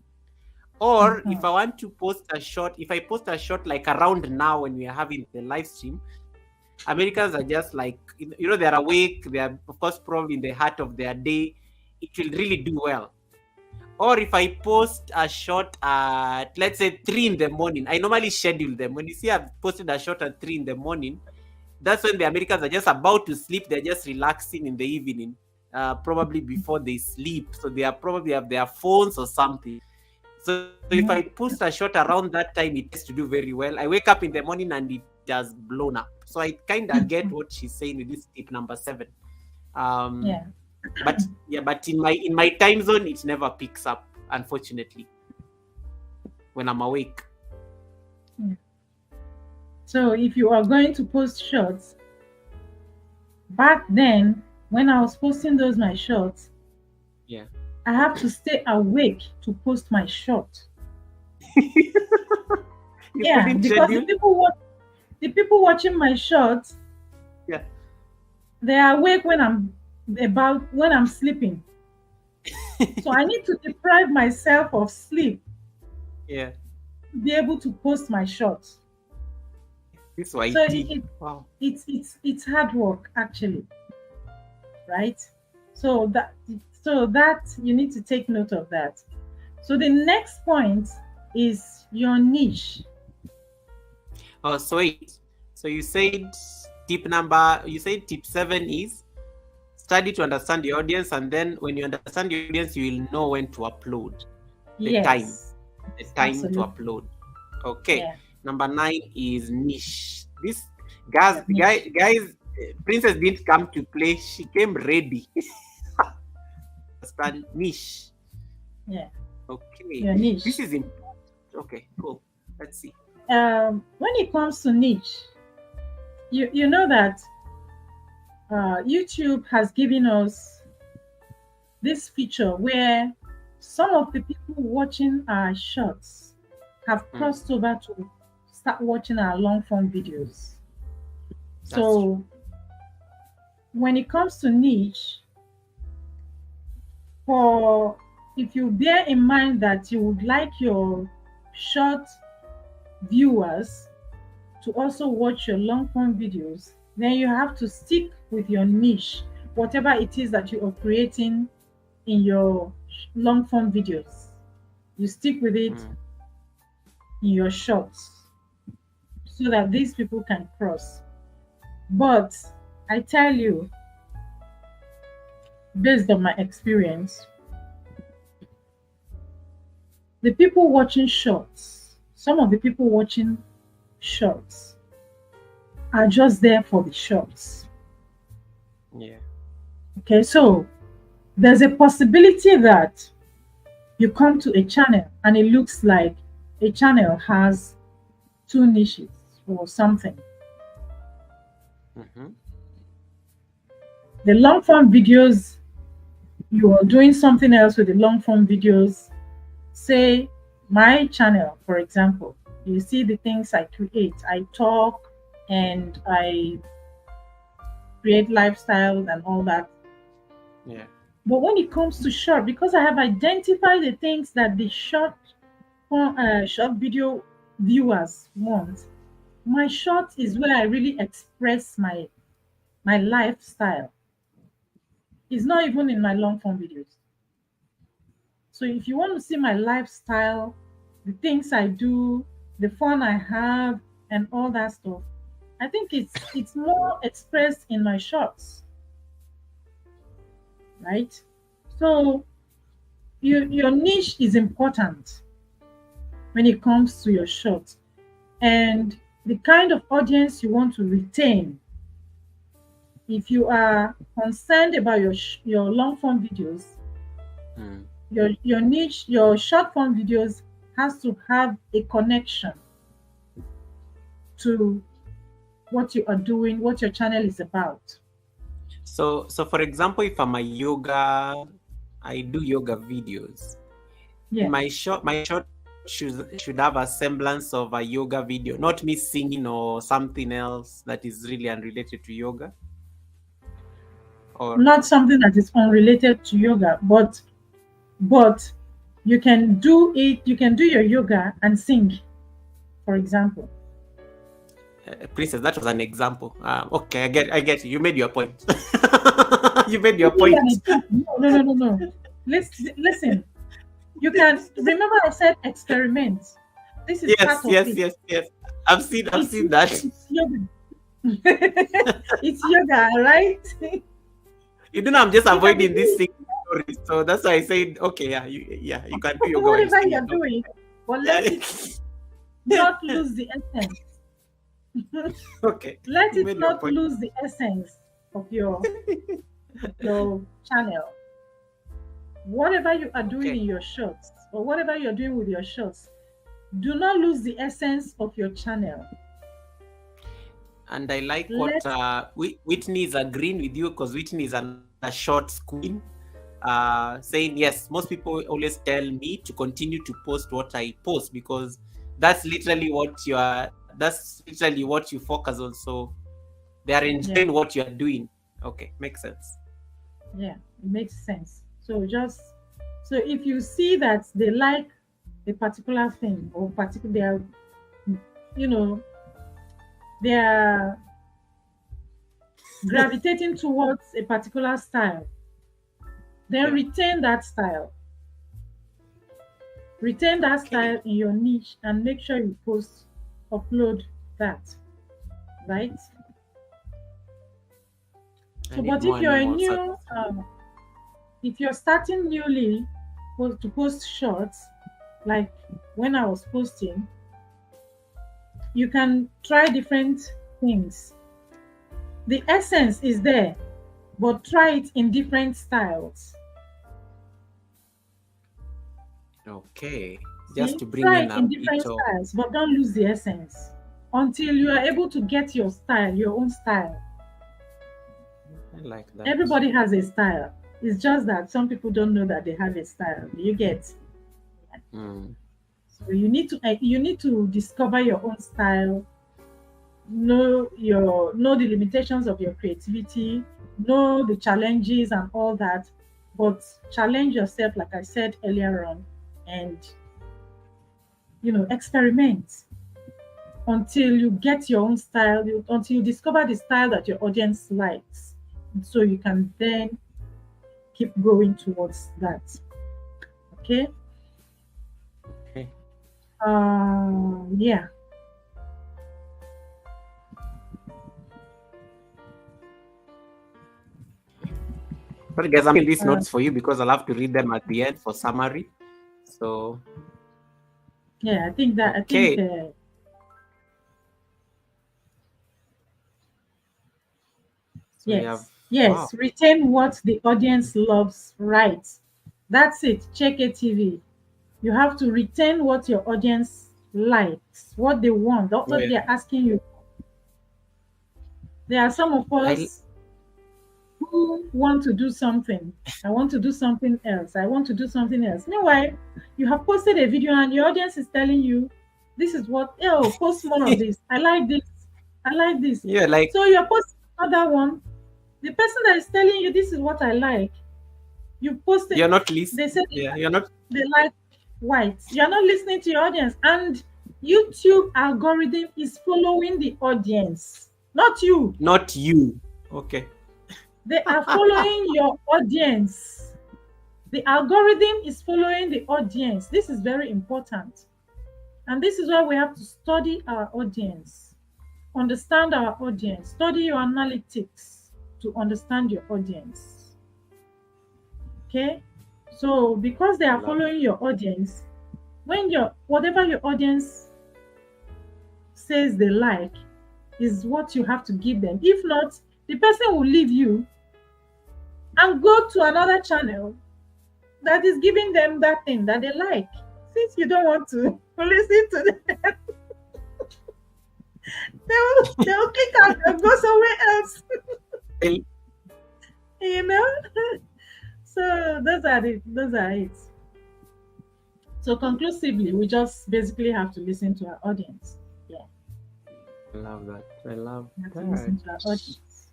Or if I want to post a short, if I post a short like around now when we are having the live stream, Americans are just like, they're awake. They are, of course, probably in the heart of their day. It will really do well. Or if I post a shot at, let's say, 3 in the morning, I normally schedule them. When you see I've posted a shot at 3 in the morning, that's when the Americans are just about to sleep. They're just relaxing in the evening, probably before they sleep. So they are probably have their phones or something. So if I post a shot around that time, it has to do very well. I wake up in the morning and it has blown up. So I kind of get what she's saying with this tip number 7. But in my time zone, it never picks up, unfortunately, when I'm awake. So if you are going to post shots, back then when I was posting my shots, I have to stay awake to post my shot. Because the people watching my shots, they are awake when I'm sleeping. So I need to deprive myself of sleep to be able to post my shots. So it's hard work, actually, right? So that you need to take note of that. So the next point is your niche. Oh, so wait. So you said tip 7 is study to understand the audience, and then when you understand the audience, you will know when to upload. The time Absolutely. To upload. Okay. Number 9 is niche. This guys, Princess didn't come to play; she came ready. Understand niche. Okay. Your niche. This is important. Okay, cool. Let's see. When it comes to niche, you know that YouTube has given us this feature where some of the people watching our shorts have crossed over to start watching our long form videos. So when it comes to niche, if you bear in mind that you would like your short viewers to also watch your long form videos, then you have to stick with your niche, whatever it is that you are creating in your long form videos. You stick with it in your shorts so that these people can cross. But I tell you, based on my experience, the people watching shorts, some of the people watching shorts are just there for the shorts. Okay, so there's a possibility that you come to a channel and it looks like a channel has 2 niches or something. The long form videos, you are doing something else with the long form videos. Say my channel, for example, you see the things I create. I talk, and I create lifestyles and all that. Yeah. But when it comes to short, because I have identified the things that the short video viewers want, my short is where I really express my lifestyle. It's not even in my long form videos. So if you want to see my lifestyle, the things I do, the fun I have, and all that stuff, I think it's more expressed in my shorts, right? So your niche is important when it comes to your shorts, and the kind of audience you want to retain. If you are concerned about your long form videos, Mm. your niche, your short form videos has to have a connection to what you are doing, what your channel is about. So for example, if I'm a yoga, I do yoga videos. Yeah. My short should have a semblance of a yoga video, not me singing or something else that is really unrelated to yoga. Or Not something that is unrelated to yoga, but you can do it, you can do your yoga and sing, for example. Princess, that was an example. Okay, I get you. You made your point. You made your Give me an point. example. No. Listen. You can remember I said experiment. This is part of it. Yes. I've seen that. It's yoga. It's yoga, right? You know, I'm just You can avoiding do this it. thing. So that's why I said, okay, you can do yoga. Whatever you're doing, but Yeah. let it not lose the essence. Okay. Let You it made your not point. lose the essence of your channel. Whatever you are doing in your shorts, or whatever you're doing with your shorts, do not lose the essence of your channel. And I like what Whitney is agreeing with you, because Whitney is a shorts queen. Saying yes, most people always tell me to continue to post what I post, because that's literally what you focus on. So they are enjoying what you are doing. Okay, makes sense. Yeah, it makes sense. So if you see that they like a particular thing, or they are, they are gravitating towards a particular style, then retain that style. Retain that style in your niche and make sure you upload that, right? So, but if you're if you're starting newly to post shorts, like when I was posting, you can try different things. The essence is there, but try it in different styles. Okay, just to bring try in it in different styles, but don't lose the essence until you are able to get your style, your own style. I like that. Everybody has a style. It's just that some people don't know that they have a style. You get. So you need to discover your own style. Know the limitations of your creativity. Know the challenges and all that, but challenge yourself, like I said earlier on, and experiment until you get your own style, until you discover the style that your audience likes, so you can then keep going towards that. Okay. Yeah. Sorry guys, I'm making these notes for you because I'll have to read them at the end for summary. So yeah, I think that yes, retain what the audience loves, right? That's it. Check TV. You have to retain what your audience likes, what they want, what they're asking you. There are some of us who want to do something. I want to do something else. I want to do something else. Meanwhile, you have posted a video and your audience is telling you, this is what, post more of this. I like this. I like this. Yeah, like So you're posting another one. The person that is telling you this is what I like, you post it. you're not listening. They say Yeah, you're not they like white. You're not listening to your audience, and YouTube algorithm is following the audience, not you. not you. Okay. They are following your audience. The algorithm is following the audience. This is very important. And this is why we have to study our audience, understand our audience, study your analytics to understand your audience. Okay? So, because they are Love it. following your audience, when your whatever your audience says they like is what you have to give them. If not, the person will leave you and go to another channel that is giving them that thing that they like. Since you don't want to listen to them, they will click out and go somewhere else. Well, You know? So those are it. Those are it. So conclusively, we just basically have to listen to our audience. Yeah, I love that. I love we have to that. listen to our audience.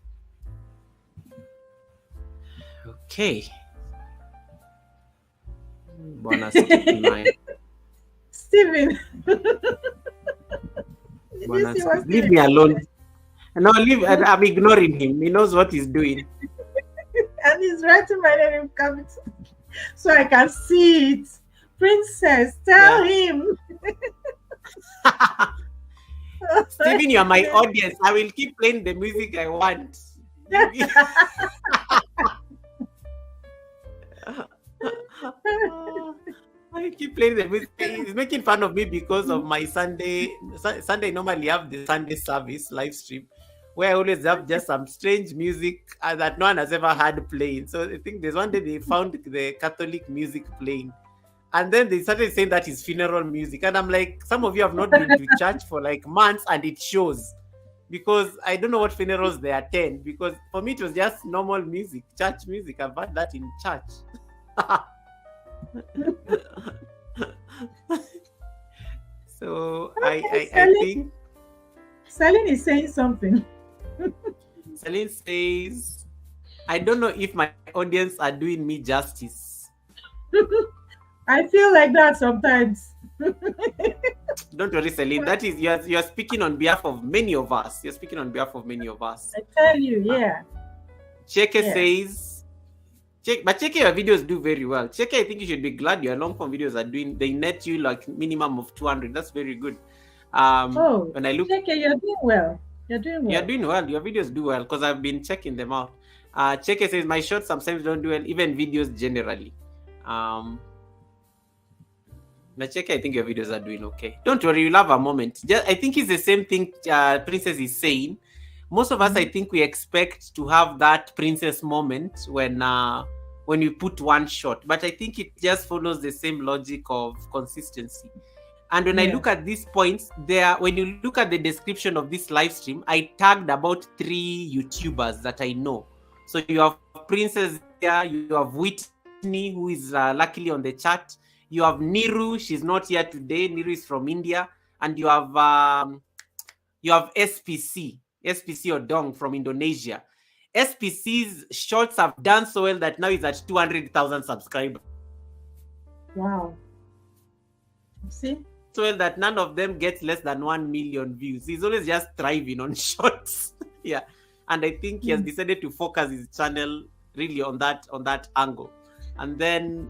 Okay. Bwana Steve naye. Steven, did you Bwana see what Steve. Leave Steven me alone. said? No, leave. I'm ignoring him. He knows what he's doing. And he's writing my name in capital, so I can see it. Princess, tell him. Steven, you are my audience. I will keep playing the music I want. I keep playing the music. He's making fun of me because of my Sunday. Sunday normally have the Sunday service live stream, where I always have just some strange music that no one has ever had playing. So I think there's one day they found the Catholic music playing. And then they started saying that is funeral music. And I'm like, some of you have not been to church for like months and it shows. Because I don't know what funerals they attend. Because for me, it was just normal music, church music. I've had that in church. So I think Celine is saying something. Celine says, I don't know if my audience are doing me justice. I feel like that sometimes. Don't worry, Celine. That is you're speaking on behalf of many of us. You're speaking on behalf of many of us. I tell you, yeah. Cheke Yeah. says, but Cheke, your videos do very well. Cheke, I think you should be glad your long form videos are doing. They net you like minimum of 200. That's very good. Oh, When I look, Cheke, you're doing well. You're doing well. you're doing well. Your videos do well because I've been checking them out. Cheke says my shorts sometimes don't do well, even videos generally. Nacheke, I think your videos are doing okay. Don't worry, you'll have a moment. I think it's the same thing Princess is saying. Most of us, I think, we expect to have that princess moment when you put one shot. But I think it just follows the same logic of consistency. And when I look at these points, when you look at the description of this live stream, I tagged about 3 YouTubers that I know. So you have Princess here, you have Whitney, who is luckily on the chat. You have Niru, she's not here today. Niru is from India. And you have SPC Odong from Indonesia. SPC's shorts have done so well that now he's at 200,000 subscribers. Wow. See? So well that none of them gets less than 1 million views. He's always just thriving on shorts. Yeah. And I think he has decided to focus his channel really on that angle. And then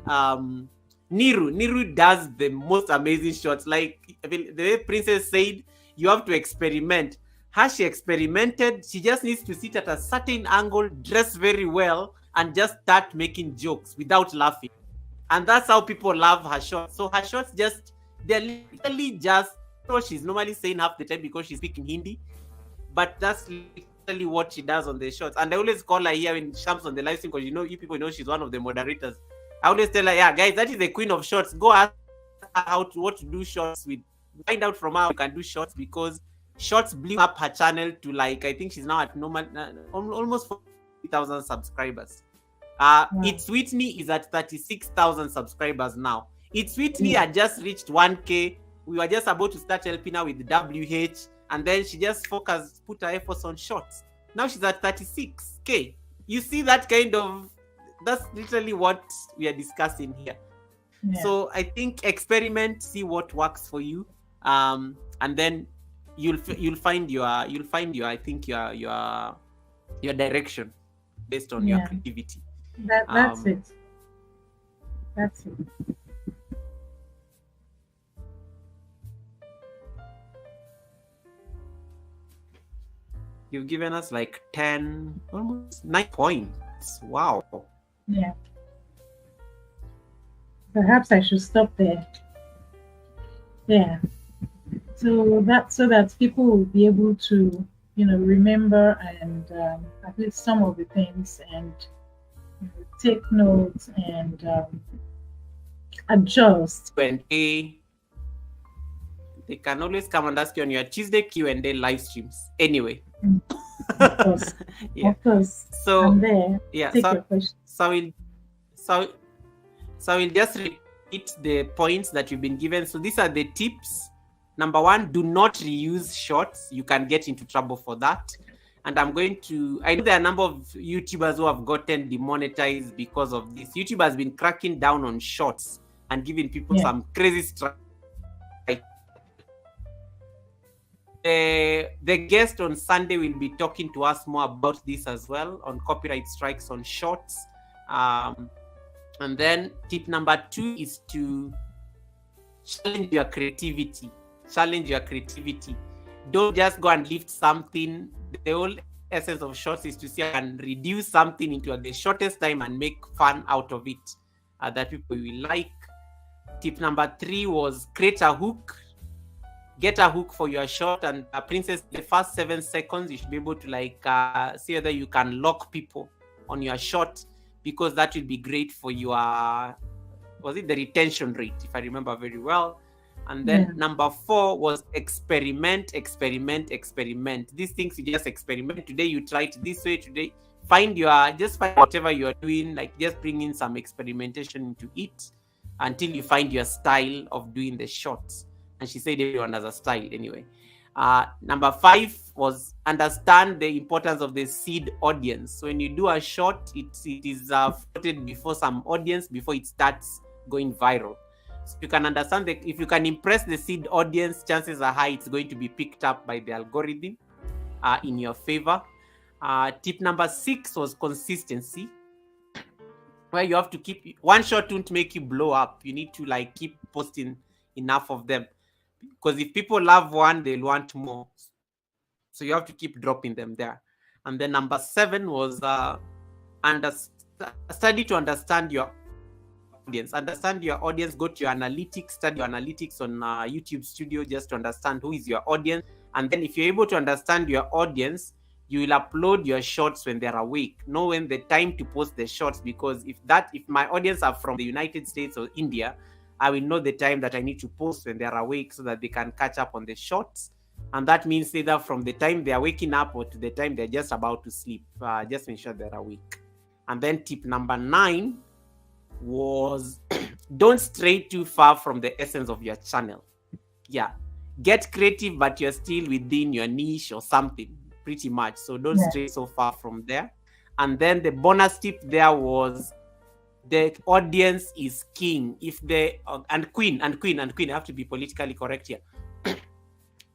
Niru does the most amazing shots. Like the way Princess said, you have to experiment. How she experimented, she just needs to sit at a certain angle, dress very well, and just start making jokes without laughing. And that's how people love her shots. So her shots they're literally just what she's normally saying half the time because she's speaking Hindi. But that's literally what she does on the shots. And I always call her here when she comes on the live stream because you people know she's one of the moderators. I always tell her, yeah, guys, that is the queen of shots. Go ask her what to do shots with. Find out from her how you can do shots because shots blew up her channel to like, I think she's now at almost 40,000 subscribers. It's Whitney is at 36,000 subscribers now. It's Whitney had just reached 1K. We were just about to start helping her with WH. and then she just focused, put her efforts on shorts. Now she's at 36K. You see that kind of, that's literally what we are discussing here. Yeah. So I think experiment, see what works for you, and then you'll find your I think your direction based on your creativity. That's it. That's it. You've given us like 10, almost 9 points. Wow. Yeah. Perhaps I should stop there. Yeah. So that people will be able to, remember and at least some of the things, and take notes and adjust. They can always come and ask you on your Tuesday Q&A live streams. Anyway. Of course. Yeah. Of course. So I'm there. Yeah. Take your questions. So we'll just repeat the points that you've been given. So these are the tips. Number 1, do not reuse shorts. You can get into trouble for that. And I know there are a number of YouTubers who have gotten demonetized because of this. YouTube has been cracking down on shorts and giving people some crazy strike. The guest on Sunday will be talking to us more about this as well, on copyright strikes on shorts. And then tip number 2 is to challenge your creativity. Don't just go and lift something. The whole essence of shorts is to see how you can reduce something into the shortest time and make fun out of it that people will like. Tip number 3 was create a hook. Get a hook for your short, and Princess, the first 7 seconds you should be able to see whether you can lock people on your short, because that will be great for your the retention rate, if I remember very well. And then number 4 was experiment. These things you just experiment. Today you try it this way. Today find whatever you are doing, like just bring in some experimentation into it until you find your style of doing the shorts. And she said everyone has a style anyway. Number 5 was understand the importance of the seed audience. So when you do a short, it is floated before some audience before it starts going viral. So you can understand that if you can impress the seed audience, chances are high it's going to be picked up by the algorithm in your favor. Tip number 6 was consistency, where you have to keep one shot won't make you blow up. You need to keep posting enough of them, because if people love one, they'll want more. So you have to keep dropping them there. And then number 7 was study to understand your audience. Understand your audience. Go to your analytics. Study your analytics on YouTube Studio just to understand who is your audience. And then if you're able to understand your audience, you will upload your shorts when they're awake. Know when the time to post the shorts, because if my audience are from the United States or India, I will know the time that I need to post when they're awake so that they can catch up on the shorts. And that means either from the time they're waking up or to the time they're just about to sleep. Just make sure they're awake. And then tip number 9 was don't stray too far from the essence of your channel. Yeah. Get creative, but you're still within your niche or something, pretty much. So don't stray so far from there. And then the bonus tip there was the audience is king. If they and queen, I have to be politically correct here.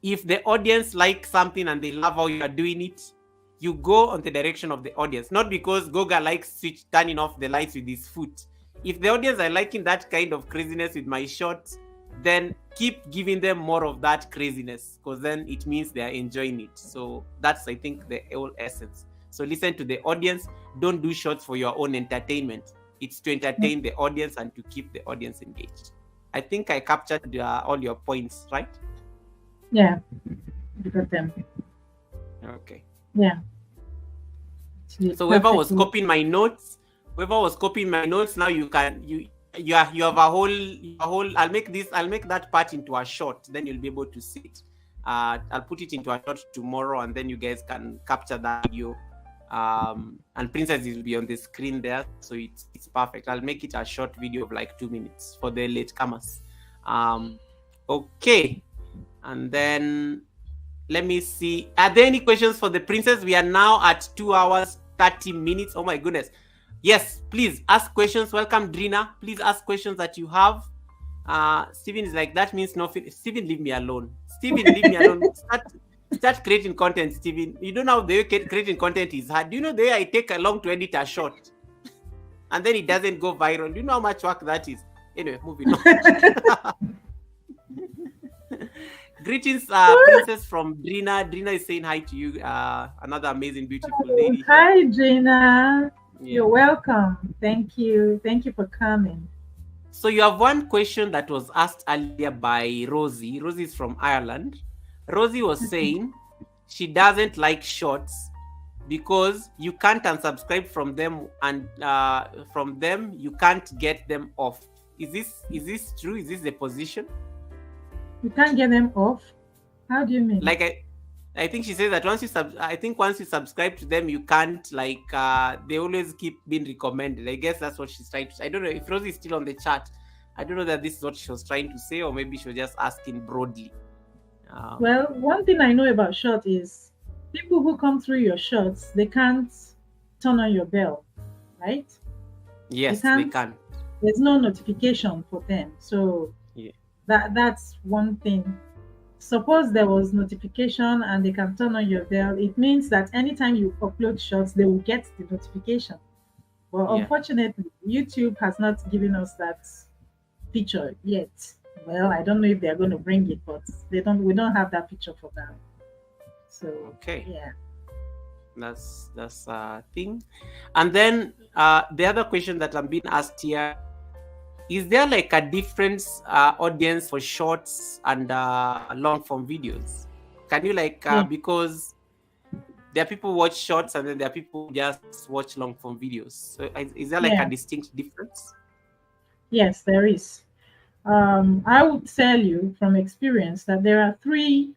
If the audience likes something and they love how you are doing it, you go on the direction of the audience. Not because Goga likes turning off the lights with his foot. If the audience are liking that kind of craziness with my shorts, then keep giving them more of that craziness, because then it means they are enjoying it. So that's, I think, the whole essence. So listen to the audience. Don't do shorts for your own entertainment. It's to entertain the audience and to keep the audience engaged. I think I captured all your points, right? Yeah, you got them. Okay. Yeah. So whoever was copying my notes, now you have a whole. I'll make that part into a short. Then you'll be able to see it. I'll put it into a short tomorrow, and then you guys can capture that video. And Princess will be on the screen there, so it's perfect. I'll make it a short video of 2 minutes for the latecomers. Okay, and then Let me see. Are there any questions for the princess? We are now at 2 hours 30 minutes. Oh my goodness. Yes, please ask questions. Welcome, Drina. Please ask questions that you have. Steven is like, that means nothing. Steven, leave me alone. Steven, leave me alone. Start creating content, Steven. You don't know how the way creating content is hard. Do you know the way I take long to edit a short and then it doesn't go viral? Do you know how much work that is? Anyway, moving on. Greetings, princess from Drina. Drina is saying hi to you. Another amazing, beautiful lady. Hi, Drina. Yeah. You're welcome. Thank you. Thank you for coming. So you have one question that was asked earlier by Rosie. Rosie is from Ireland. Rosie was saying she doesn't like shorts because you can't unsubscribe from them, and from them you can't get them off. Is this true? Is this the position? You can't get them off? How do you mean? Like I think she says that once you subscribe to them, you can't, like, they always keep being recommended. I guess that's what she's trying to say. I don't know if Rosie is still on the chat. I don't know that this is what she was trying to say, or maybe she was just asking broadly. Well, one thing I know about short is people who come through your shorts, they can't turn on your bell, right? Yes, they can. There's no notification for them. So yeah, that's one thing. Suppose there was notification and they can turn on your bell, it means that anytime you upload shorts, they will get the notification. Well, unfortunately, YouTube has not given us that feature yet. Well, I don't know if they're going to bring it, but we don't have that feature for now. So okay, yeah, that's a thing. And then the other question that I'm being asked here, is there like a difference audience for shorts and long form videos? Can you because there are people who watch shorts and then there are people who just watch long form videos. So is there like a distinct difference? Yes, there is. I would tell you from experience that there are three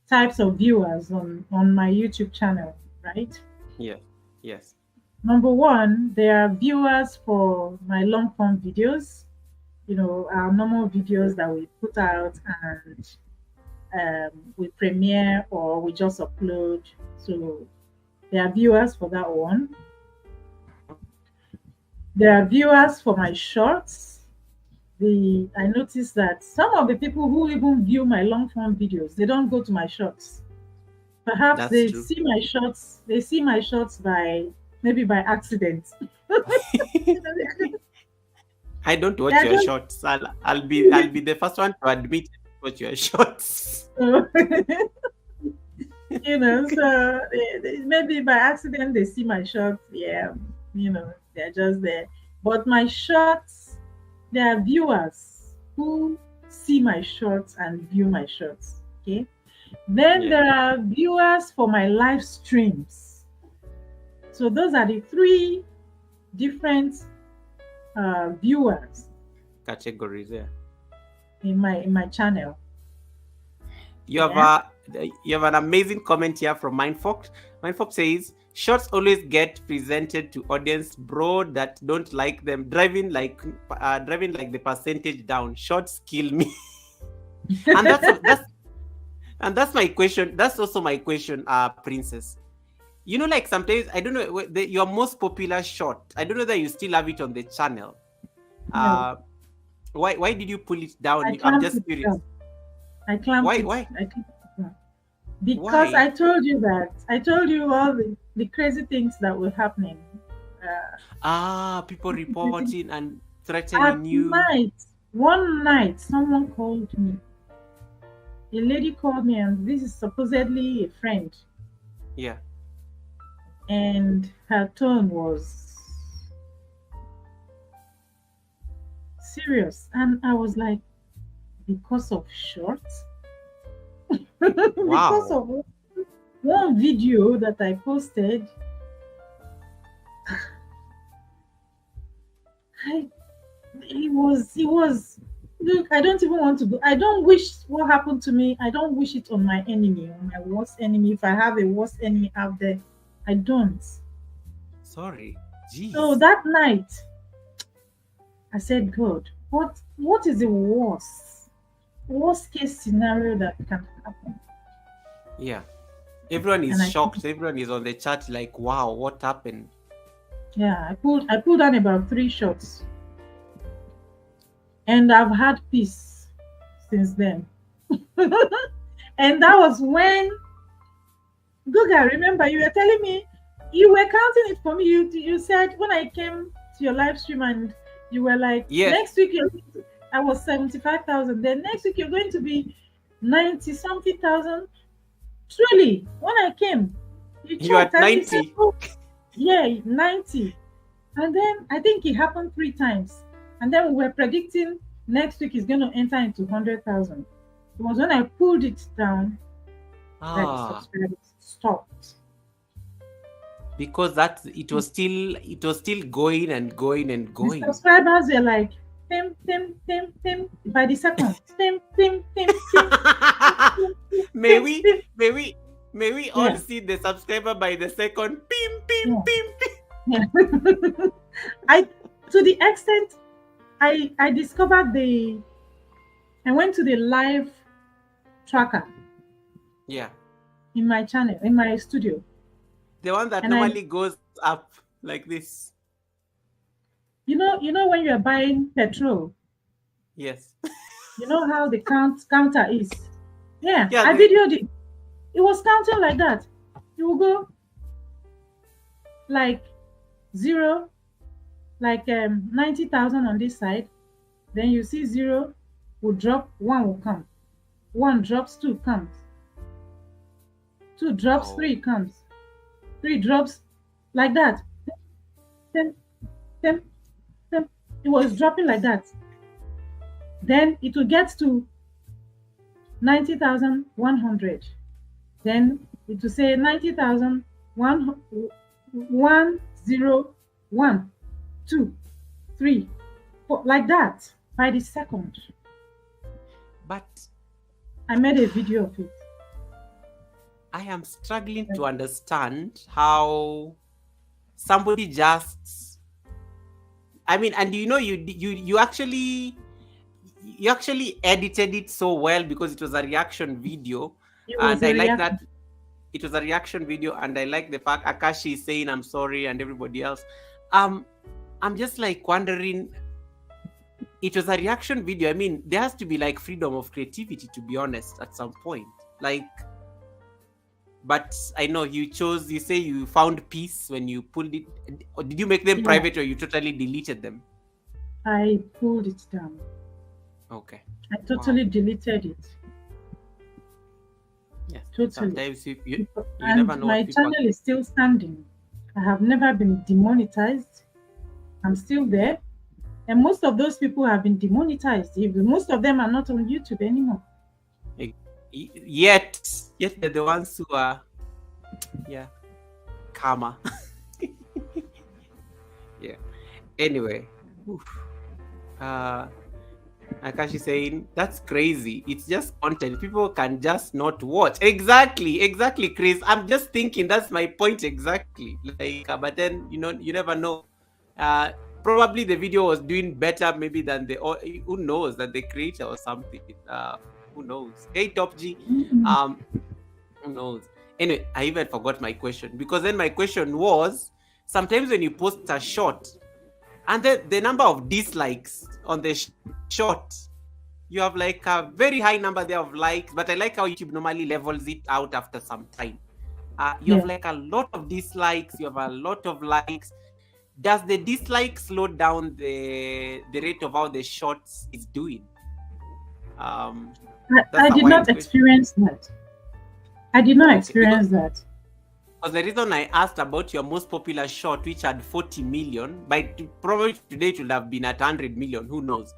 types of viewers on my YouTube channel, right? Yeah. Yes. Number one, there are viewers for my long form videos, our normal videos that we put out and we premiere or we just upload. So there are viewers for that one. There are viewers for my shorts. I noticed that some of the people who even view my long form videos, they don't go to my shorts. Perhaps they see my shorts. They see my shorts maybe by accident. I don't watch your shorts. I'll be the first one to admit to watch your shorts. So maybe by accident they see my shorts. Yeah, they're just there. But my shorts, there are viewers who see my shorts and view my shorts. Okay. Then there are viewers for my live streams. So those are the three different viewers categories in my channel. You have an amazing comment here from Mindfox. Mindfox says shorts always get presented to audience broad that don't like them, driving like the percentage down. Shorts kill me. And that's my question. That's also my question, Princess. Like sometimes, I don't know, your most popular short, I don't know that you still have it on the channel. No. Why did you pull it down? I'm just curious. I clamped it. Why? Because why? I told you all the crazy things that were happening. People reporting and threatening you. One night, someone called me. A lady called me, and this is supposedly a friend. Yeah. And her tone was serious. And I was like, because of shorts? Wow. Because of one video that I posted, it was look, I don't even want to go. I don't wish what happened to me. I don't wish it on my enemy, on my worst enemy. If I have a worst enemy out there, I don't. Sorry. Jeez. So that night, I said, God, what is the worst worst case scenario that can happen. Yeah. Everyone And is I shocked. Everyone is on the chat like, wow, what happened? yeah, I pulled down about 3 shots, and I've had peace since then. And that was when Goga, remember you were telling me you were counting it for me. You said when I came to your live stream and you were like, Yes. next week I was 75,000. Then next week you're going to be 90 something thousand. Truly, when I came, you You're checked at and you said, 90. oh, yeah, 90. And then I think it happened 3 times. And then we were predicting next week is going to enter into 100,000. It was when I pulled it down that the Ah, subscribers stopped. because it was still going and going and The going. subscribers were like, pim, pim, pim, pim, by the second. Pim, pim, pim, pim, pim, pim, may pim, we pim. may we may we all Yeah, see the subscriber by the second? Pim pim yeah, pim pim. yeah. I, to the extent, I discovered I went to the live tracker Yeah. in my channel, in my studio. The one that And I, normally goes up like this. you know when you're buying petrol, Yes. you know how the counter is. Yeah, Yeah, I videoed it. It was counting like that. You will go like zero, like 90,000 on this side. Then you see zero will drop, one will come. One drops, two comes. Two drops, wow. three comes. Three drops, like that. Then, then, then it was dropping like that. Then it will get to 90,100. Then it will say 90,000 101 2 3 4, like that by the second. But I made a video of it. I am struggling to understand how somebody just, I mean, and you actually edited it so well because it was a reaction video. It was And a I like reaction. that it was a reaction video, and I like the fact Akashi is saying I'm sorry and everybody else. I'm just like wondering, it was a reaction video. I mean, there has to be like freedom of creativity, to be honest, at some point. Like, but I know you say you found peace when you pulled it. Or did you make them Yeah, private, or you totally deleted them? I pulled it down. Okay. I totally deleted it. Yes. Totally. Sometimes you And never know my what people. channel is still standing. I have never been demonetized. I'm still there. And most of those people have been demonetized. Most of them are not on YouTube anymore. Yet they're the ones who are, yeah, karma. Yeah. Anyway, Akashi saying that's crazy. It's just content. People can just not watch. Exactly, Chris. I'm just thinking that's my point exactly. Like, but then you never know. Probably the video was doing better maybe than who knows, than the creator or something. Who knows? Hey, Top G. Who knows? Anyway, I even forgot my question, because then my question was, sometimes when you post a shot and the number of dislikes on the shot, you have like a very high number there of likes, but I like how YouTube normally levels it out after some time. You have like a lot of dislikes, you have a lot of likes. Does the dislike slow down the rate of how the shots is doing? I did not experience that. I did not experience that. Because the reason I asked about your most popular shot, which had 40 million, probably today it would have been at 100 million, who knows?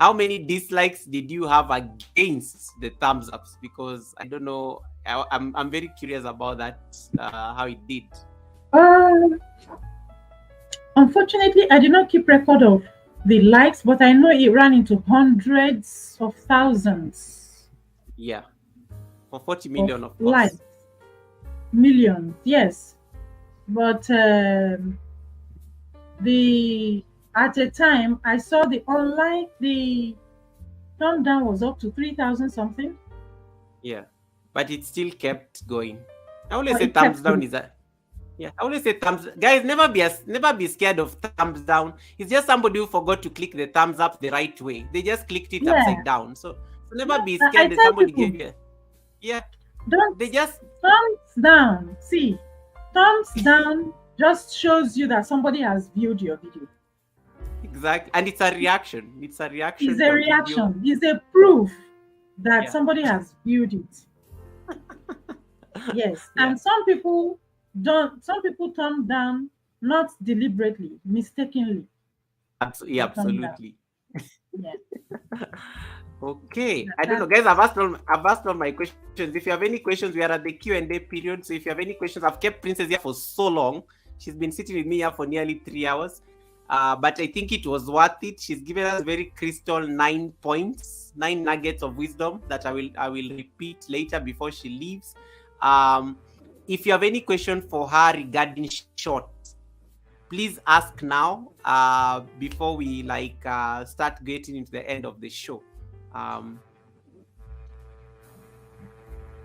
How many dislikes did you have against the thumbs ups? Because I don't know. I'm very curious about that, how it did. Unfortunately, I did not keep record of the likes, but I know it ran into hundreds of thousands. Yeah. For 40 million, of course. Likes. Millions, yes. But at a time I saw the thumb down was up to 3,000 something. Yeah, but it still kept going. I always Or say it thumbs kept down going. is a yeah. I always say thumbs. Guys, never be scared of thumbs down. It's just somebody who forgot to click the thumbs up the right way. They just clicked it Yeah. upside down. So never No, be I scared that tell somebody people, gave you. Yeah, don't they just thumbs down. See, thumbs down just shows you that somebody has viewed your video. exactly, and it's a reaction. It's a Is reaction a to a video. reaction, is a proof that Yeah, somebody has viewed it. Yes. yeah, And some people thumb down not deliberately, mistakenly. yeah, They thumb down. absolutely. Yeah. Okay, I don't know, That guys. I've asked all my questions. If you have any questions, we are at the Q&A period. So if you have any questions, I've kept Princess here for so long. She's been sitting with me here for nearly 3 hours. But I think it was worth it. She's given us very crystal 9 points, 9 nuggets of wisdom that I will repeat later before she leaves. If you have any question for her regarding shorts, please ask now before we start getting into the end of the show.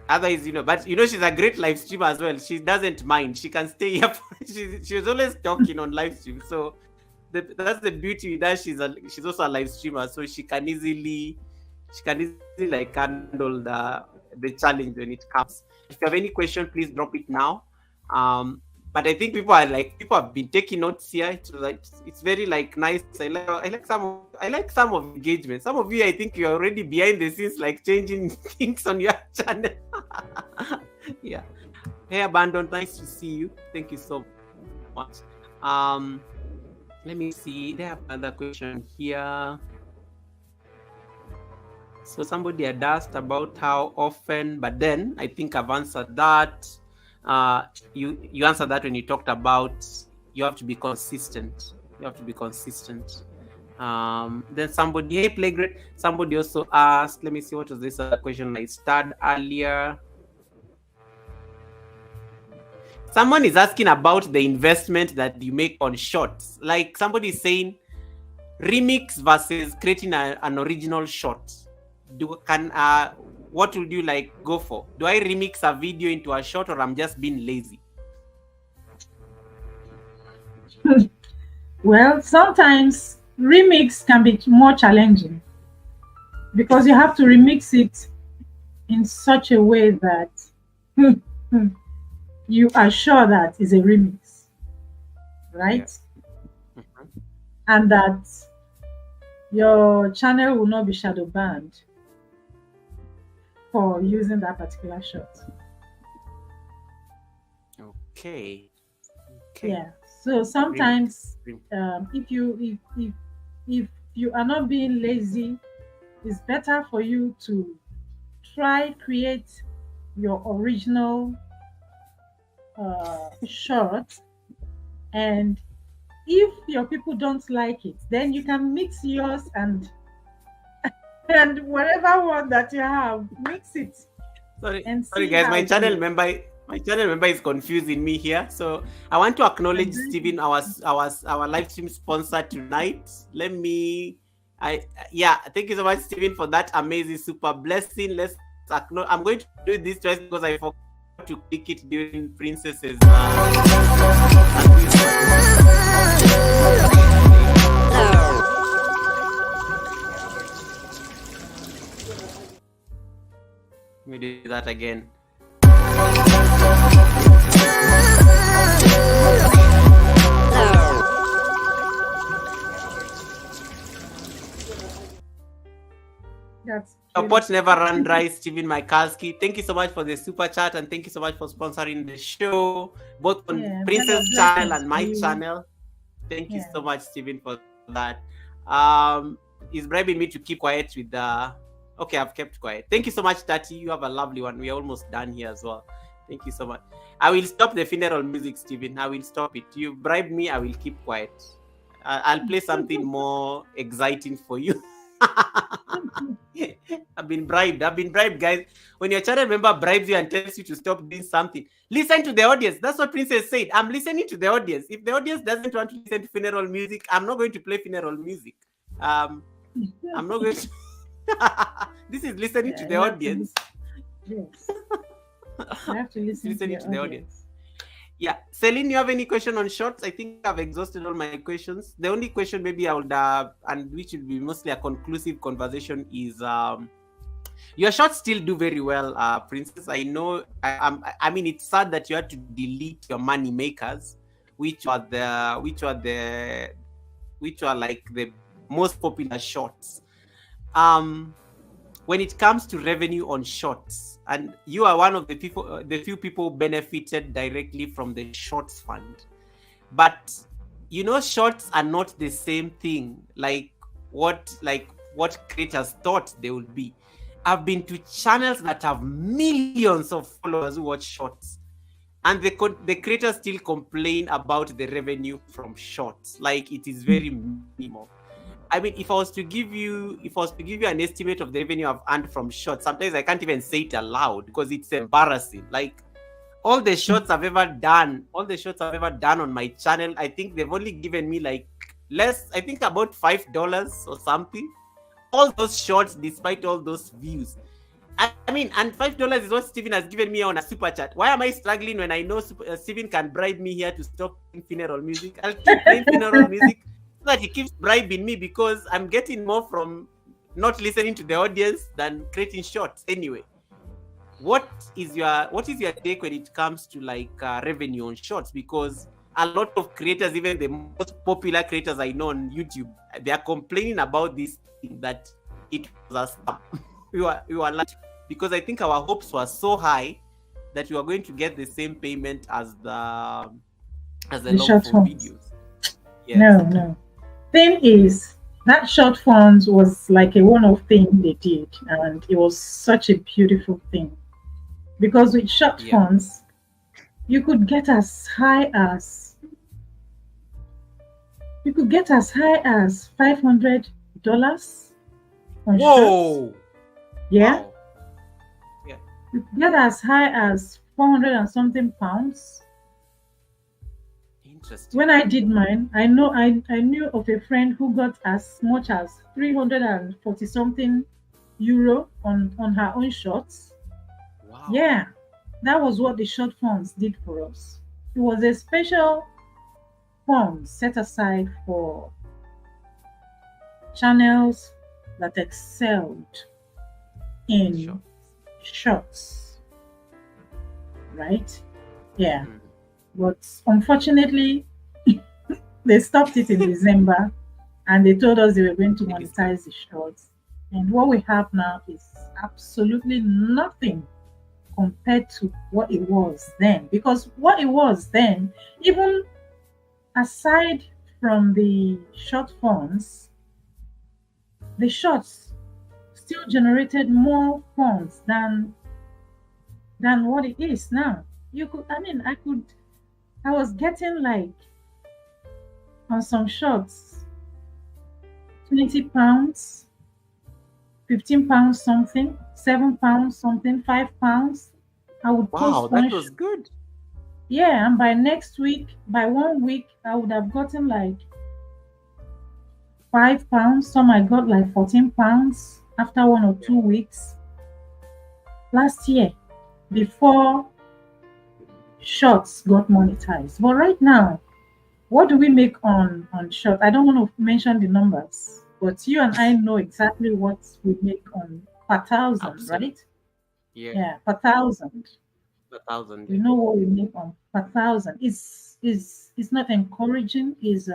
Otherwise, but she's a great live streamer as well. She doesn't mind. She can stay here. She's always talking on live stream. So that's the beauty with that. She's also a live streamer, so she can easily handle the challenge when it comes. If you have any question, please drop it now. But I think people have been taking notes here. It's very nice. I like some of engagement. Some of you, I think you're already behind the scenes, changing things on your channel. Yeah. Hey, Abandon, nice to see you. Thank you so much. Let me see. They have another question here. So somebody had asked about how often, but then I think I've answered that. You answered that when you talked about you have to be consistent. You have to be consistent. Then somebody, hey, play great. Somebody also asked, let me see, what was this other question I started earlier? Someone is asking about the investment that you make on shorts. Like somebody is saying, remix versus creating an original short. What would you go for? Do I remix a video into a short, or I'm just being lazy? Well, sometimes remix can be more challenging because you have to remix it in such a way that you are sure that is a remix, right? Yeah. Mm-hmm. And that your channel will not be shadow banned for using that particular shot. Okay. Yeah. So sometimes, if you are not being lazy, it's better for you to try create your original shot, and if your people don't like it, then you can mix yours and whatever one that you have, mix it. Sorry guys, my channel member is confusing me here. So I want to acknowledge Steven, our live stream sponsor tonight. Thank you so much, Steven, for that amazing super blessing. I'm going to do this twice because I forgot to click it during Princess's let me do that again. Support never run dry, Steven Mikalski. Thank you so much for the super chat, and thank you so much for sponsoring the show, both on Princess channel and my channel. Thank you so much, Steven, for that. He's bribing me to keep quiet with the... Okay, I've kept quiet. Thank you so much, Tati. You have a lovely one. We are almost done here as well. Thank you so much. I will stop the funeral music, Steven. I will stop it. You bribed me. I will keep quiet. I'll play something more exciting for you. I've been bribed, guys. When your channel member bribes you and tells you to stop doing something, listen to the audience. That's what Princess said. I'm listening to the audience. If the audience doesn't want to listen to funeral music, I'm not going to play funeral music. I'm not going to... This is listening to Yeah, the you have to audience. yes. You have to listen to Listening your to the audience. audience. Yeah, Celine, you have any question on shorts? I think I've exhausted all my questions. The only question maybe I would, and which will be mostly a conclusive conversation, is your shorts still do very well, Princess. I know. I mean, it's sad that you had to delete your money makers, which were like the most popular shorts. When it comes to revenue on shorts, and you are one of the few people benefited directly from the shorts fund, but shorts are not the same thing what creators thought they would be. I've been to channels that have millions of followers who watch shorts, and the creators still complain about the revenue from shorts, like it is very minimal. I mean, if I was to give you an estimate of the revenue I've earned from shorts, sometimes I can't even say it aloud because it's embarrassing. Like all the shorts I've ever done on my channel, I think they've only given me like less, I think about $5 or something. All those shorts, despite all those views. I mean, and $5 is what Steven has given me on a super chat. Why am I struggling when I know Steven can bribe me here to stop playing funeral music? I'll keep playing funeral music so that he keeps bribing me, because I'm getting more from not listening to the audience than creating shorts. Anyway, what is your take when it comes to like revenue on shorts? Because a lot of creators, even the most popular creators I know on YouTube, they are complaining about this thing, that it was a scam. we were like, because I think our hopes were so high that we were going to get the same payment as the long short form forms. videos. Yes. No. Thing is, that short forms was like a one-off thing they did, and it was such a beautiful thing. Because with short forms, you could get as high as $500 on shorts. Yeah. Wow. Yeah. You could get as high as 400 and something pounds. Interesting. When I did mine, I knew of a friend who got as much as 340 something euro on her own shorts. Wow. Yeah, that was what the short funds did for us. It was a special fund set aside for channels that excelled in shorts. Right? Yeah. But unfortunately, they stopped it in December, and they told us they were going to monetize the shorts. And what we have now is absolutely nothing compared to what it was then. Because what it was then, even aside from the short funds, the shorts still generated more funds than what it is now. I was getting like on some shorts £20, £15 something, £7 something, £5. I would post that was good. Yeah, and by 1 week, I would have gotten like £5. Some I got like £14 after 1 or 2 weeks. Last year, before shorts got monetized. But right now, what do we make on short? I don't want to mention the numbers, but you and I know exactly what we make on per thousand. Absolutely. Right? Yeah, per thousand. Per thousand. We know what we make on per thousand. It's not encouraging. Is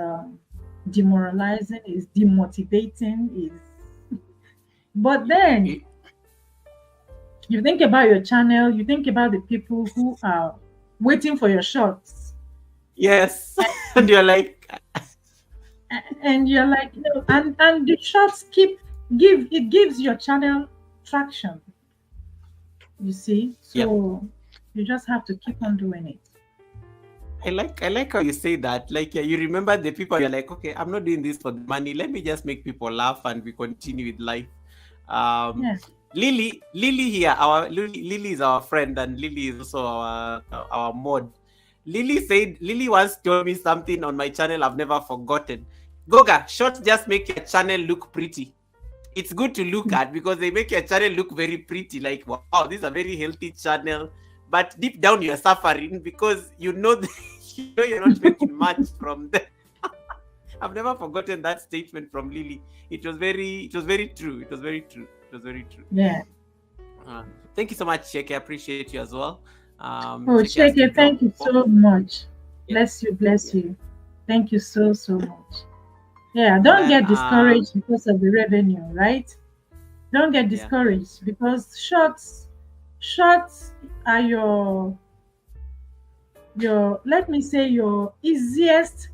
demoralizing. Is demotivating. But then you think about your channel. You think about the people who are waiting for your shorts. Yes. And you're like and the shorts gives your channel traction. You see? So you just have to keep on doing it. I like how you say that. Like, you remember the people, you're like, okay, I'm not doing this for the money. Let me just make people laugh and we continue with life. Lily here, Lily is our friend, and Lily is also our mod. Lily once told me something on my channel I've never forgotten. Goga, shorts just make your channel look pretty. it's good to look at because they make your channel look very pretty. Like, wow, this is a very healthy channel. But deep down, you're suffering because you know you're not making much from them. I've never forgotten that statement from Lily. It was very true. It was very true. It was very true. Yeah. Thank you so much, Sheke. I appreciate you as well. Sheke, thank you so much. Bless you, bless you. Thank you so much. Yeah, don't get discouraged because of the revenue, right? Don't get discouraged because shorts are your let me say your easiest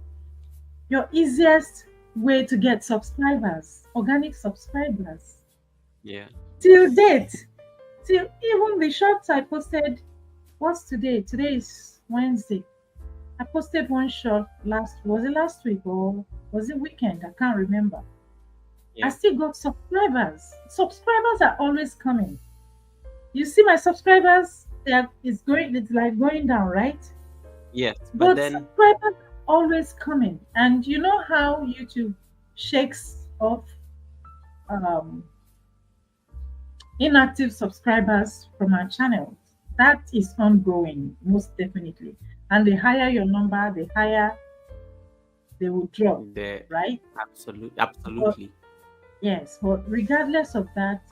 way to get subscribers, organic subscribers. Yeah. Till date, till even the shorts I posted, what's today? Today is Wednesday. I posted one short was it last week or was it weekend? I can't remember. I still got subscribers. Subscribers are always coming. You see my subscribers, it's like going down, right? Yes. But then subscribers are always coming. And you know how YouTube shakes off inactive subscribers from our channels? That is ongoing, most definitely. And the higher your number, the higher they will drop, right? Absolutely. Yes, but regardless of that,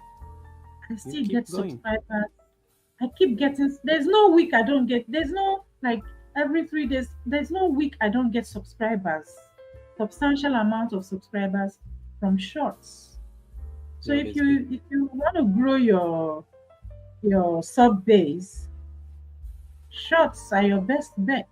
I still get subscribers. I keep getting. There's no week I don't get. There's no like every 3 days. There's no week I don't get subscribers. Substantial amount of subscribers from shorts. So if you want to grow your sub base, shorts are your best bet.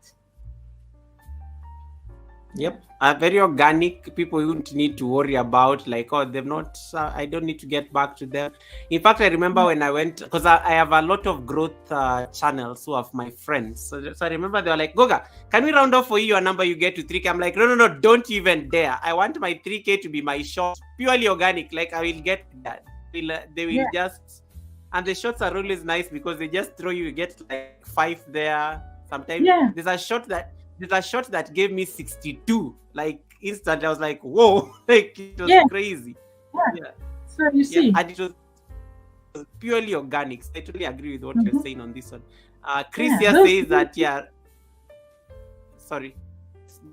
Yep, very organic. People wouldn't need to worry about like, oh, they've not. I don't need to get back to them. In fact, I remember when I went, because I have a lot of growth channels who are my friends. So I remember they were like, Goga, can we round off for you your number? You get to 3K. I'm like, no, don't even dare. I want my 3K to be my short, purely organic. Like I will get that. They will just, and the shots are always nice because they just throw you get like 5 there. Sometimes there's a shot that gave me 62. Like instantly, I was like, "Whoa!" Like it was crazy. Yeah. So you see, and it was purely organic. So I totally agree with what you're saying on this one. Chris here says that Sorry,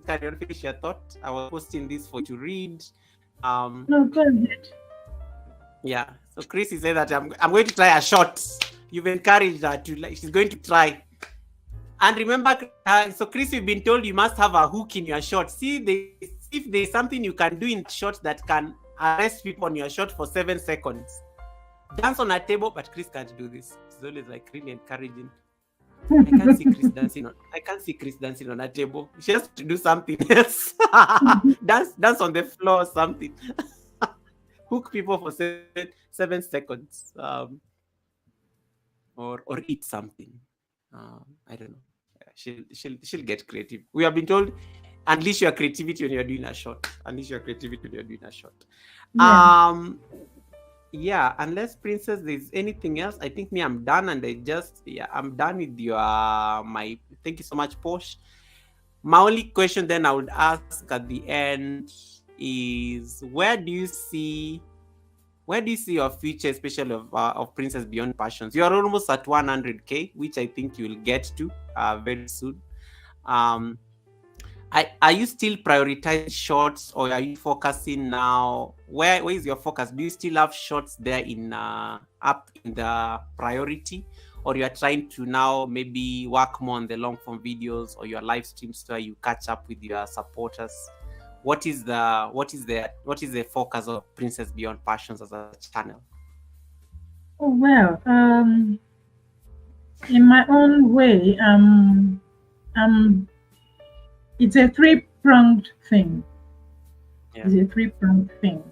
can you finish your thought? I was posting this for you to read. No, go ahead. Yeah. So Chris said that I'm going to try a shot. You've encouraged her to like. She's going to try. And remember, so Chris, you've been told you must have a hook in your shot. See, if there's something you can do in shot that can arrest people on your shot for 7 seconds. Dance on a table, but Chris can't do this. It's always like really encouraging. I can't see Chris dancing on a table. She has to do something else. dance on the floor or something. Hook people for 7 seconds. Or eat something. I don't know. She'll get creative. We have been told, unleash your creativity when you're doing a shot. Unleash your creativity when you're doing a shot. Unless Princess, there's anything else. I think I'm done, and I'm done with my. Thank you so much, Posh. My only question then I would ask at the end is, where do you see your future, especially of Princess Beyond Passions? You are almost at 100K, which I think you will get to very soon. Are you still prioritizing shorts, or are you focusing now? Where is your focus? Do you still have shorts there up in the priority, or you are trying to now maybe work more on the long form videos or your live streams so you catch up with your supporters? What is the focus of Princess Beyond Passions as a channel? Oh well, in my own way, it's a three-pronged thing. It's a three-pronged thing.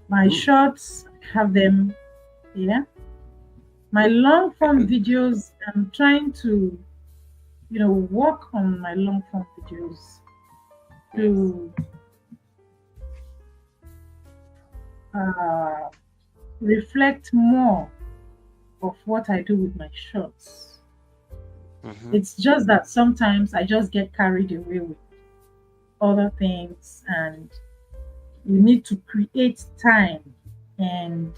My shorts, have them, my long-form videos, I'm trying to, work on my long-form videos to reflect more of what I do with my shorts. It's just that sometimes I just get carried away with other things, and you need to create time and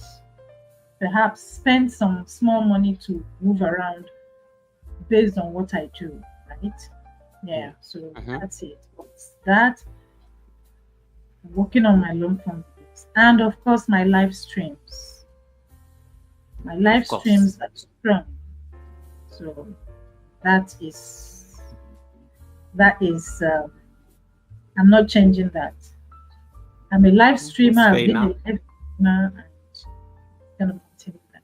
perhaps spend some small money to move around based on what I do, right? Yeah, Yeah. so Mm-hmm. that's it. But that, working on my long form videos, and of course my live streams. My live Of course. streams are strong, so that is that is. I'm not changing that. I'm a live streamer. That's fair I've been a enough. live streamer, and gonna continue that.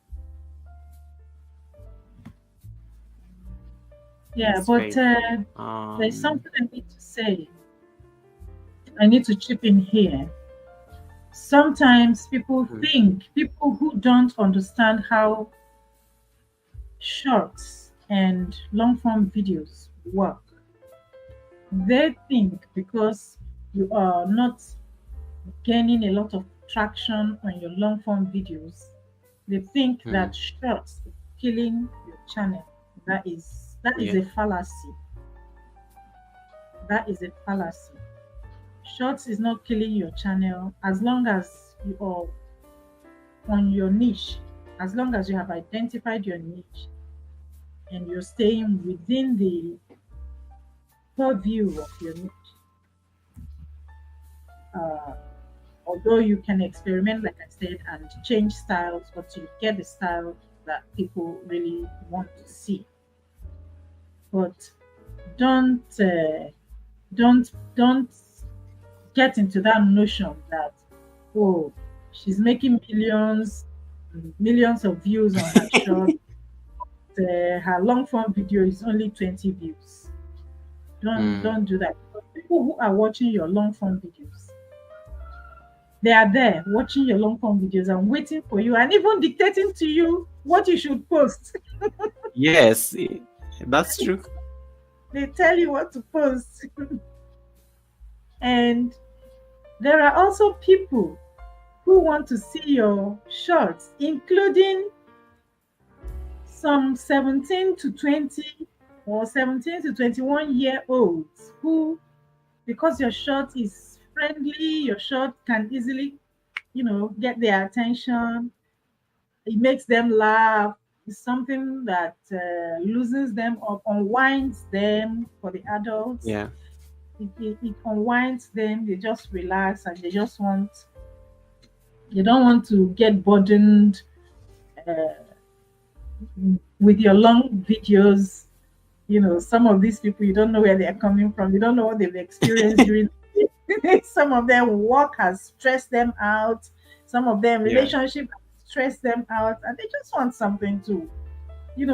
Yeah, That's but fair enough. there's something I need to say. I need to chip in here. Sometimes people who don't understand how shorts and long form videos work, they think because you are not gaining a lot of traction on your long form videos, they think Mm. that shorts is killing your channel. That is Yeah. a fallacy. That is a fallacy. Shorts is not killing your channel as long as you are on your niche, as long as you have identified your niche and you're staying within the purview of your niche. Uh, Although you can experiment, like I said, and change styles, but you get the style that people really want to see. But don't don't get into that notion that, oh, she's making millions of views on her short. Her long form video is only 20 views. Mm. Don't do that. Because people who are watching your long form videos, they are there watching your long form videos and waiting for you and even dictating to you what you should post. Yes, that's true. They tell you what to post. And there are also people who want to see your shorts, including some 17 to 20 or 17 to 21-year-olds who, because your short is friendly, your short can easily, get their attention, it makes them laugh. It's something that loosens them up, unwinds them for the adults. Yeah. It unwinds them. They just relax and they don't want to get burdened uh, with your long videos. Some of these people, you don't know where they're coming from. You don't know what they've experienced during the day. Some of them work has stressed them out. Some of them Yeah. relationship has stressed them out, and they just want something to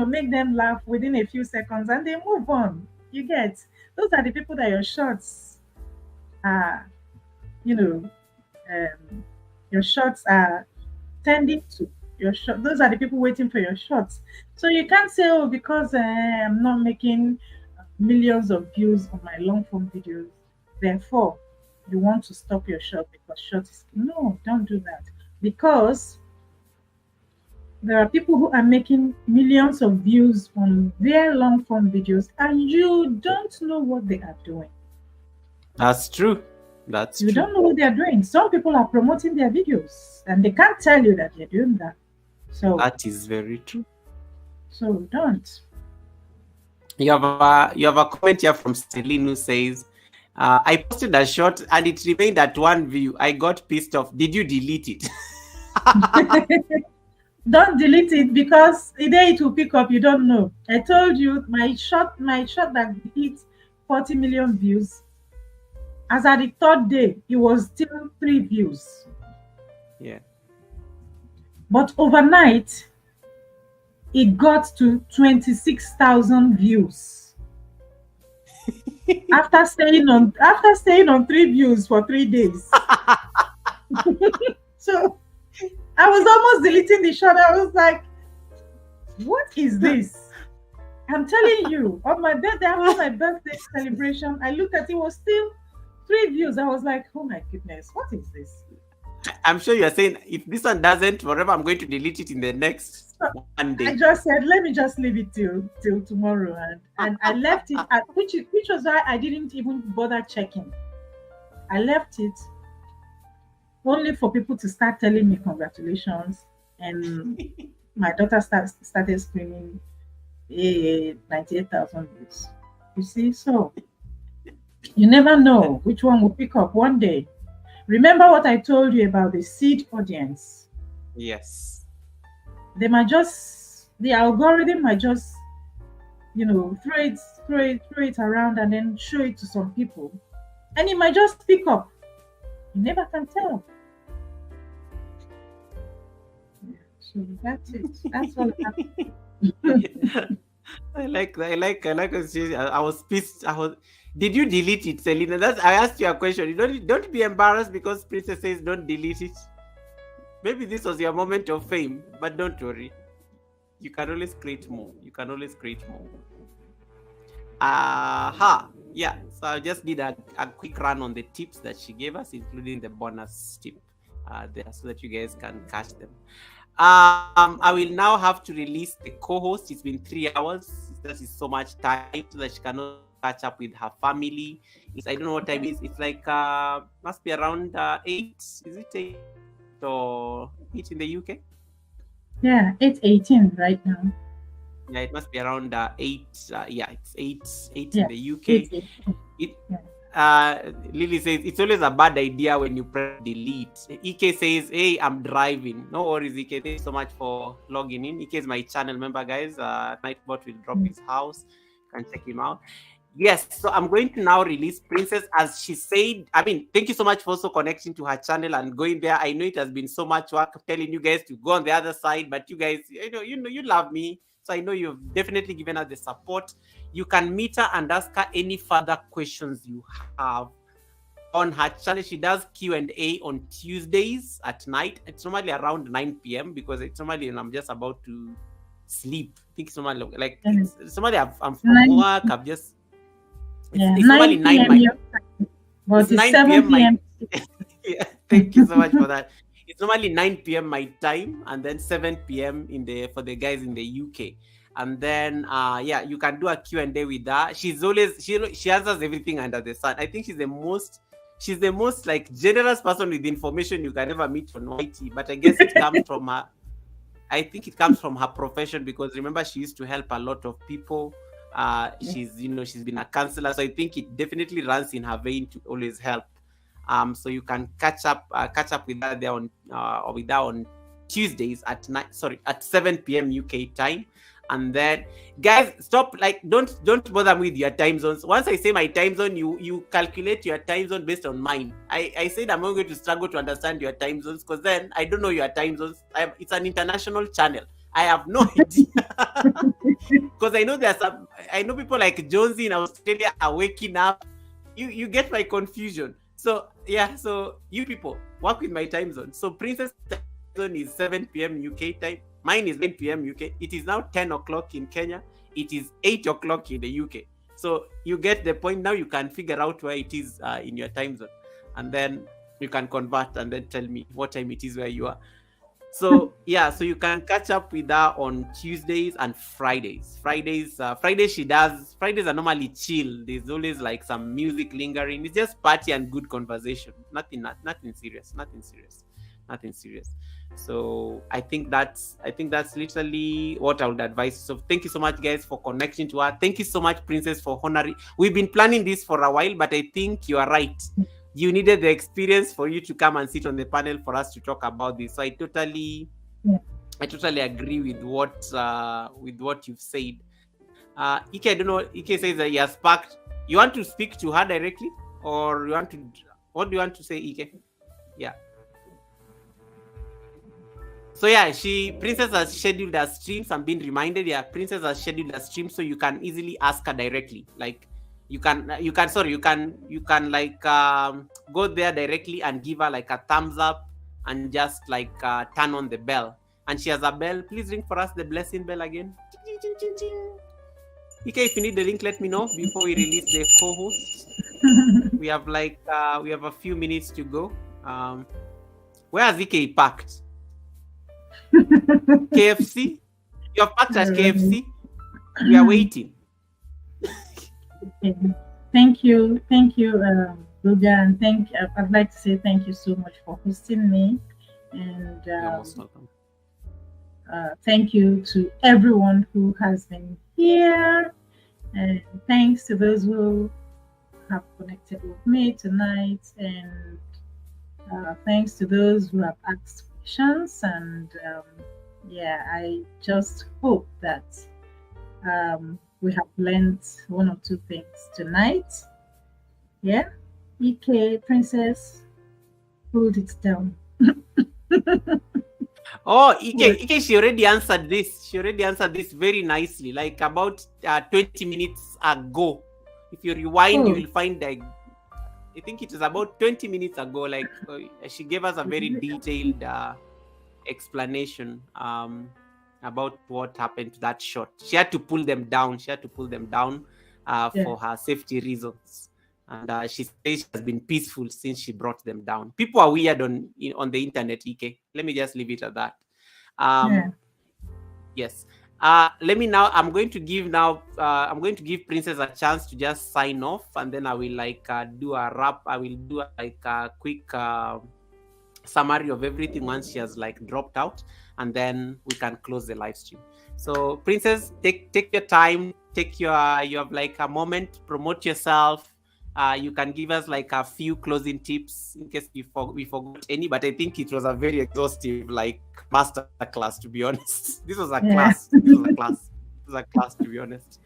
make them laugh within a few seconds and they move on. You get, those are the people that your shorts are, you know, your shorts are tending to. Those are the people waiting for your shorts. So you can't say, oh, because I'm not making millions of views on my long form videos, therefore you want to stop your short because short is no, don't do that. Because there are people who are making millions of views on their long form videos and you don't know what they are doing. That's true. That's You true. don't know what they are doing. Some people are promoting their videos and they can't tell you that they're doing that. So That is very true. don't. You have a comment here from Celine who says, I posted a short and it remained at one view. I got pissed off. Did you delete it? Don't delete it because the day it will pick up, you don't know. I told you my shot that hit 40 million views. As at the third day, it was still 3 views. Yeah. But overnight, it got to 26,000 views. after staying on 3 views for 3 days. So I was almost deleting the shot. I was like, what is this? I'm telling you, on my birthday, after my birthday celebration, I looked at it, was still 3 views. I was like, oh my goodness, what is this? I'm sure you're saying, if this one doesn't, whatever, I'm going to delete it in the next So one day. I just said, let me just leave it till tomorrow, and I left it at which was why I didn't even bother checking. I left it. only for people to start telling me congratulations. And my daughter started screaming, hey, 98,000 views. You see, so you never know which one will pick up one day. Remember what I told you about the seed audience? Yes. They might just, the algorithm might just, throw it around and then show it to some people. And it might just pick up. You never can tell. So that's it. That's all I was pissed. Did you delete it, Selena? I asked you a question. Don't be embarrassed because Princess says don't delete it. Maybe this was your moment of fame, but don't worry. You can always create more. Yeah. So I just did a quick run on the tips that she gave us, including the bonus tip there, so that you guys can catch them. I will now have to release the co-host. It's been 3 hours. That is so much time so that she cannot catch up with her family. I don't know what time it is. It's like must be around 8. Is it 8 or 8 in the UK? Yeah, 8:18 right now. Yeah, it must be around 8. Yeah, it's 8 Yeah, in the UK. Lily says it's always a bad idea when you press delete. Ike says, hey, I'm driving. No worries, Ike. Thanks so much for logging in. Ike is my channel member, guys. Nightbot will drop his house. You can check him out. Yes, so I'm going to now release Princess, as she said. I mean, thank you so much for also connecting to her channel and going there. I know it has been so much work telling you guys to go on the other side, but you guys, you love me. So I know you've definitely given her the support. You can meet her and ask her any further questions you have on her channel. She does Q&A on Tuesdays at night. It's normally around 9 p.m. because it's normally when I'm just about to sleep. I think it's normally like I'm from work. I've just it's normally 9 p.m. But it's 7 p.m. Yeah, thank you so much for that. It's normally 9 p.m. my time, and then 7 p.m. for the guys in the UK. And then you can do a Q&A with her. She's always she answers everything under the sun. I think she's the most like generous person with information you can ever meet on YT. But I guess it comes from her. I think it comes from her profession, because remember, she used to help a lot of people. She's been a counselor, so I think it definitely runs in her vein to always help. So you can catch up with her there on Tuesdays at 7 p.m. UK time. And then, guys, stop, don't bother me with your time zones. Once I say my time zone, you calculate your time zone based on mine. I said I'm not going to struggle to understand your time zones, because then I don't know your time zones. It's an international channel. I have no idea. Because I know people like Jonesy in Australia are waking up. You get my confusion. So yeah, so you people work with my time zone. So Princess time zone is 7 p.m. UK time. Mine is 9 p.m. UK. It is now 10 o'clock in Kenya. It is 8 o'clock in the UK. So you get the point. Now you can figure out where it is in your time zone, and then you can convert and then tell me what time it is where you are. So yeah, so you can catch up with her on Tuesdays and Fridays. Fridays are normally chill. There's always like some music lingering. It's just party and good conversation. Nothing serious. So I think that's literally what I would advise. So thank you so much, guys, for connecting to her. Thank you so much, Princess, for honoring. We've been planning this for a while, but I think you are right. You needed the experience for you to come and sit on the panel for us to talk about this. So I totally agree with what you've said. Ike, I don't know. Ike says that he has sparked. You want to speak to her directly, or what do you want to say, Ike? Yeah. So yeah, Princess has scheduled a stream. I'm being reminded. Yeah, Princess has scheduled a stream, so you can easily ask her directly. Like you can like go there directly and give her like a thumbs up and just like turn on the bell. And she has a bell. Please ring for us the blessing bell again. Okay, if you need the link, let me know before we release the co-host. We have a few minutes to go. Where has Ike parked? KFC? You have parked at KFC? We are waiting. Thank you. Goga, and I'd like to say thank you so much for hosting me, and You're most welcome. thank you to everyone who has been here, and thanks to those who have connected with me tonight, and thanks to those who have asked questions. And yeah, I just hope that we have learned one or two things tonight. Yeah, EK Princess, hold it down. Oh, Ike, she already answered this. She already answered this very nicely, like about 20 minutes ago. If you rewind, you Oh, will find like I think it was about 20 minutes ago. Like she gave us a very detailed explanation about what happened to that shot. She had to pull them down. She had to pull them down yeah, for her safety reasons. And she says she has been peaceful since she brought them down. People are weird on the internet, Ike. Let me just leave it at that. yeah, Um, yes. Let me now. I'm going to give Princess a chance to just sign off, and then I will like do a wrap. I will do like a quick summary of everything once she has like dropped out, and then we can close the live stream. So Princess, take your time, take your you have like a moment, promote yourself. You can give us like a few closing tips in case we forgot any, but I think it was a very exhaustive like masterclass, to be honest. This was a yeah, class. This was a class. This was a class, to be honest.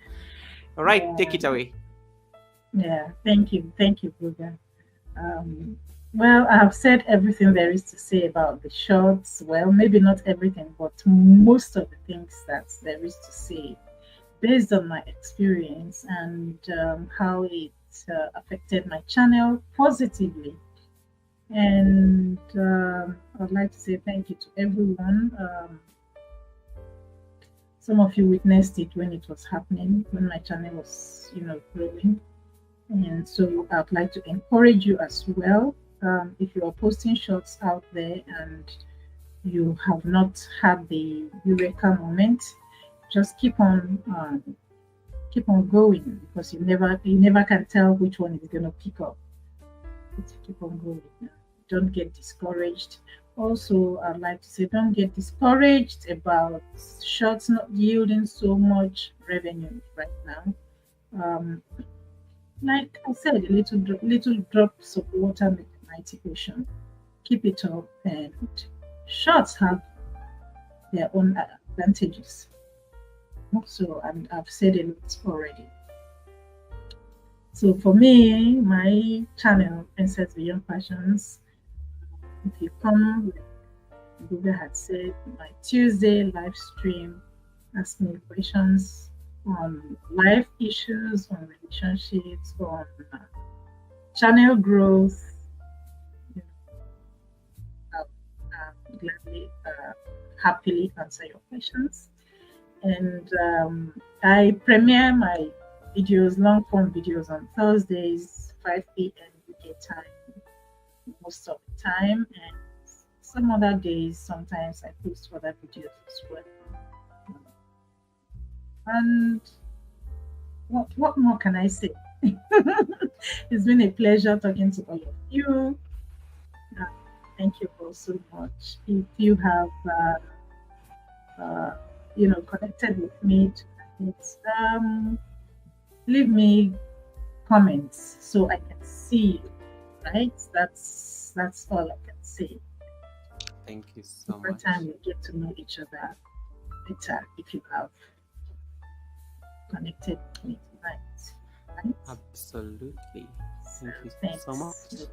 All right, take yeah, it away. yeah. Thank you, Goga. Well, I've said everything there is to say about the shorts. Well, maybe not everything, but most of the things that there is to say based on my experience and how it affected my channel positively. And I'd like to say thank you to everyone. Some of you witnessed it when it was happening, when my channel was, growing. And so I'd like to encourage you as well. If you are posting shorts out there and you have not had the eureka moment, just keep on going, because you never can tell which one is going to pick up. Keep on going. Don't get discouraged. Also, I'd like to say don't get discouraged about shorts not yielding so much revenue right now. Um, like I said, little drops of water make a mighty ocean. Keep it up, and shorts have their own advantages. So, and I've said a lot already. So for me, my channel, Princess Beyond Passions, if you come, like Google had said, my Tuesday live stream, ask me questions on life issues, on relationships, on channel growth. I'll gladly, happily answer your questions. And I premiere my videos, long form videos, on Thursdays, 5 p.m. UK time, most of the time. And some other days, sometimes I post other videos as well. And what more can I say? It's been a pleasure talking to all of you. Thank you all so much. If you have, connected with me tonight, leave me comments so I can see you. Right? That's all I can say. Thank you so Over much. time, we get to know each other better if you have connected with me tonight. Right? Absolutely. Thank you Thanks. so much.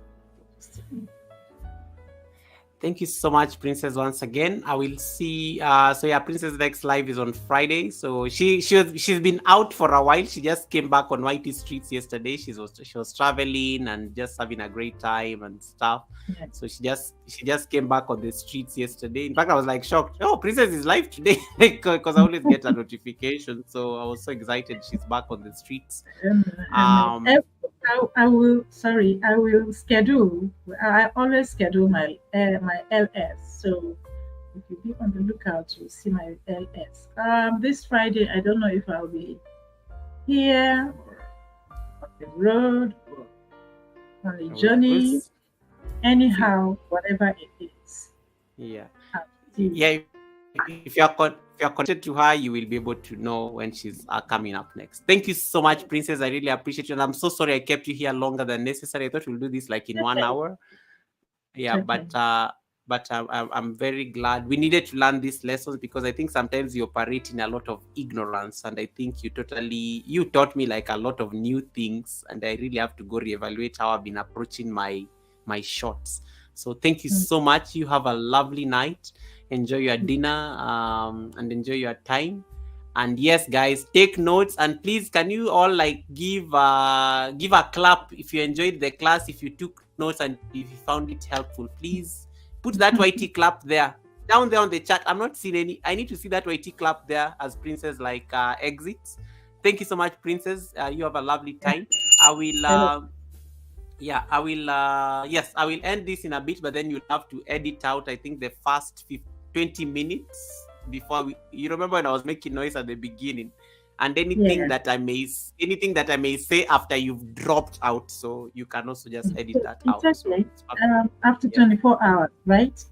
Thank you so much, Princess, once again. I will see. So yeah, Princess next live is on Friday. So she's been out for a while. She just came back on Whitey Streets yesterday. She was traveling and just having a great time and stuff. Yeah. So she just came back on the streets yesterday. In fact, I was like shocked. Oh, Princess is live today, because I always get a notification. So I was so excited she's back on the streets. I will. Sorry, I will schedule. I always schedule my LS. So if you be on the lookout, you'll see my LS. This Friday, I don't know if I'll be here or on the road. on a We'll journey, see. anyhow, whatever it is. Yeah. I'll see you. Yeah, if you're connected to her, you will be able to know when she's coming up next. Thank you so much, Princess. I really appreciate you, and I'm so sorry I kept you here longer than necessary. I thought we'll do this like in It's 1 hour. it's Yeah, okay. but I'm very glad we needed to learn these lessons, because I think sometimes you operate in a lot of ignorance, and I think you taught me like a lot of new things, and I really have to go reevaluate how I've been approaching my shots. So thank you Mm. so much. You have a lovely night. Enjoy your dinner, and enjoy your time. And yes, guys, take notes, and please, can you all like give a clap if you enjoyed the class, if you took notes, and if you found it helpful. Please put that YT clap there, down there on the chat. I'm not seeing any. I need to see that YT clap there as Princess like exits. Thank you so much, Princess. You have a lovely Yeah. time. I will. Hello. Yeah, I will. Yes, I will end this in a bit, but then you'll have to edit out, I think, the first 20 minutes before you remember when I was making noise at the beginning, and anything Yeah. that I may say after you've dropped out, so you can also just edit that It's out. So okay. it's perfect. After Yeah. 24 hours, right?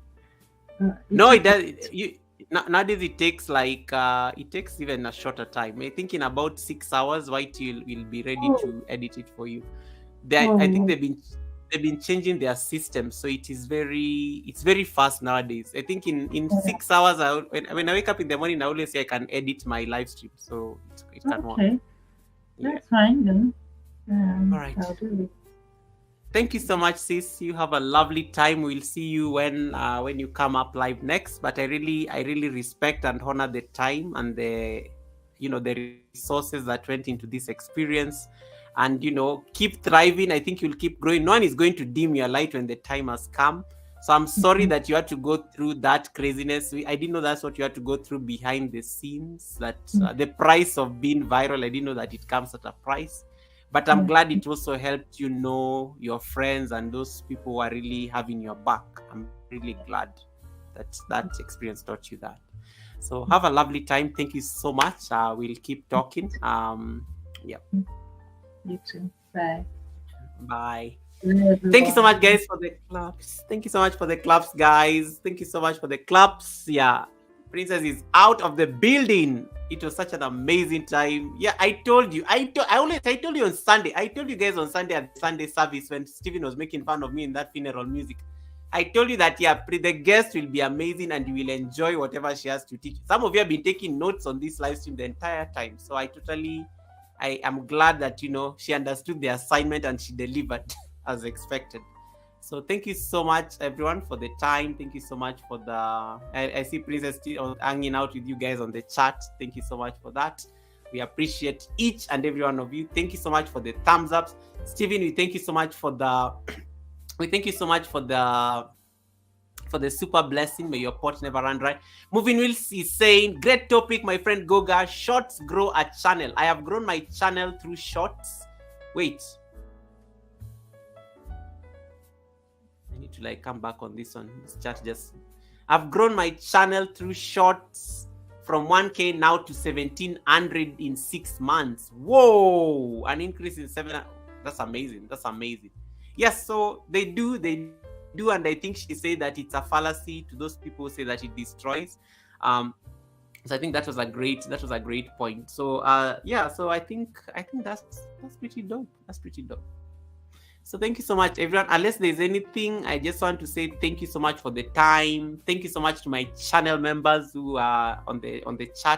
No, It's it does. okay. Nowadays it takes like it takes even a shorter time. I think in about 6 hours, YT will be ready Oh, to edit it for you. I think oh, they've been changing their system, so it's very fast nowadays. I think in yeah. 6 hours, when I wake up in the morning, I always say I can edit my live stream, so it can work. Okay. Yeah. That's fine then. All right. I'll do it. Thank you so much, sis. You have a lovely time. We'll see you when you come up live next. But I really respect and honor the time and the resources that went into this experience. And keep thriving. I think you'll keep growing. No one is going to dim your light when the time has come. So I'm sorry that you had to go through that craziness. I didn't know that's what you had to go through behind the scenes. That the price of being viral, I didn't know that it comes at a price. But I'm glad it also helped your friends and those people who are really having your back. I'm really glad that experience taught you that. So have a lovely time. Thank you so much. We'll keep talking. Yeah. You too. Bye. Bye. Bye, Thank you so everyone. much, guys, for the claps. Thank you so much for the claps, guys. Thank you so much for the claps. Yeah. Princess is out of the building. It was such an amazing time. Yeah, I told you. I told you on Sunday. I told you guys on Sunday at Sunday service when Stephen was making fun of me in that funeral music. I told you that the guest will be amazing and you will enjoy whatever she has to teach. Some of you have been taking notes on this live stream the entire time. So I am glad that she understood the assignment and she delivered as expected. So thank you so much, everyone, for the time. Thank you so much for I see Princess still hanging out with you guys on the chat. Thank you so much for that. We appreciate each and every one of you. Thank you so much for the thumbs ups. Stephen, we thank you so much for the super blessing. May your pot never run dry. Moving Wheels is saying, great topic, my friend Goga. Shorts grow a channel. I have grown my channel through shorts. Wait. I need to come back on this one. This chat I've grown my channel through shorts from 1K now to 1,700 in 6 months. Whoa! An increase in 7. That's amazing. Yes, so they do, and I think she said that it's a fallacy to those people who say that it destroys. So I think that was a great point. So so I think that's pretty dope. That's pretty dope. So thank you so much, everyone. Unless there's anything, I just want to say thank you so much for the time. Thank you so much to my channel members who are on the chat.